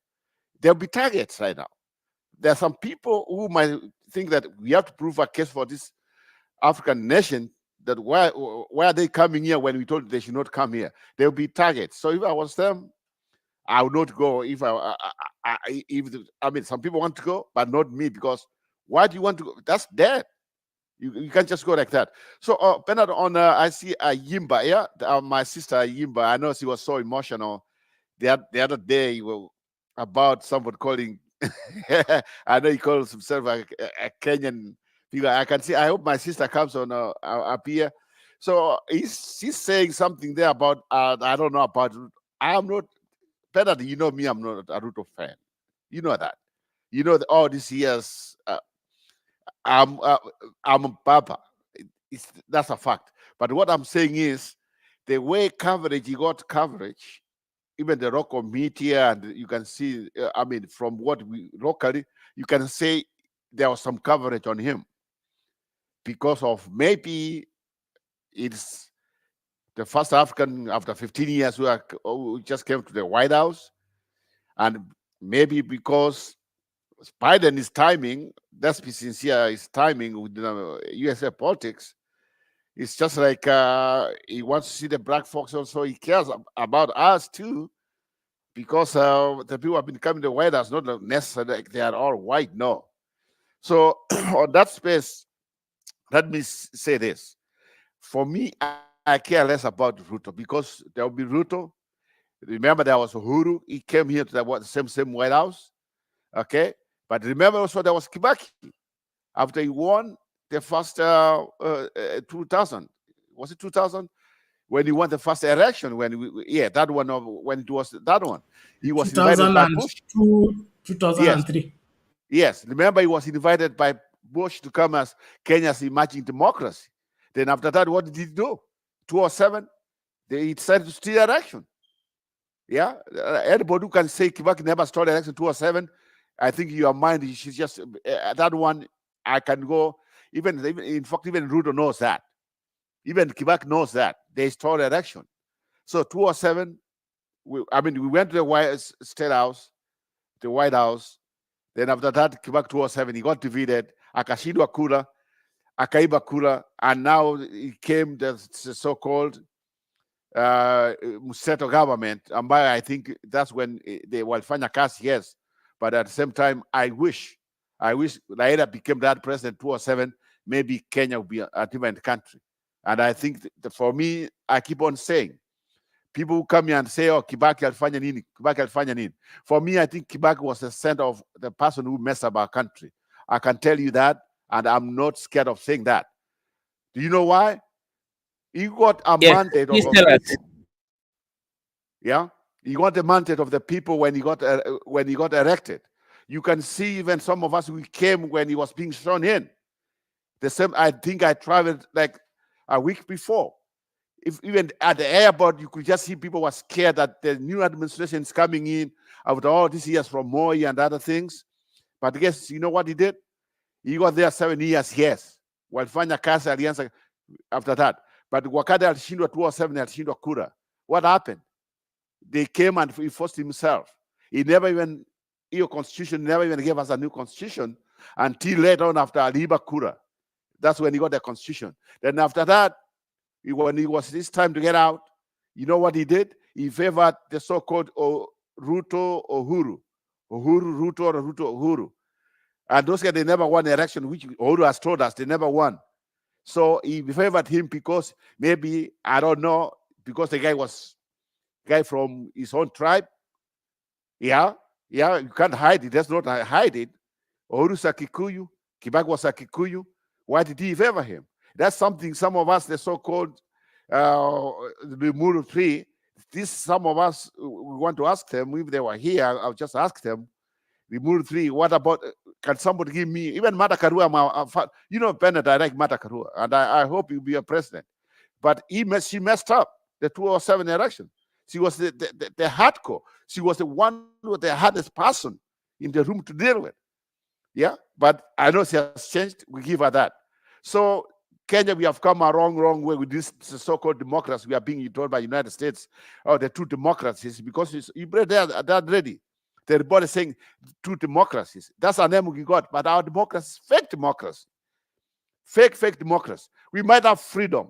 There'll be targets right now. There are some people who might think that we have to prove a case for this African nation, that why are they coming here when we told they should not come here? There'll be targets. So if I was them, I would not go if I mean, some people want to go, but not me, because why do you want to go? That's dead. You can't just go like that. So, Bernard, I see Yimba, yeah, my sister Yimba. I know she was so emotional the other day about someone calling. I know he calls himself a Kenyan figure. I can see. I hope my sister comes on up here. So she's saying something there about I don't know about. I'm not. Bernard, you know me. I'm not a Ruto fan. You know that. You know that all these years. I'm a Papa. That's a fact. But what I'm saying is, the way coverage, he got coverage, even the local media, and you can see, I mean, from what we locally, you can say there was some coverage on him because of maybe it's the first African after 15 years who just came to the White House, and maybe because Biden is timing, let's be sincere, his timing with USA politics. It's just like he wants to see the black folks also. He cares about us too, because the people have been coming to the White House, not necessarily like they are all white, no. So on that space, let me say this. For me, I care less about Ruto, because there will be Ruto. Remember, there was Uhuru. He came here to the same White House. Okay? But remember also there was Kibaki. After he won the first 2000, was it 2000? When he won the first election, when that one, when it was that one, he was invited by Bush. 2003. Yes, remember he was invited by Bush to come as Kenya's emerging democracy. Then after that, what did he do? 2007, he decided to steal election. Yeah, anybody who can say Kibaki never stole election 2007, I think your mind is just that one. I can go. Even in fact, even Ruto knows that. Even Kibaki knows that they stole election. So 2007, we went to the White House. Then after that, Kibaki 2007, he got defeated. Akashindwa kura, akaiba kura, and now it came the so-called Museto government. And by I think that's when they walifanya kazi, yes. But at the same time, I wish Raila became that president 2007, maybe Kenya would be a different country. And I think for me, I keep on saying, people who come here and say, oh, Kibaki alifanya nini, Kibaki alifanya nini. For me, I think Kibaki was the center of the person who messed up our country. I can tell you that, and I'm not scared of saying that. Do you know why? He got a mandate of people. Yeah, he got the mandate of the people when he got elected. You can see even some of us, we came when he was being sworn in. The same, I think I traveled like a week before. If even at the airport, you could just see people were scared that the new administration is coming in after all these years from Moi and other things. But I guess you know what he did? He got there 7 years, yes. Walifanya kazi alianza after that. But wakati alishindwa 2007, alishindwa kura. What happened? They came and he forced himself. He never even, your constitution never even gave us a new constitution until later on after Aliba Kura. That's when he got the constitution. Then after that, when it was this time to get out, you know what he did? He favored the so-called Ruto Uhuru. Ruto or Ruto Uhuru. And those guys, they never won the election, which Uhuru has told us they never won. So he favored him because maybe, I don't know, because the guy was from his own tribe. Yeah, you can't hide it. That's not hide it. Uhuru's a Kikuyu, Kibaki was a Kikuyu. Why did he favor him? That's something some of us, the so-called the Muru 3, some of us, we want to ask them, if they were here, I'll just ask them, the Muru 3, what about, can somebody give me, even Mata Karua, you know, Bernard, I like Mata Karua, and I hope he'll be a president. But she messed up the 2007 election. She was the hardcore. She was the one with the hardest person in the room to deal with. Yeah, but I know she has changed. We give her that. So Kenya, we have come a wrong way with this so-called democracy. We are being told by the United States, oh, the two democracies, because you brought that ready. The report is saying two democracies. That's a name we got, but our democracy is fake democracy. Fake democracy. We might have freedom,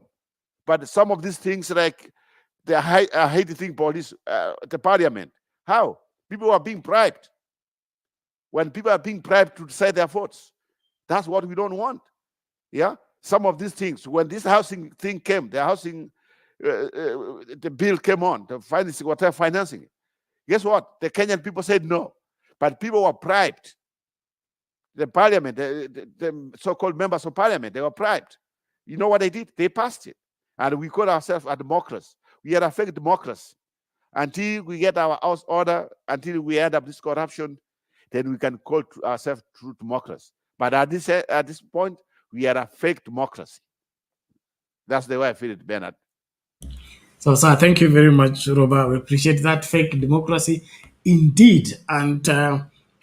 but some of these things like the Haiti thing, police, the parliament, How? People are being bribed. When people are being bribed to decide their votes, that's what we don't want. Yeah, some of these things. When this housing thing came, the housing, the bill came on, the financing, whatever financing. Guess what? The Kenyan people said no, but people were bribed. The parliament, the so-called members of parliament, they were bribed. You know what they did? They passed it, and we call ourselves a democracy. We are a fake democracy. Until we get our house order, until we end up this corruption, then we can call ourselves true democracy. But at this point, we are a fake democracy. That's the way I feel it, Bernard. So, sir, thank you very much, Robert. We appreciate that fake democracy indeed. And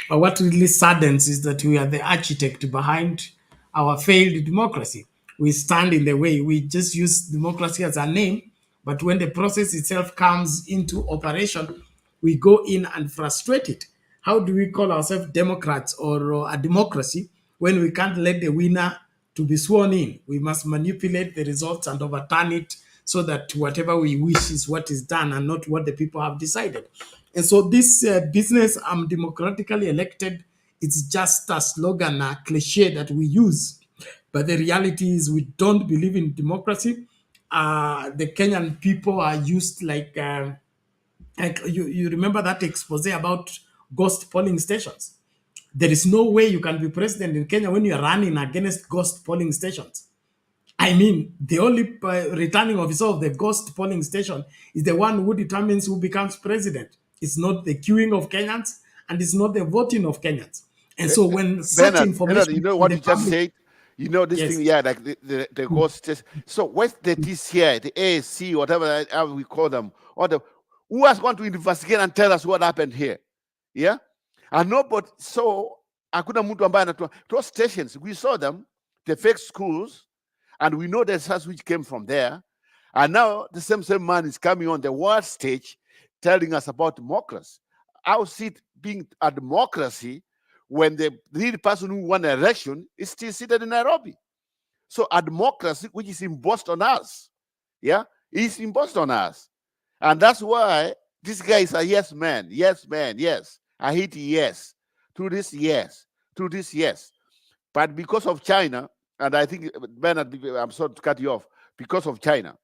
what really saddens is that we are the architect behind our failed democracy. We stand in the way. We just use democracy as a name. But when the process itself comes into operation, we go in and frustrate it. How do we call ourselves Democrats or a democracy when we can't let the winner to be sworn in? We must manipulate the results and overturn it so that whatever we wish is what is done and not what the people have decided. And so this business, I'm democratically elected, it's just a slogan, a cliche that we use. But the reality is we don't believe in democracy. The Kenyan people are used like you remember that expose about ghost polling stations. There is no way you can be president in Kenya when you are running against ghost polling stations. I mean, the only returning officer of the ghost polling station is the one who determines who becomes president. It's not the queuing of Kenyans, and it's not the voting of Kenyans. And so when such information... you know what you just said? You know this Yes. thing, yeah, like the ghost test. So what's the TCI, the ASC, whatever we call them, or who has gone to investigate and tell us what happened here? Yeah? And nobody, so hakuna mtu ambaye anatoa those stations, we saw them, the fake schools, and we know the results which came from there. And now the same man is coming on the world stage telling us about democracy. How's it being a democracy when the real person who won the election is still seated in Nairobi? So a democracy which is imposed on us, yeah, is imposed on us. And that's why this guy is a yes man, yes. A Haiti, yes. To this, yes. To this, yes. But because of China, and I think, Bernard, I'm sorry to cut you off, because of China,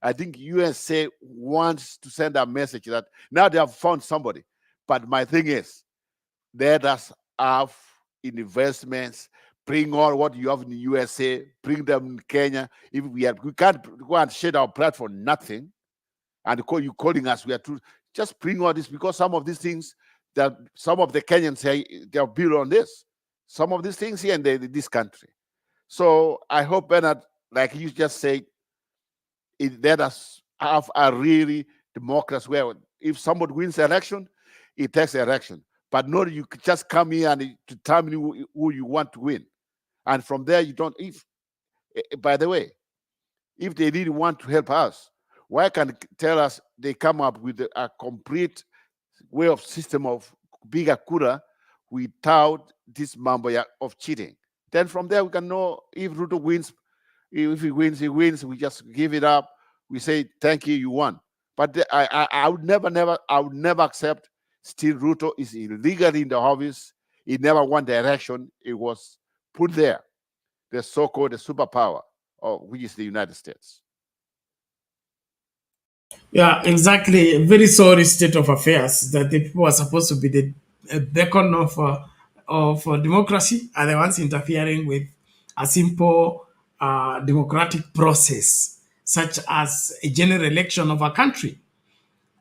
I think USA wants to send a message that now they have found somebody. But my thing is, let us have investments, bring all what you have in the USA, bring them in Kenya. If we can't go and share our platform, nothing. And you calling us, we are to just bring all this, because some of these things that some of the Kenyans say they are built on this. Some of these things here in this country. So I hope, Bernard, like you just said, let us have a really democracy where if somebody wins the election, it takes the election. But not you just come here and determine who you want to win. And from there, you don't, by the way, if they really want to help us, why can't tell us they come up with a complete way of system of bigger kura without this mambo of cheating? Then from there, we can know if Ruto wins. If he wins, he wins. We just give it up. We say, thank you, you won. But I would never accept still Ruto is illegally in the office. He never won the election. It was put there, the so-called superpower, which is the United States. Yeah, exactly. A very sorry state of affairs that the people are supposed to be the beacon of democracy are the ones interfering with a simple democratic process, such as a general election of a country.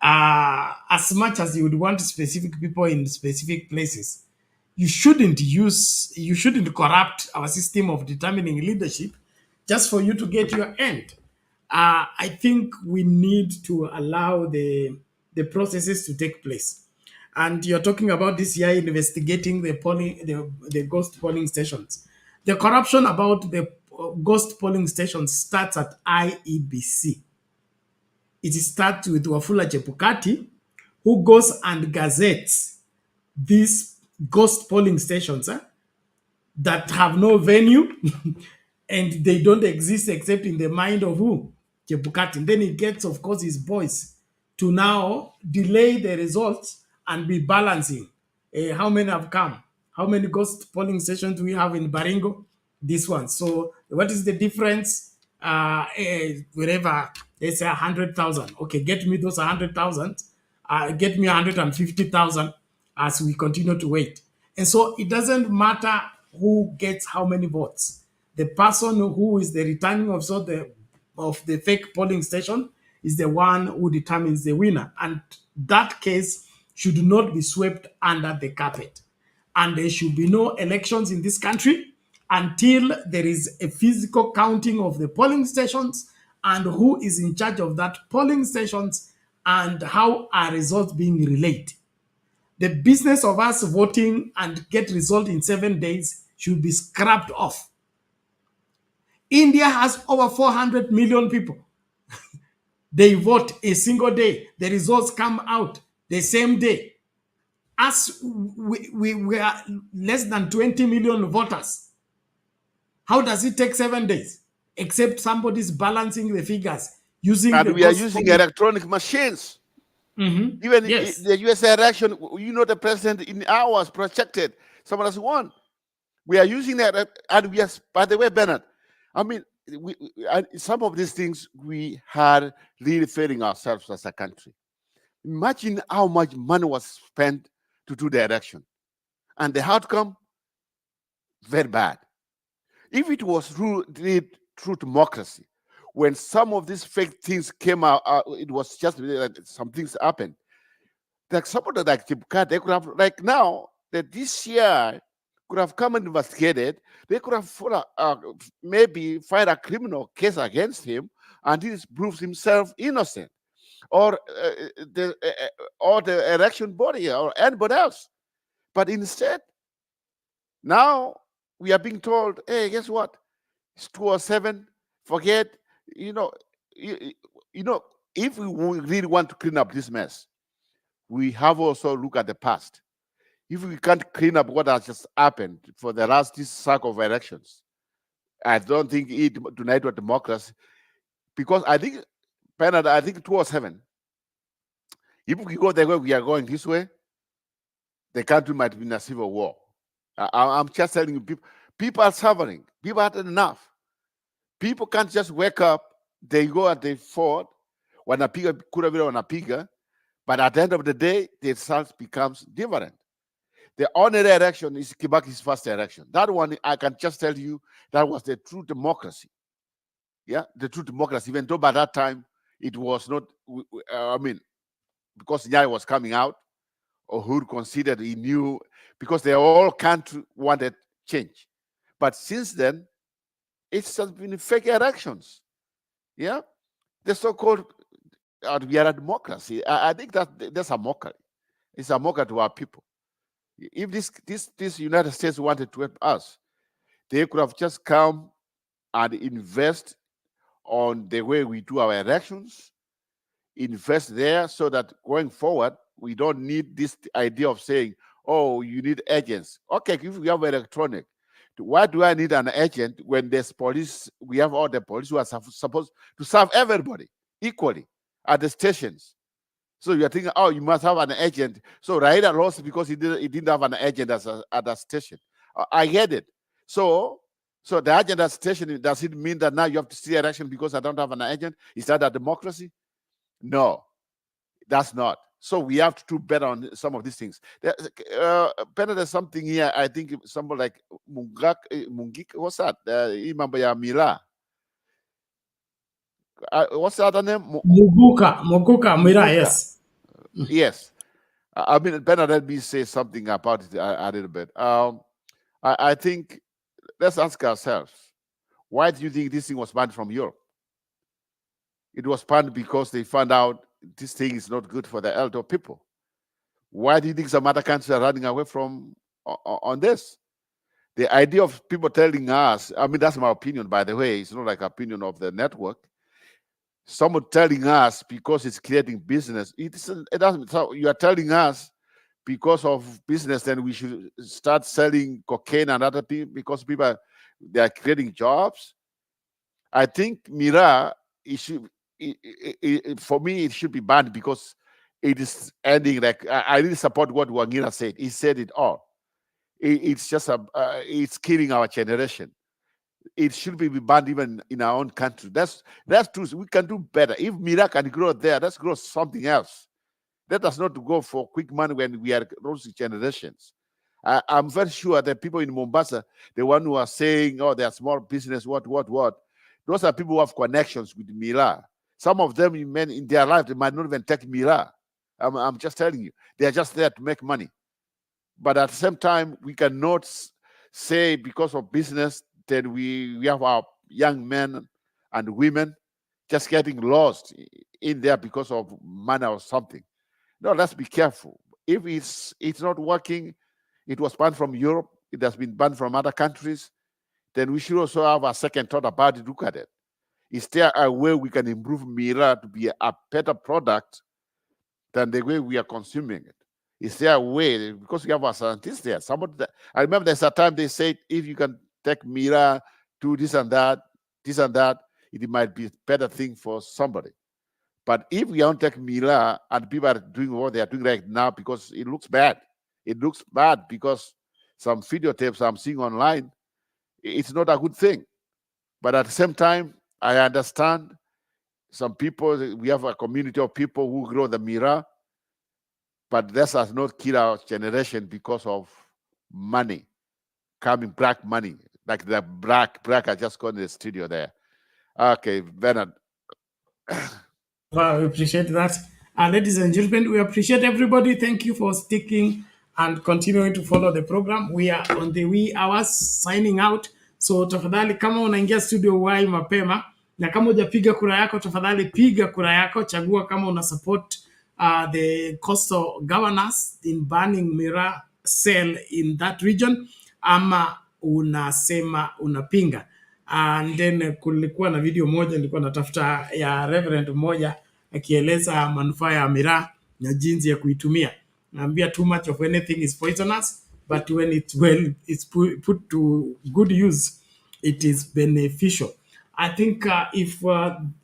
As much as you would want specific people in specific places, you shouldn't corrupt our system of determining leadership just for you to get your end. I think we need to allow the processes to take place. And you're talking about this year investigating the ghost polling stations. The corruption about the ghost polling stations starts at IEBC. It starts with Wafula Chebukati, who goes and gazettes these ghost polling stations that have no venue and they don't exist except in the mind of who? Chebukati. And then he gets, of course, his boys to now delay the results and be balancing. How many have come? How many ghost polling stations do we have in Baringo? This one. So what is the difference? Wherever they say 100,000. Okay, get me those 100,000. Get me 150,000 as we continue to wait. And so it doesn't matter who gets how many votes. The person who is the returning officer of the fake polling station is the one who determines the winner. And that case should not be swept under the carpet. And there should be no elections in this country until there is a physical counting of the polling stations and who is in charge of that polling stations and how are results being relayed. The business of us voting and get result in 7 days should be scrapped off. India has over 400 million people. They vote a single day. The results come out the same day. As we are less than 20 million voters. How does it take 7 days? Except somebody's balancing the figures using and the we are using electronic machines. Even Yes. the US election, the president in hours projected someone has won. We are using that, and we are, by the way, Bernard, I mean, some of these things we had really failing ourselves as a country. Imagine how much money was spent to do the election, and the outcome, very bad. If it was true democracy, when some of these fake things came out, it was just some things happened. Like somebody like Muguka, they could have, like now, that this year could have come and investigated. They could have maybe filed a criminal case against him, and he proves himself innocent, or the election body or anybody else. But instead, now we are being told, hey, guess what? It's 207. Forget, if we really want to clean up this mess, we have also look at the past. If we can't clean up what has just happened for the last this cycle of elections, I don't think it tonight was democracy, because I think, Bernard, I think 207. If we go the way we are going this way, the country might be in a civil war. I'm just telling you, people are suffering. People had enough. People can't just wake up, they go and they fought, wanapiga kura vile wanapiga, but at the end of the day, the result becomes different. The only election is Kibaki's first election. That one, I can just tell you, that was the true democracy. Yeah, the true democracy, even though by that time, it was not, because Nyai was coming out, or who considered he knew, because the whole country wanted change. But since then, it's just been fake elections. Yeah, the so-called we are a democracy. I think that's a mockery. It's a mockery to our people. If this United States wanted to help us, they could have just come and invest on the way we do our elections, invest there, so that going forward, we don't need this idea of saying, oh, you need agents. Okay, if we have electronic, why do I need an agent when there's police? We have all the police who are supposed to serve everybody equally at the stations. So you're thinking, oh, you must have an agent. So Raila lost because he didn't have an agent at the station. I get it. So the agent at the station, does it mean that now you have to see election because I don't have an agent? Is that a democracy? No, that's not. So we have to do better on some of these things. Better there's something here. I think somebody like Muguka, what's that? Imamba Mila. What's the other name? Muguka, Mira, yes. Yes. I mean, better let me say something about it a little bit. I think, let's ask ourselves, why do you think this thing was banned from Europe? It was banned because they found out this thing is not good for the elder people. Why do you think some other countries are running away from on this? The idea of people telling us, I mean, that's my opinion, by the way, it's not like opinion of the network. Someone telling us because it's creating business, it doesn't. So you are telling us because of business, then we should start selling cocaine and other things because people they are creating jobs. I think Mira, for me, it should be banned because it is ending. Like I really support what Wangira said. He said it all. It's just it's killing our generation. It should be banned even in our own country. That's true. We can do better. If Mira can grow there, let's grow something else. Let us not go for quick money when we are losing generations. I'm very sure that people in Mombasa, the one who are saying, oh, they're small business, what, those are people who have connections with Mira. Some of them, in their life, they might not even take Mira. I'm just telling you, they are just there to make money. But at the same time, we cannot say because of business that we have our young men and women just getting lost in there because of money or something. No, let's be careful. If it's not working, it was banned from Europe, it has been banned from other countries, then we should also have a second thought about it. Look at it. Is there a way we can improve Mira to be a better product than the way we are consuming it? Is there a way? Because we have our scientists there. I remember there's a time they said, if you can take Mira, do this and that, it might be a better thing for somebody. But if we don't take Mira and people are doing what they are doing right now because it looks bad. It looks bad because some videotapes I'm seeing online, it's not a good thing. But at the same time, I understand some people, we have a community of people who grow the Mira, but this has not killed our generation because of money, coming black money, like the black I just got in the studio there. Okay, Bernard. Well, we appreciate that. Ladies and gentlemen, we appreciate everybody. Thank you for sticking and continuing to follow the program. We are on the wee hours signing out. So tafadhali kama unaingia studio wai mapema na kama hujapiga kura yako, tafadhali piga kura yako, chagua kama una support the coastal governors in banning Mira sale in that region ama unasema unapinga. And then kulikuwa na video moja nilikuwa natafuta ya reverend moja akieleza manufaa ya miraa na jinsi ya kuitumia. Naambia too much of anything is poisonous, but when it's put to good use, it is beneficial. I think if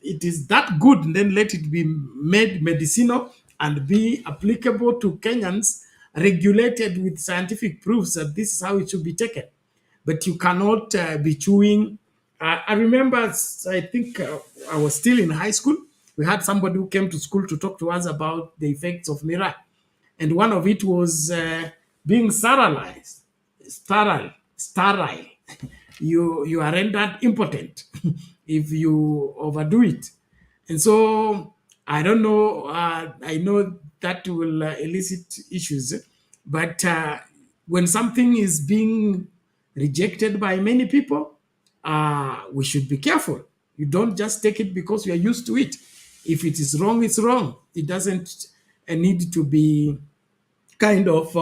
it is that good, then let it be made medicinal and be applicable to Kenyans, regulated with scientific proofs that this is how it should be taken. But you cannot be chewing. I remember, I think I was still in high school. We had somebody who came to school to talk to us about the effects of Mira. And one of it was being sterilized. Sterile. You are rendered impotent if you overdo it. And so, I don't know, I know that will elicit issues. But when something is being rejected by many people, we should be careful. You don't just take it because you are used to it. If it is wrong, it's wrong. It doesn't need to be kind of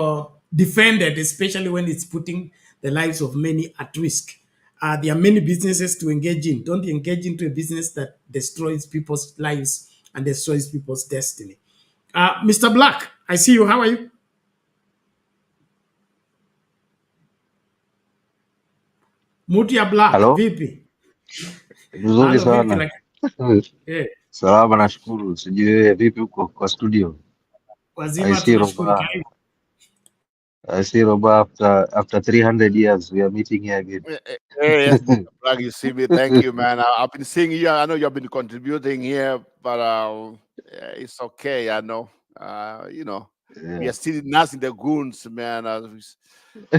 defended, especially when it's putting the lives of many at risk. There are many businesses to engage in. Don't engage into a business that destroys people's lives and destroys people's destiny. Mr. Black, I see you. How are you? Mutia Black, Halo? vipi? Vizuri sana. Yeah. Salama, nashukuru. Sijui vipi huko kwa studio. Wazima tunashukuru, karibu. I see Roba after 300 years we are meeting here again. Yes, Black, you see me. Thank you, man. I've been seeing you. I know you've been contributing here, but it's okay. I know. We are still nursing the goons, man.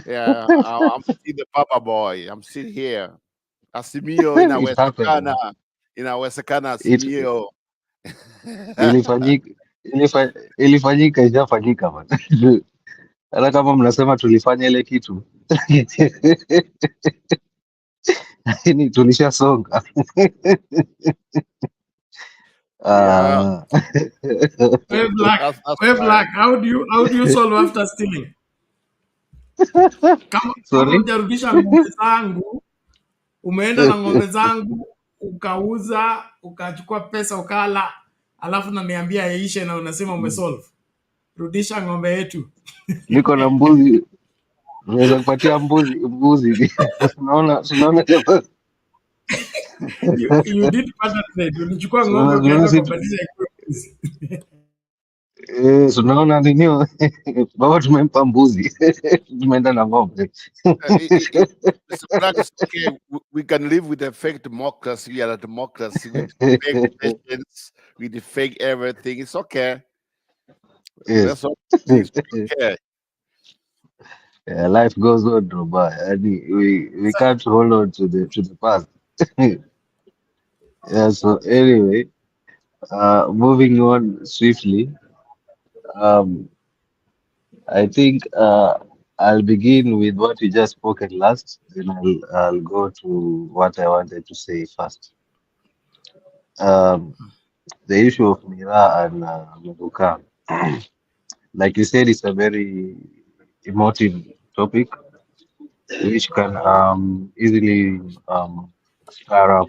Yeah, I'm still the Papa boy. I'm still here. Asimio in our Western, Asimio. Ilifanyika ishafanyika man. Hata kama mnasema tulifanya ile kitu lakini tulishasonga. We're black. How do you solve after stealing? Kama hujarudisha ng'ombe zangu, umeenda na ng'ombe zangu ukauza, ukachukua pesa ukala, alafu naniambia yaishe na unasema umesolve. Rudisha ng'ombe yetu. Niko na mbuzi. Unaweza kupatia mbuzi. Unaona You did part of it. Ulichukua ng'ombe ukaenda kubadilisha mbuzi. So naona nini baba tumempa mbuzi tumeenda na ng'ombe. Mr. Black, it's okay. We can live with a fake democracy. We are a democracy with fake patience, with the fake everything. It's okay. Yes. That's all it is. Okay. Yeah, life goes on, Roba. And we can't hold on to the past. Yeah, so anyway, moving on swiftly, um, I think I'll begin with what you just spoken last, then I'll go to what I wanted to say first. Um, the issue of Mira and Muguka, like you said, it's a very emotive topic which can easily stir up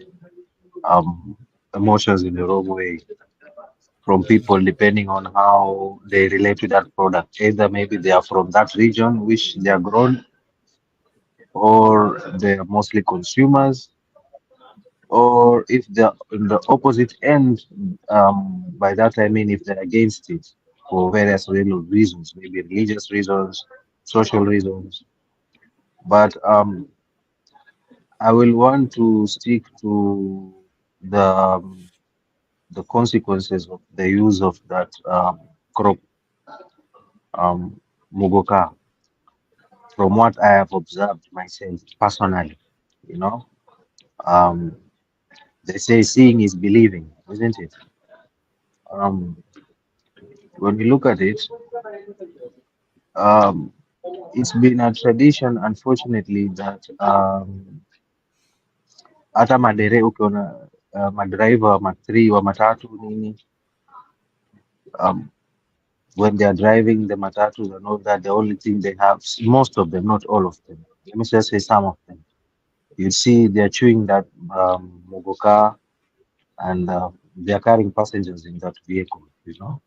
emotions in the wrong way from people depending on how they relate to that product. Either maybe they are from that region which they are grown, or they are mostly consumers, or if they're in the opposite end, by that I mean if they're against it for various reasons, maybe religious reasons, social reasons. But I will want to stick to the consequences of the use of that crop, Muguka, from what I have observed myself personally. You know, um, they say seeing is believing, isn't it? Um, when we look at it, um, it's been a tradition, unfortunately, that hata ukiona madriver wa matri wa matatu nini, um, when they are driving the matatus and all that, the only thing they have, most of them, not all of them, let me just say some of them, you see they're chewing that Muguka, and they are carrying passengers in that vehicle, you know.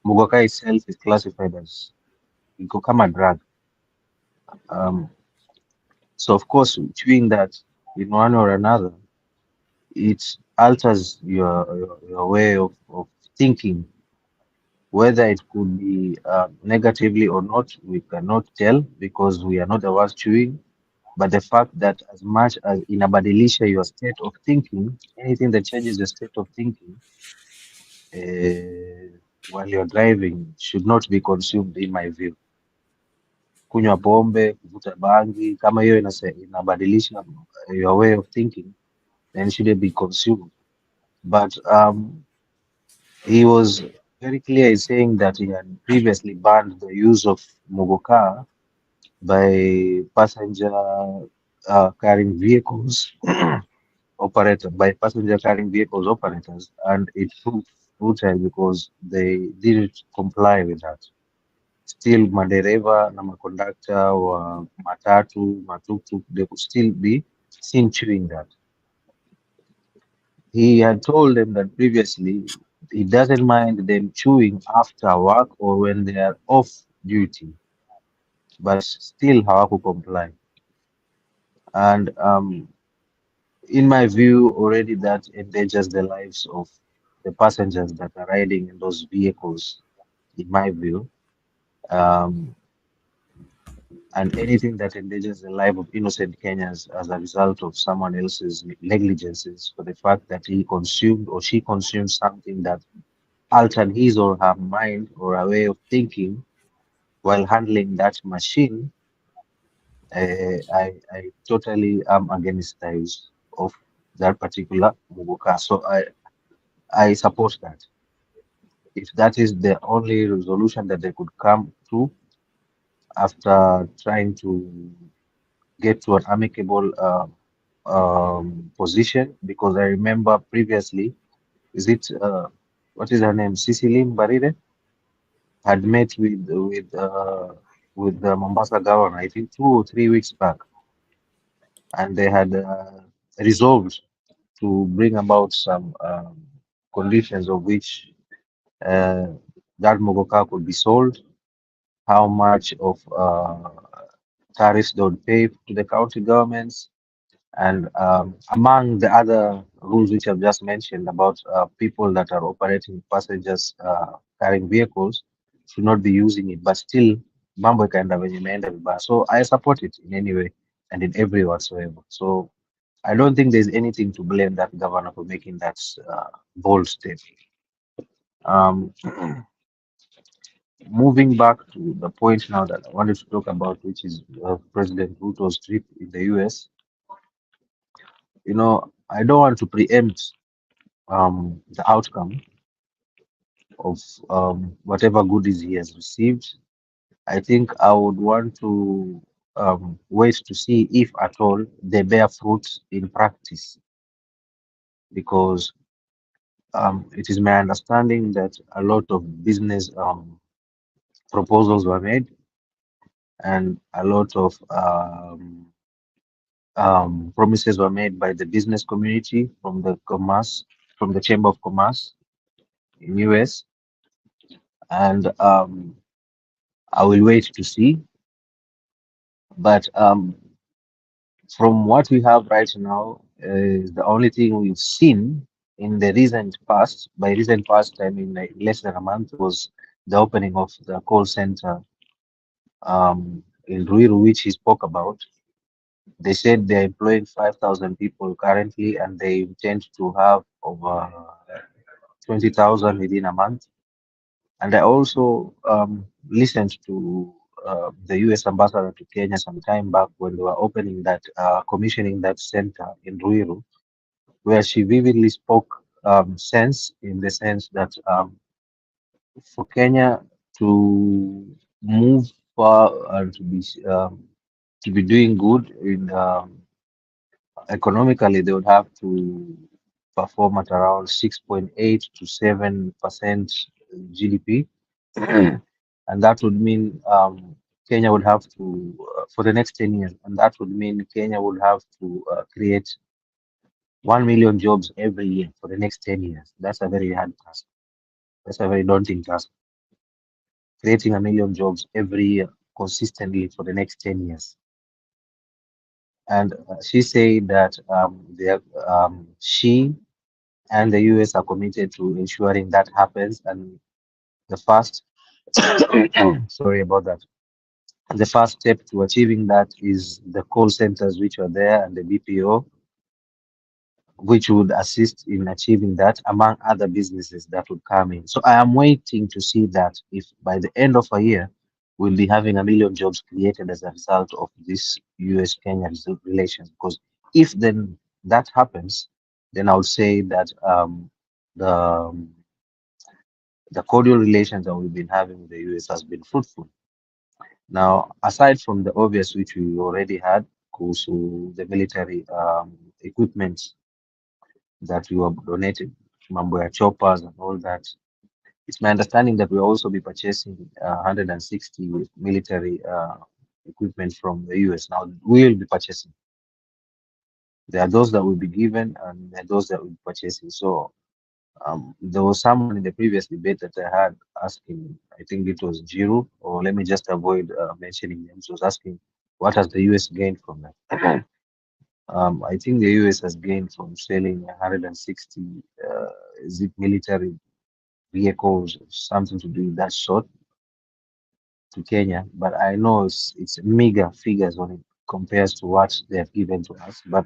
Muguka itself is classified as iko kama drug. Um, so of course, chewing that in one or another, it alters your way of thinking. Whether it could be negatively or not, we cannot tell because we are not the ones chewing. But the fact that as much as inabadilisha your state of thinking, anything that changes your state of thinking while you're driving should not be consumed, in my view. Kunywa pombe, kuvuta bangi, kama hiyo inabadilisha your way of thinking, then it shouldn't be consumed. But he was very clear in saying that he had previously banned the use of Muguka by passenger carrying vehicles by passenger carrying vehicles operators, and it proved futile because they didn't comply with that. Still, madereva na makondakta wa matatu, matuktuk, they could still be seen chewing that. He had told them that previously he doesn't mind them chewing after work or when they are off duty, but still hawaku comply. And in my view, already that endangers the lives of the passengers that are riding in those vehicles, in my view. And anything that endangers the life of innocent Kenyans as a result of someone else's negligences for the fact that he consumed or she consumed something that altered his or her mind or a way of thinking while handling that machine, I totally am against the use of that particular Muguka. So I support that. If that is the only resolution that they could come to after trying to get to an amicable position, because I remember previously, is it what is her name, Cecily Mbarire, had met with the Mombasa governor, I think 2 or 3 weeks back, and they had resolved to bring about some conditions of which that Mogoka could be sold, how much of tariffs they would pay to the county governments, And among the other rules which I've just mentioned about people that are operating passengers carrying vehicles should not be using it, but still mambo ikaenda venye imeenda vibaya. So I support it in any way and in every whatsoever. So I don't think there's anything to blame that governor for making that bold step. Moving back to the point now that I wanted to talk about, which is President Ruto's trip in the US. You know, I don't want to preempt the outcome of whatever goodies he has received. I think I would want to wait to see if at all they bear fruit in practice, because it is my understanding that a lot of business proposals were made and a lot of promises were made by the business community from the Chamber of Commerce in US, and I will wait to see. But from what we have right now, the only thing we've seen in the recent past, by recent past, I mean like less than a month, was the opening of the call center in Ruiru, which he spoke about. They said they're employing 5,000 people currently, and they intend to have over 20,000 within a month. And I also listened to the US ambassador to Kenya some time back when they were opening that, commissioning that center in Ruiru, where she vividly spoke sense, in the sense that for Kenya to move far and to be doing good in economically, they would have to perform at around 6.8 to 7% GDP. And that would mean Kenya would have to, for the next 10 years, and that would mean Kenya would have to create 1 million jobs every year for the next 10 years. That's a very hard task. That's a very daunting task. Creating 1 million jobs every year consistently for the next 10 years. And she said that she and the US are committed to ensuring that happens. And the first, sorry about that. The first step to achieving that is the call centers which are there and the BPO, which would assist in achieving that, among other businesses that would come in. So I am waiting to see that if by the end of a year, we'll be having 1 million jobs created as a result of this US-Kenya relations. Because if then that happens, then I would say that the cordial relations that we've been having with the US has been fruitful. Now, aside from the obvious, which we already had, kuhusu the military equipment that we were donated, mambo ya choppers and all that, it's my understanding that we'll also be purchasing 160 military equipment from the US. Now, we'll be purchasing. There are those that will be given, and there are those that will be purchasing. So there was someone in the previous debate that I had asking, I think it was Jiru, or let me just avoid mentioning names, was asking, what has the US gained from that? I think the US has gained from selling 160 military vehicles, something to do with that sort, to Kenya. But I know it's meager figures when it compares to what they have given to us. But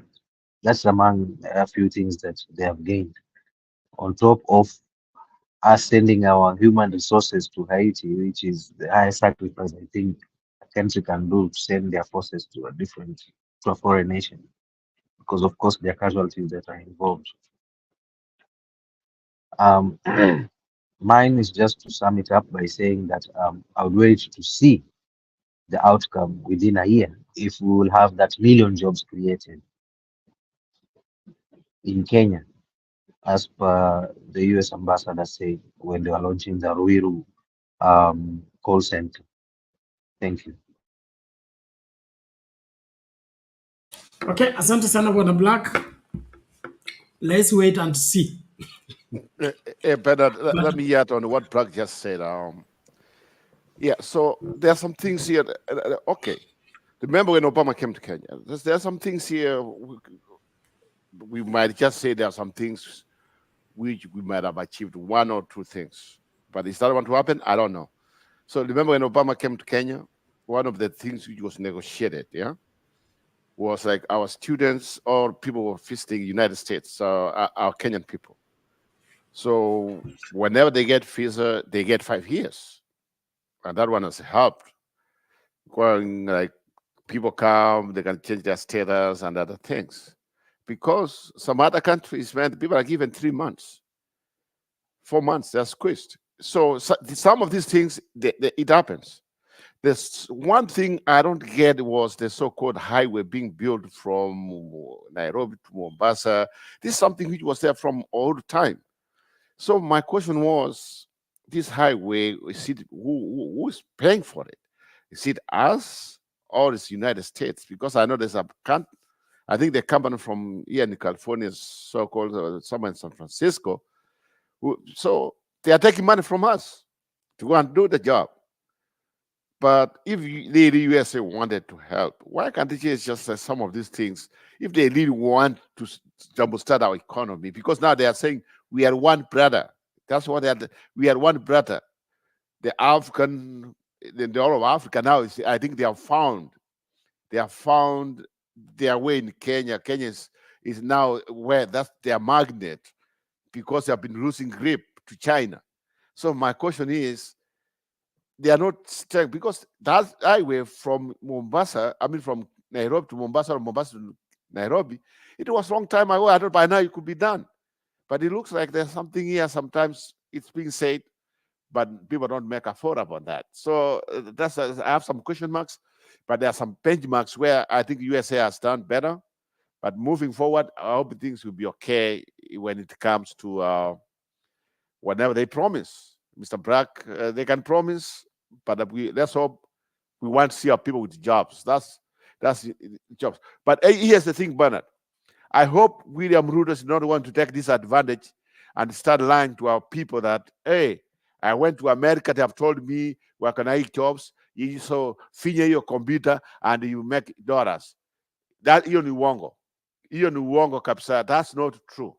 that's among a few things that they have gained, on top of us sending our human resources to Haiti, which is the highest sacrifice I think a country can do, to send their forces to a foreign nation, because of course there are casualties that are involved. Mine is just to sum it up by saying that I would wait to see the outcome within a year, if we will have that million jobs created in Kenya, as per the US ambassador said when they were launching the Ruiru call center. Thank you. Okay, asante sana Bwana Black. Let's wait and see. Bernard, let me add on what Black just said. Yeah, so there are some things here. Okay, remember when Obama came to Kenya? There are some things here we might just say there are some things which we might have achieved, one or two things. But is that going to happen? I don't know. So remember when Obama came to Kenya, one of the things which was negotiated, was like our students or people who were visiting United States, our Kenyan people. So whenever they get visa, they get 5 years. And that one has helped. When like people come, they can change their status and other things. Because some other countries, man, people are given 3 months, 4 months, they're squeezed. So some of these things, it happens. There's one thing I don't get was the so-called highway being built from Nairobi to Mombasa. This is something which was there from all the time. So my question was, this highway, is it, who is paying for it? Is it us or is the United States? Because I know there's I think the company from here in California is so-called somewhere in San Francisco. So they are taking money from us to go and do the job. But if the USA wanted to help, why can't they just say some of these things if they really want to jumpstart our economy? Because now they are saying we are one brother. That's what they are. We are one brother. The African, the all of Africa now is. I think they have found their way in Kenya. Kenya is now where that's their magnet because they have been losing grip to China. So my question is, they are not stuck because that highway from Mombasa, from Nairobi to Mombasa or Mombasa to Nairobi, it was a long time ago. I thought by now it could be done. But it looks like there's something here. Sometimes it's being said, but people don't make a thought about that. So I have some question marks, but there are some benchmarks where I think USA has done better. But moving forward, I hope things will be okay when it comes to whatever they promise. Mr. Brack, they can promise, but let's hope we want to see our people with jobs. That's jobs. But here's the thing, Bernard. I hope William Ruto is not going to take this advantage and start lying to our people that, hey, I went to America, they have told me where can I get jobs? You so finish your computer and you make dollars. That hiyo ni uongo kabisa. That's not true.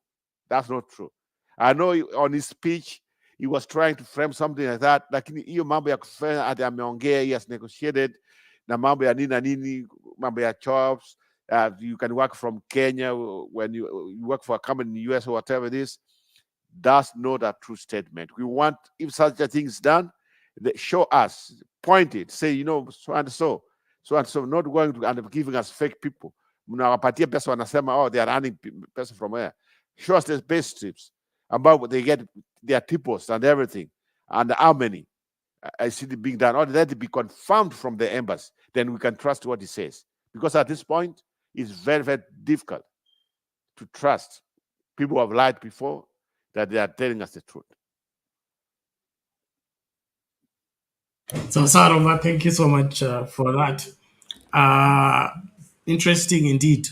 That's not true. I know on his speech he was trying to frame something like that, lakini hiyo mambo ya kufanya ati ameongea, he has negotiated na mambo ya nini na nini, mambo ya jobs. You can work from Kenya when you work for a company in the US or whatever it is. That's not a true statement. We want, if such a thing is done, show us, point it, say, so and so, not going to end up giving us fake people. Mnawapatia pesa wanasema, they are earning pesa from where? Show us the base strips about what they get, their tipos and everything, and how many I see it being done, or let it be confirmed from the embassy, then we can trust what he says. Because at this point, it's very, very difficult to trust people who have lied before that they are telling us the truth. So, Sarova, thank you so much for that. Interesting indeed.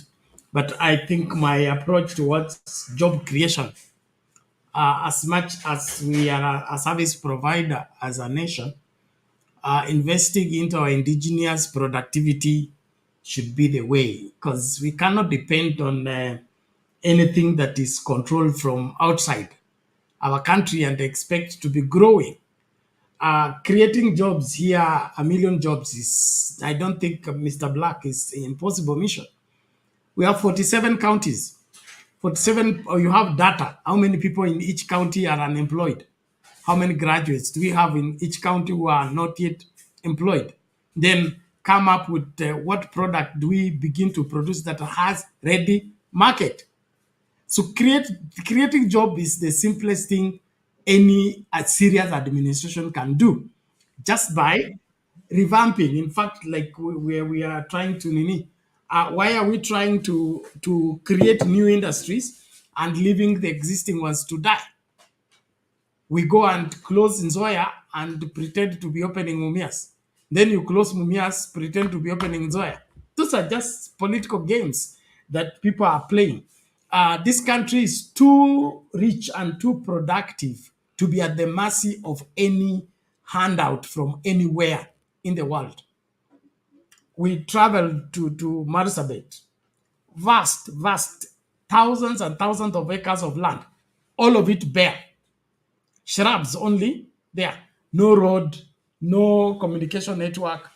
But I think my approach towards job creation, as much as we are a service provider as a nation, investing into our indigenous productivity should be the way, because we cannot depend on anything that is controlled from outside our country and expect to be growing. Creating jobs here, 1 million jobs is, I don't think, Mr. Black, is an impossible mission. We have 47 counties. 47, or you have data. How many people in each county are unemployed? How many graduates do we have in each county who are not yet employed? Then come up with what product do we begin to produce that has ready market? So creating job is the simplest thing any serious administration can do, just by revamping. In fact, like we are trying to, why are we trying to create new industries and leaving the existing ones to die? We go and close Nzoia and pretend to be opening Mumias. Then you close Mumias, pretend to be opening Nzoia. Those are just political games that people are playing. This country is too rich and too productive to be at the mercy of any handout from anywhere in the world. We traveled to Marsabit, vast thousands and thousands of acres of land, all of it bare. Shrubs only there. No road, no communication network.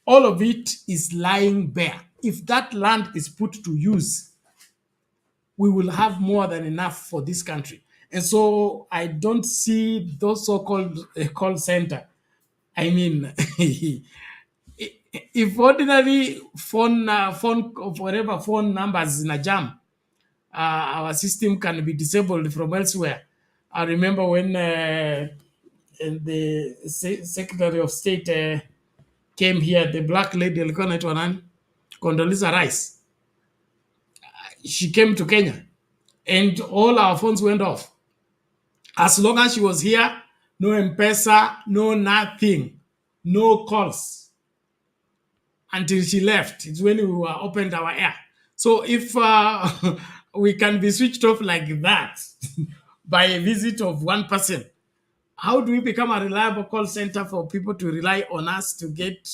All of it is lying bare. If that land is put to use, we will have more than enough for this country. And so I don't see those so-called call center. I mean, if ordinary phone whatever phone numbers in a jam, our system can be disabled from elsewhere. I remember when the Secretary of State came here, the black lady, Condoleezza Rice. She came to Kenya, and all our phones went off. As long as she was here, no M-Pesa, no nothing, no calls. Until she left, it's when we opened our air. So if we can be switched off like that by a visit of one person, how do we become a reliable call center for people to rely on us to get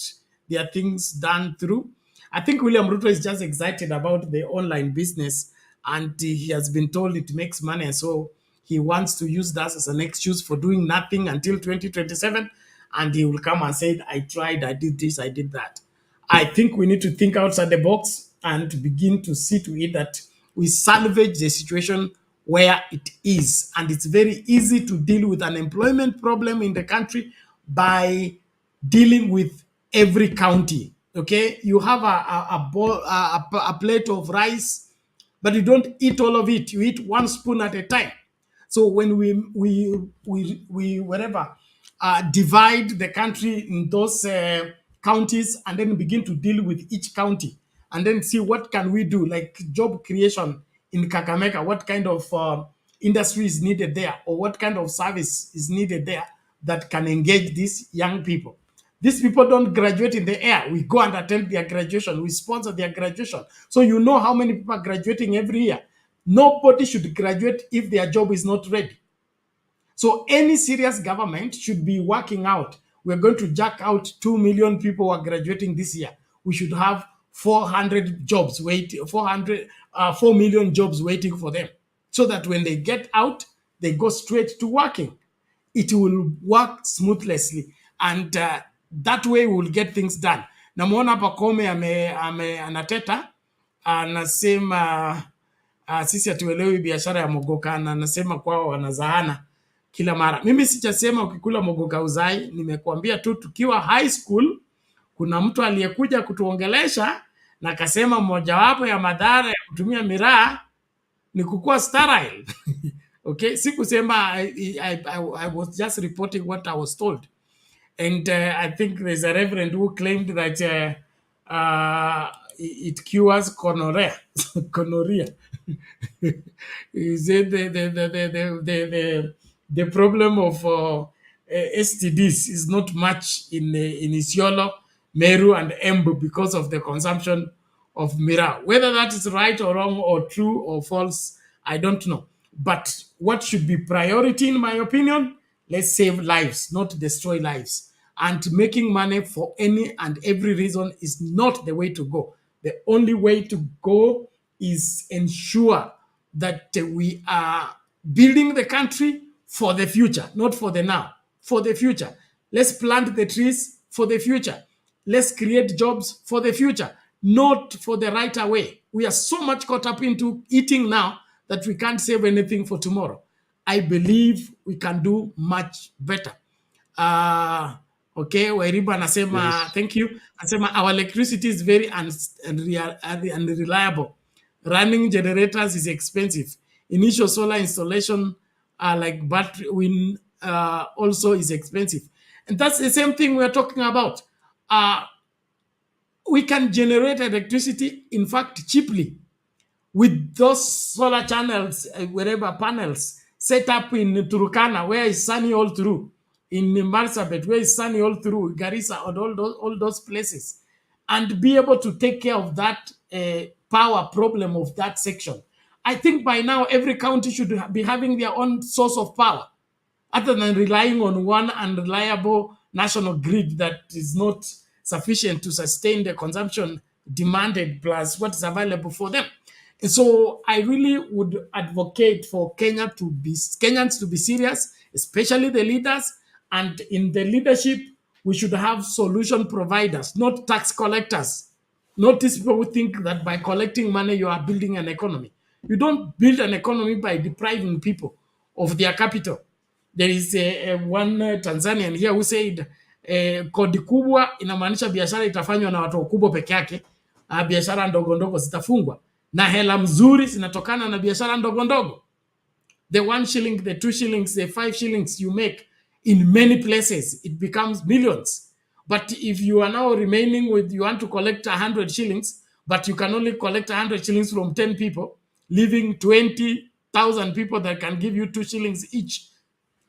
their things done through? I think William Ruto is just excited about the online business, and he has been told it makes money. So he wants to use that as an excuse for doing nothing until 2027. And he will come and say, I tried, I did this, I did that. I think we need to think outside the box and begin to see to it that we salvage the situation where it is. And it's very easy to deal with an employment problem in the country by dealing with every county. Okay, you have a plate of rice, but you don't eat all of it. You eat one spoon at a time. So when we whatever divide the country in those counties and then begin to deal with each county and then see what can we do, like job creation in Kakamega, what kind of industry is needed there, or what kind of service is needed there that can engage these young people. These people don't graduate in the air. We go and attend their graduation. We sponsor their graduation. So you know how many people are graduating every year. Nobody should graduate if their job is not ready. So any serious government should be working out. We're going to jack out 2 million people who are graduating this year. We should have 400 jobs waiting, 4 million jobs waiting for them. So that when they get out, they go straight to working. It will work smoothly. And that way we'll get things done. Namwona Pakome anateta anasema sisi hatuelewi biashara ya Muguka, na anasema kwao wanazaana kila mara. Mimi sijasema ukikula Muguka uzai, nimekuambia tu tukiwa high school kuna mtu aliyekuja kutuongelesha na akasema mojawapo ya madhara ya kutumia miraa ni kukua sterile. Okay, sikusema, I was just reporting what I was told. And I think there's a reverend who claimed that it cures gonorrhea. Gonorrhea. He said the problem of STDs is not much in Isiolo, Meru, and Embu because of the consumption of miraa. Whether that is right or wrong or true or false, I don't know. But what should be priority, in my opinion, let's save lives, not destroy lives. And making money for any and every reason is not the way to go. The only way to go is ensure that we are building the country for the future, not for the now, for the future. Let's plant the trees for the future. Let's create jobs for the future, not for the right away. We are so much caught up into eating now that we can't save anything for tomorrow. I believe we can do much better. Okay, Wairiba anasema, yes. Thank you. Anasema our electricity is very unreliable. Running generators is expensive. Initial solar installation like battery wind also is expensive. And that's the same thing we're talking about. We can generate electricity, in fact, cheaply with those solar channels, wherever panels set up in Turkana, where it's sunny all through, in Marsabit, where it's sunny all through, Garissa, and all those places, and be able to take care of that power problem of that section. I think by now every county should be having their own source of power, other than relying on one unreliable national grid that is not sufficient to sustain the consumption demanded plus what is available for them. So I really would advocate for Kenyans to be serious, especially the leaders. And in the leadership, we should have solution providers, not tax collectors. Not these people who think that by collecting money, you are building an economy. You don't build an economy by depriving people of their capital. There is one Tanzanian here who said kodi kubwa inamaanisha biashara itafanywa na watu wakubwa peke yake, biashara ndogo ndogo zitafungwa, na hela mzuri zinatokana na biashara ndogo ndogo. The 1 shilling, the 2 shillings, the 5 shillings you make in many places, it becomes millions. But if you are now remaining with, you want to collect 100 shillings, but you can only collect 100 shillings from 10 people, leaving 20,000 people that can give you 2 shillings each.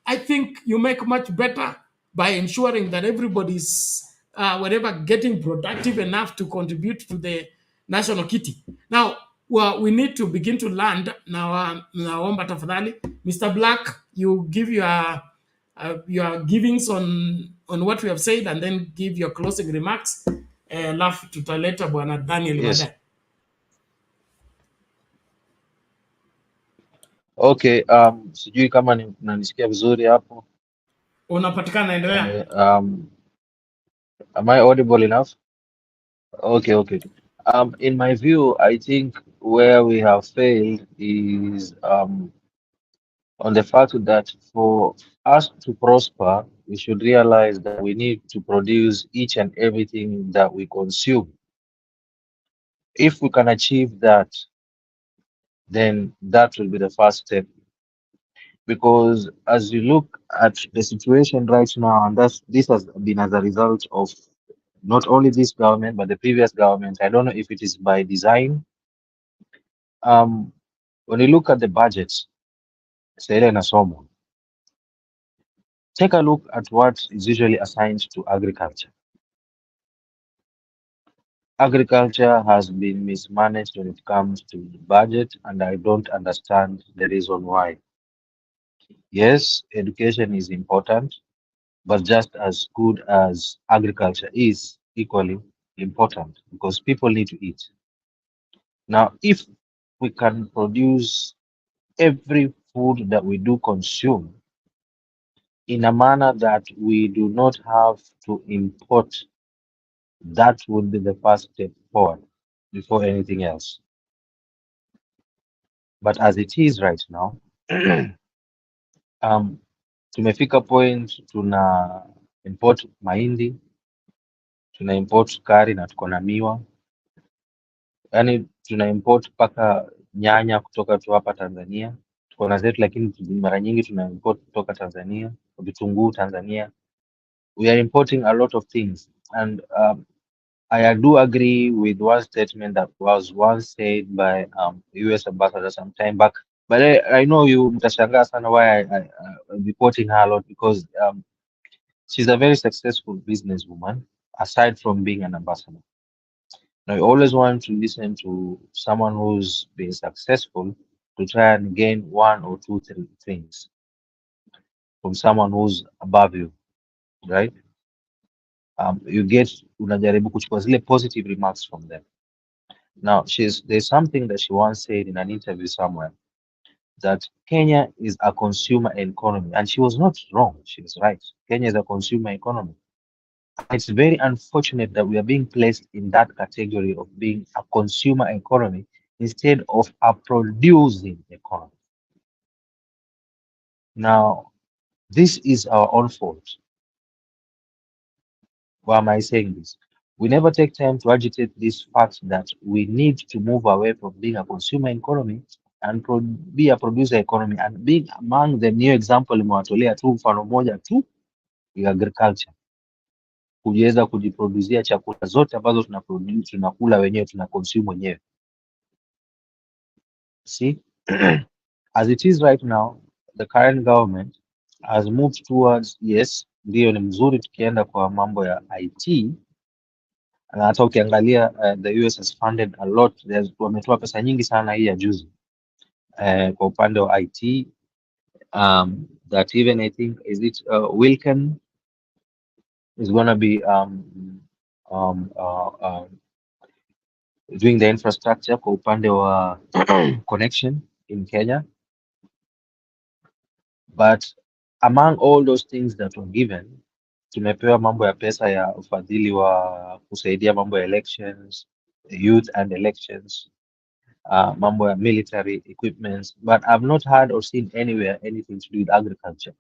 I think you make much better by ensuring that everybody's whatever getting productive enough to contribute to the national kitty. Now, well, we need to begin to land now. Naomba tafadhali, Mr. Black, you give your givings on what we have said, and then give your closing remarks. Alafu tutaleta bwana Daniel Yes. baadaye. Okay, sijui kama nanisikia vizuri hapo. Unapatikana, endelea. Am I audible enough? Okay. In my view, I think where we have failed is on the fact that for us to prosper, we should realize that we need to produce each and everything that we consume. If we can achieve that, then that will be the first step. Because as you look at the situation right now, and this has been as a result of not only this government but the previous government. I don't know if it is by design. When you look at the budgets, Selena Somo, take a look at what is usually assigned to agriculture. Agriculture has been mismanaged when it comes to the budget, and I don't understand the reason why. Yes, education is important, but just as good as agriculture is equally important because people need to eat. Now, if we can produce every food that we do consume in a manner that we do not have to import, that would be the first step forward before anything else. But as it is right now, tumefika point tuna import mahindi, tuna import sukari na tuko na miwa, yaani tuna import mpaka nyanya kutoka tu hapa Tanzania. Tuko na zetu, lakini mara nyingi tuna import kutoka Tanzania, vitunguu Tanzania. We are importing a lot of things, and I do agree with one statement that was once said by US ambassador some time back. But I know you mtashangaa sana why I'm reporting her a lot, because she's a very successful businesswoman aside from being an ambassador. Now, you always want to listen to someone who's been successful to try and gain one or two, three things from someone who's above you, right? You get unajaribu kuchukua zile positive remarks from them. Now, there's something that she once said in an interview somewhere, that Kenya is a consumer economy, and she was not wrong. She was right. Kenya is a consumer economy. It's very unfortunate that we are being placed in that category of being a consumer economy instead of a producing economy. Now, this is our own fault. Why am I saying this? We never take time to agitate this fact that we need to move away from being a consumer economy and be a producer economy, and being among the new example imewatolea tu mfano moja tu ya agriculture, kujiweza kujiproduzia chakula zote ambazo tunakula wenyewe, tuna consume wenyewe. See, as it is right now, the current government has moved towards, yes, ndio ni mzuri tukienda kwa mambo ya IT, na hata ukiangalia the US has funded a lot. Wametoa pesa nyingi sana hii ya juzi kwa upande wa IT, that even I think Wilken is going to be doing the infrastructure kwa upande wa connection in Kenya. But among all those things that were given, tumepewa mambo ya pesa ya ufadhili wa kusaidia mambo ya elections, youth and elections, mambo ya military equipments, but I've not heard or seen anywhere anything to do with agriculture.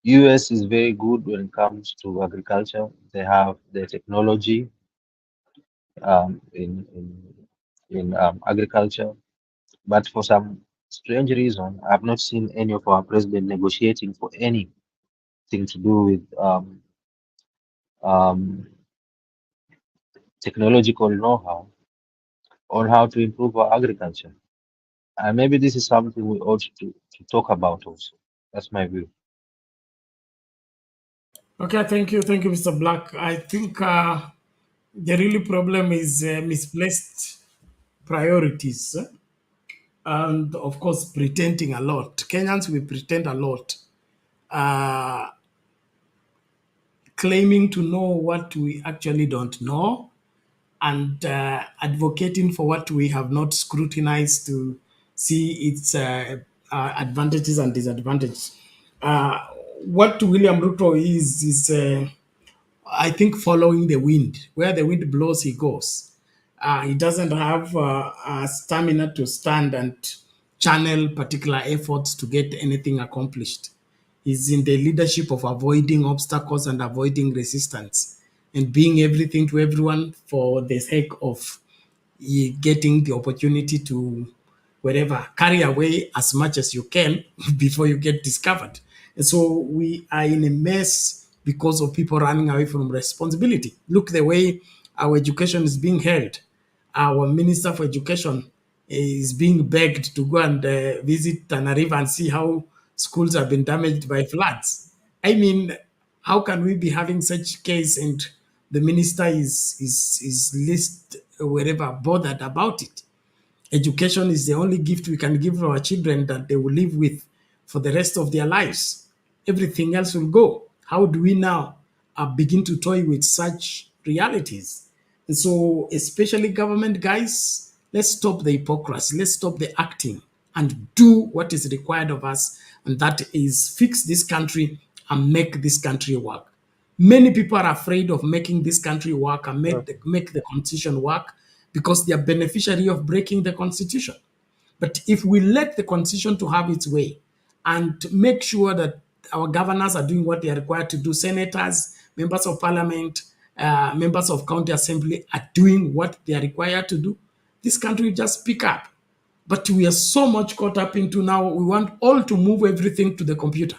US is very good when it comes to agriculture. They have the technology in agriculture, but for some strange reason, I've not seen any of our president negotiating for anything to do with technological know-how on how to improve our agriculture. And maybe this is something we ought to talk about also. That's my view. Okay, thank you, Mr. Black. I think the real problem is misplaced priorities, and of course, pretending a lot. Kenyans, we pretend a lot, claiming to know what we actually don't know, and advocating for what we have not scrutinized to see its advantages and disadvantages. What William Ruto is I think, following the wind. Where the wind blows, he goes. He doesn't have a stamina to stand and channel particular efforts to get anything accomplished. He's in the leadership of avoiding obstacles and avoiding resistance and being everything to everyone for the sake of getting the opportunity to wherever, carry away as much as you can before you get discovered. And so we are in a mess because of people running away from responsibility. Look the way our education is being held. Our Minister for Education is being begged to go and visit Tanariva and see how schools have been damaged by floods. I mean, how can we be having such case and the minister is least wherever bothered about it? Education is the only gift we can give our children that they will live with for the rest of their lives. Everything else will go. How do we now begin to toy with such realities? And so, especially government guys, let's stop the hypocrisy. Let's stop the acting and do what is required of us. And that is fix this country and make this country work. Many people are afraid of making this country work and make the constitution work because they are beneficiary of breaking the constitution. But if we let the constitution to have its way and make sure that our governors are doing what they are required to do, senators, members of parliament, members of county assembly are doing what they are required to do, this country will just pick up. But we are so much caught up into now, we want all to move everything to the computer.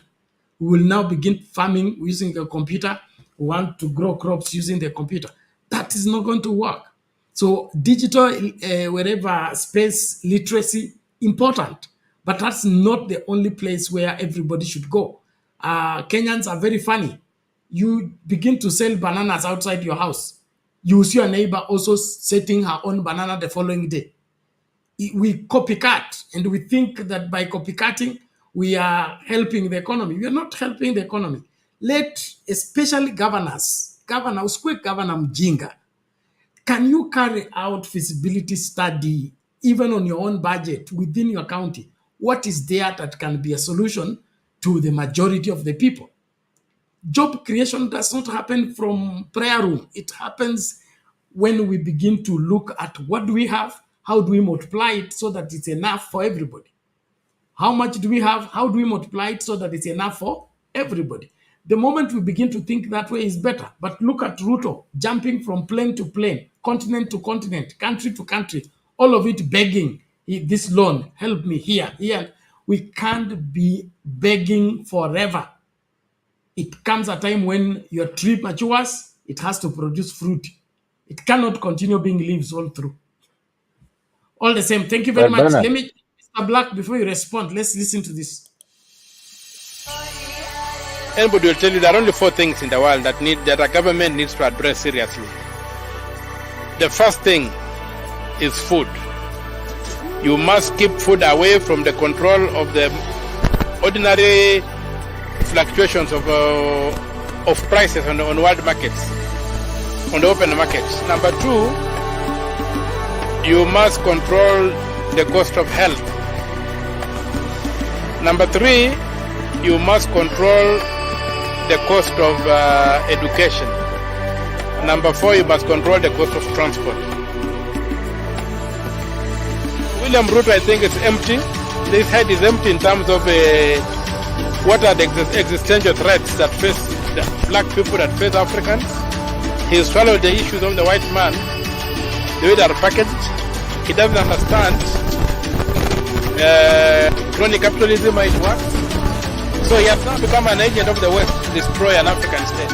We will now begin farming using a computer. We want to grow crops using the computer. That is not going to work. So digital, wherever space literacy, important. But that's not the only place where everybody should go. Kenyans are very funny. You begin to sell bananas outside your house. You see your neighbor also setting her own banana the following day. We copycat, and we think that by copycatting, we are helping the economy. We are not helping the economy. Let, especially governors, quick governor mjinga, can you carry out feasibility study, even on your own budget within your county? What is there that can be a solution to the majority of the people? Job creation does not happen from prayer room. It happens when we begin to look at what do we have, how do we multiply it so that it's enough for everybody? How much do we have? How do we multiply it so that it's enough for everybody? The moment we begin to think that way is better. But look at Ruto jumping from plane to plane, continent to continent, country to country, all of it begging this loan, help me here. We can't be begging forever. It comes a time when your tree matures, it has to produce fruit. It cannot continue being leaves all through. All the same, thank you very much. Let me, Mr. Black, before you respond, let's listen to this. Anybody will tell you there are only 4 things in the world that a government needs to address seriously. The first thing is food. You must keep food away from the control of the ordinary fluctuations of prices on world markets. on the open market. Number two, you must control the cost of health. Number three, you must control the cost of education. Number four, you must control the cost of transport. William Ruto, I think, is empty. This head is empty in terms of what are the existential threats that face the black people, that face Africans. He swallowed the issues of the white man, the way they are packaged. He doesn't understand crony capitalism, how it works. So he has now become an agent of the West to destroy an African state.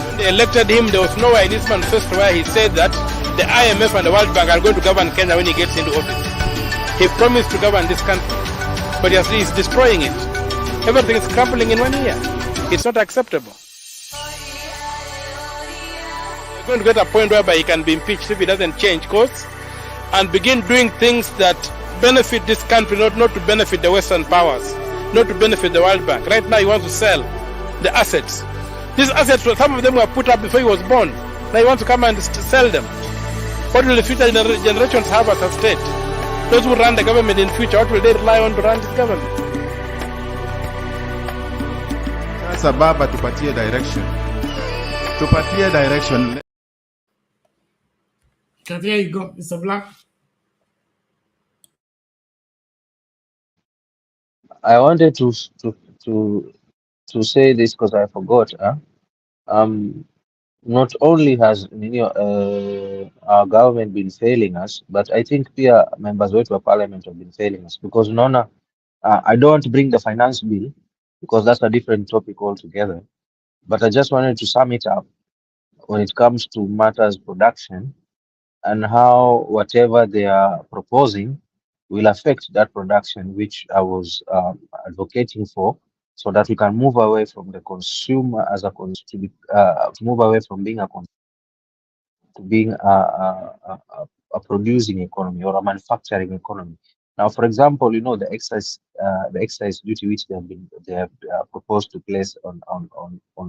When they elected him, there was nowhere in his manifesto where he said that the IMF and the World Bank are going to govern Kenya when he gets into office. He promised to govern this country, but he's destroying it. Everything is crumbling in 1 year. It's not acceptable. We're going to get a point whereby he can be impeached if he doesn't change course and begin doing things that benefit this country, not to benefit the Western powers, not to benefit the World Bank. Right now he wants to sell the assets. These assets, some of them were put up before he was born. Now he wants to come and sell them. What will the future generations have as a state? Those who run the government in future, what will they rely on to run this government? Sasa baba, tupatie direction. Tupatie direction. There you go, Mr. Black. I wanted to say this because I forgot. Not only has our government been failing us, but I think peer members of parliament have been failing us because Nona, I don't want to bring the finance bill because that's a different topic altogether. But I just wanted to sum it up when it comes to matters production and how whatever they are proposing will affect that production, which I was advocating for, so that we can move away from the consumer as a consumer, to move away from being a to being a producing economy or a manufacturing economy. Now, for example, the excise duty which they have proposed to place on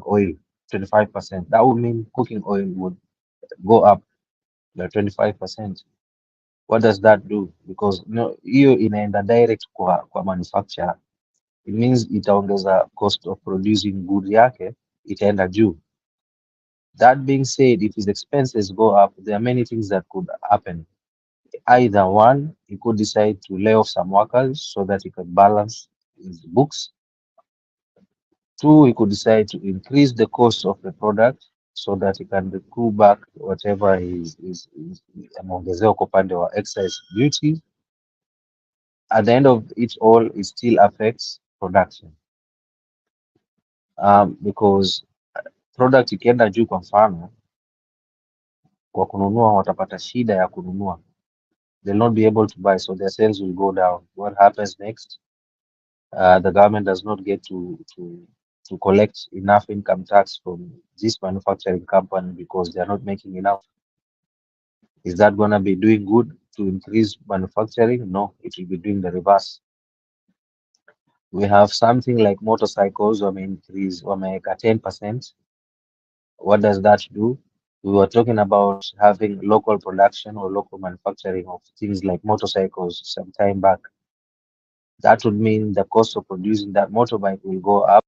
oil, 25%. That would mean cooking oil would go up by 25%. What does that do? Because hiyo inaenda direct kwa manufacturer. It means itaongeza cost of producing good yake itaenda juu. That being said, if his expenses go up, there are many things that could happen. Either one, he could decide to lay off some workers so that he can balance his books. Two, he could decide to increase the cost of the product so that he can recoup back whatever is ameongezewa kwa upande wa excise duty. At the end of it all, it still affects production. Because product ikienda juu, kwa mfano, kwa kununua watapata shida ya kununua. They'll not be able to buy, so their sales will go down. What happens next? The government does not get to collect enough income tax from this manufacturing company because they are not making enough. Is that going to be doing good to increase manufacturing? No, it will be doing the reverse. We have something like motorcycles, increase 10%. What does that do? We were talking about having local production or local manufacturing of things like motorcycles some time back. That would mean the cost of producing that motorbike will go up.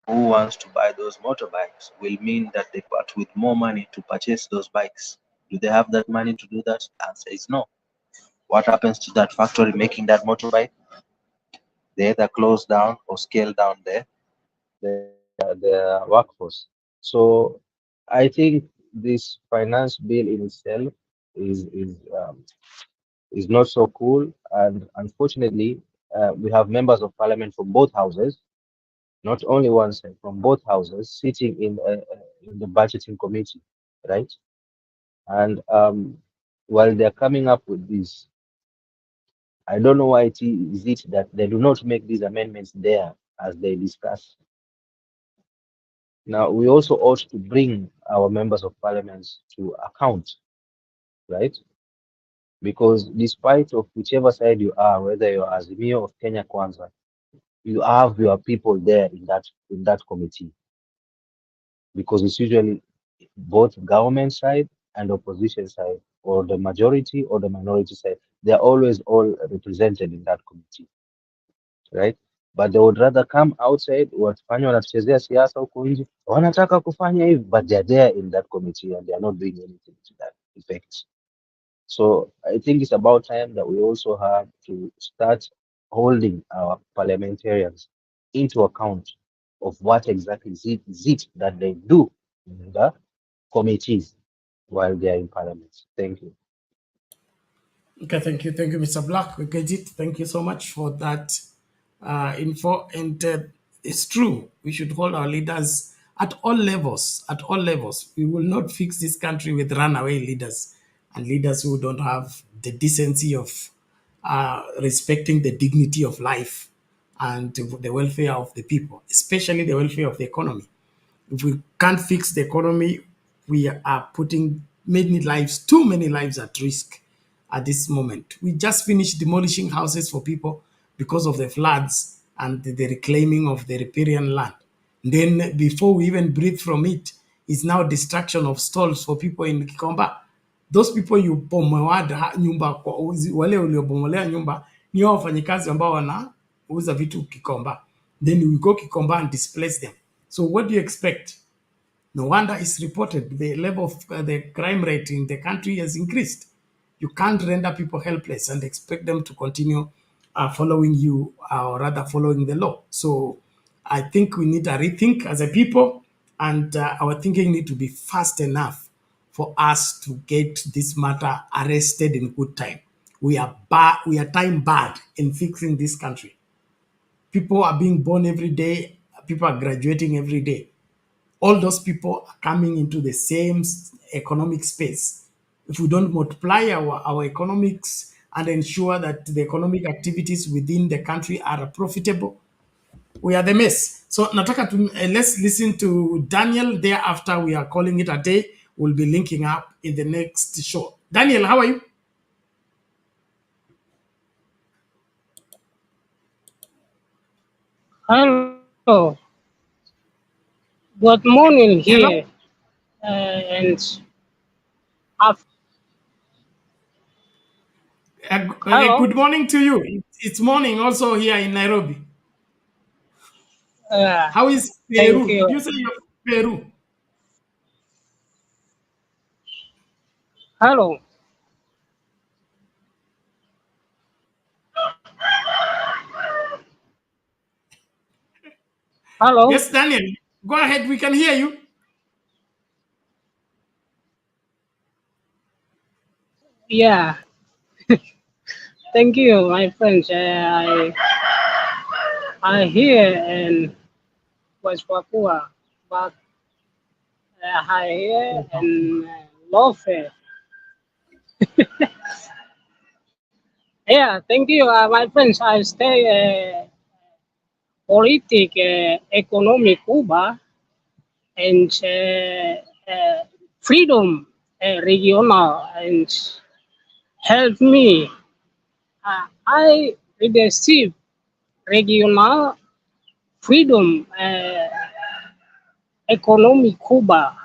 Who wants to buy those motorbikes will mean that they part with more money to purchase those bikes. Do they have that money to do that? Answer is no. What happens to that factory making that motorbike? They either close down or scale down the workforce. So I think this finance bill in itself is not so cool, and unfortunately, we have members of parliament from both houses, not only one side, from both houses, sitting in the budgeting committee, right? And while they're coming up with this, I don't know why is it that they do not make these amendments there as they discuss. Now, we also ought to bring our members of parliament to account, right? Because despite of whichever side you are, whether you're Azimio of Kenya Kwanza, you have your people there in that committee, because it's usually both government side and opposition side, or the majority or the minority side. They're always all represented in that committee, right? But they would rather come outside, wafanye wanachezea siasa huko nje, wanataka kufanya hivi, but they're there in that committee and they're not doing anything to that effect. So I think it's about time that we also have to start holding our parliamentarians into account of what exactly is it that they do in the committees while they are in parliament. Thank you. Okay, thank you, Mr. Black. We get it. Thank you so much for that info. And it's true, we should hold our leaders at all levels. At all levels, we will not fix this country with runaway leaders and leaders who don't have the decency of respecting the dignity of life and the welfare of the people, especially the welfare of the economy. If we can't fix the economy, we are putting too many lives at risk at this moment. We just finished demolishing houses for people because of the floods and the reclaiming of the riparian land. Then before we even breathe from it, is now destruction of stalls for people in Kikomba. Those people you bomoa nyumba, wale uliobomolea nyumba ni hao wafanyikazi ambao wanauza vitu Kikomba. Then we go Kikomba and displace them. So what do you expect? No wonder it's reported the level of the crime rate in the country has increased. You can't render people helpless and expect them to continue following you, or rather following the law. So I think we need a rethink as a people, and our thinking need to be fast enough for us to get this matter arrested in good time. We are time bad in fixing this country. People are being born every day. People are graduating every day. All those people are coming into the same economic space. If we don't multiply our economics and ensure that the economic activities within the country are profitable, we are the mess. So nataka let's listen to Daniel. Thereafter, we are calling it a day. We'll be linking up in the next show. Daniel, how are you? Hello. Good morning here. And hello. Good morning to you. It's morning also here in Nairobi. How is Peru? Thank you. Did you say you're from Peru? Hello. Hello. Yes, Daniel. Go ahead. We can hear you. Yeah. Thank you, my friends. I here in West Papua, but I here in Love. Yeah, thank you, my friends. I stay economic Cuba and freedom regional and help me. I receive regional freedom economic Cuba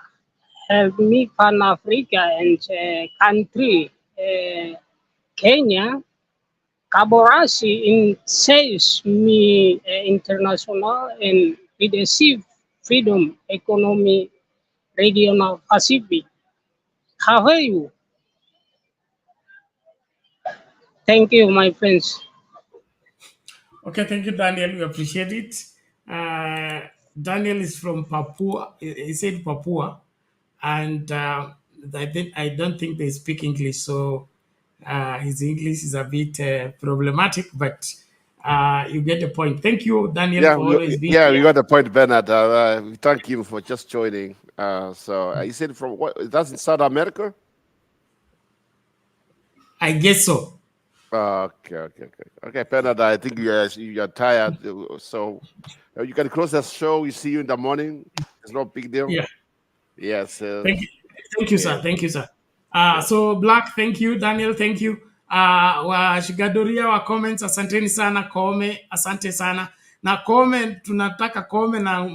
help me Pan Africa and country Kenya. Kaborasi in says me international and receive freedom economy regional Pacific. How are you? Thank you, my friends. Okay, thank you, Daniel. We appreciate it. Daniel is from Papua. He said Papua, and I don't think they speak English, so his English is a bit problematic. But you get the point. Thank you, Daniel, for always being here. We got the point, Bernard. We thank you for just joining. So you said from what? That's in South America. I guess so. Okay, Bernard. I think you are tired, so you can close the show. We see you in the morning. It's no big deal. Yeah. Yes. Thank you, sir. Thank you, sir. So Black, thank you. Daniel, thank you. Washigadoria wa comments, asanteni sana. Kome, asante sana. Na comment, tunataka comment na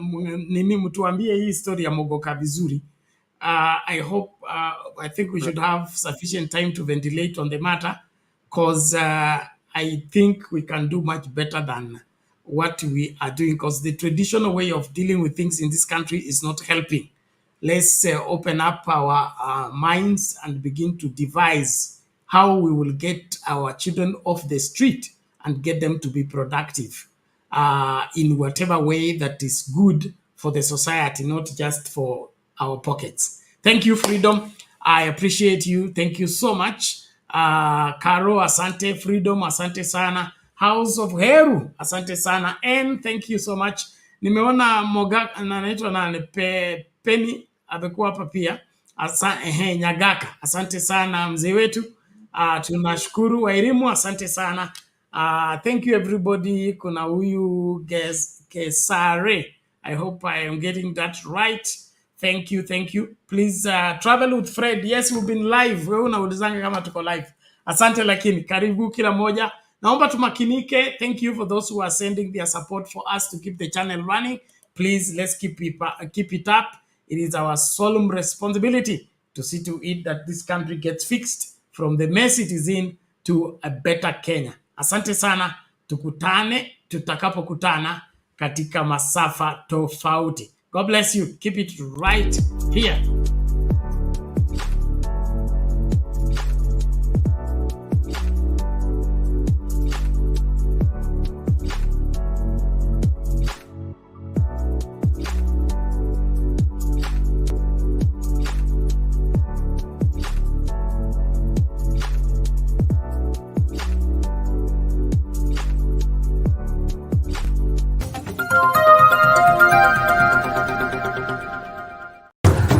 nini mtuambie hii story ya Muguka vizuri. I hope, I think we should have sufficient time to ventilate on the matter, because I think we can do much better than what we are doing, because the traditional way of dealing with things in this country is not helping. Let's open up our minds and begin to devise how we will get our children off the street and get them to be productive in whatever way that is good for the society, not just for our pockets. Thank you, Freedom. I appreciate you. Thank you so much. Caro, asante. Freedom, asante sana. House of Heru, asante sana. And thank you so much. Nimeona Moga anaitwa na Penny amekuwa hapa pia. Nyagaka, asante sana mzee wetu. Tunashukuru Wairimu, asante sana. Thank you everybody. Kuna huyu Kesare. I hope I am getting that right. Thank you, thank you. Please travel with Fred. Yes, we've been live. Wewe unaulizanga kama tuko live. Asante lakini karibu kila moja. Naomba tumakinike. Thank you for those who are sending their support for us to keep the channel running. Please, let's keep it up. It is our solemn responsibility to see to it that this country gets fixed from the mess it is in to a better Kenya. Asante sana. Tukutane tutakapokutana katika masafa tofauti. God bless you. Keep it right here.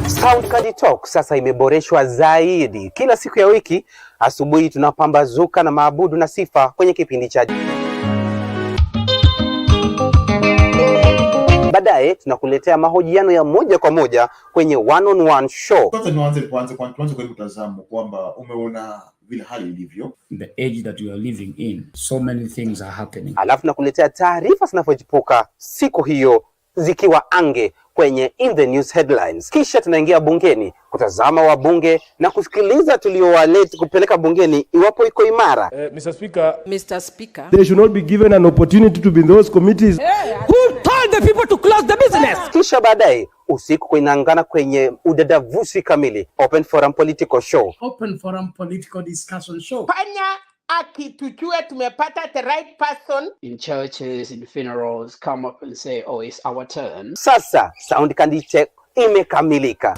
Sound Card Talk sasa imeboreshwa zaidi. Kila siku ya wiki asubuhi tunapambazuka na maabudu na sifa kwenye kipindi cha baadaye tunakuletea mahojiano ya moja kwa moja kwenye one-on-one show. Kwanza nianze kwa mtazamo kwamba umeona vile hali ilivyo, the age that we are living in, so many things are happening. Alafu nakuletea taarifa zinavyojipuka siku hiyo zikiwa ange kwenye In the News Headlines. Kisha tunaingia bungeni kutazama wabunge na kusikiliza tuliowaleta kupeleka bungeni iwapo iko imara. Mr. Speaker, they should not be given an opportunity to be in those committees. Who told the people to close the business? Kisha baadaye usiku kuinangana kwenye udadavusi kamili, Open Forum Political Show. Open Forum Political Discussion Show. tujue tumepata the right person. In churches, in funerals, come up and say, oh, it's our turn. Sasa Sound Card Talk imekamilika.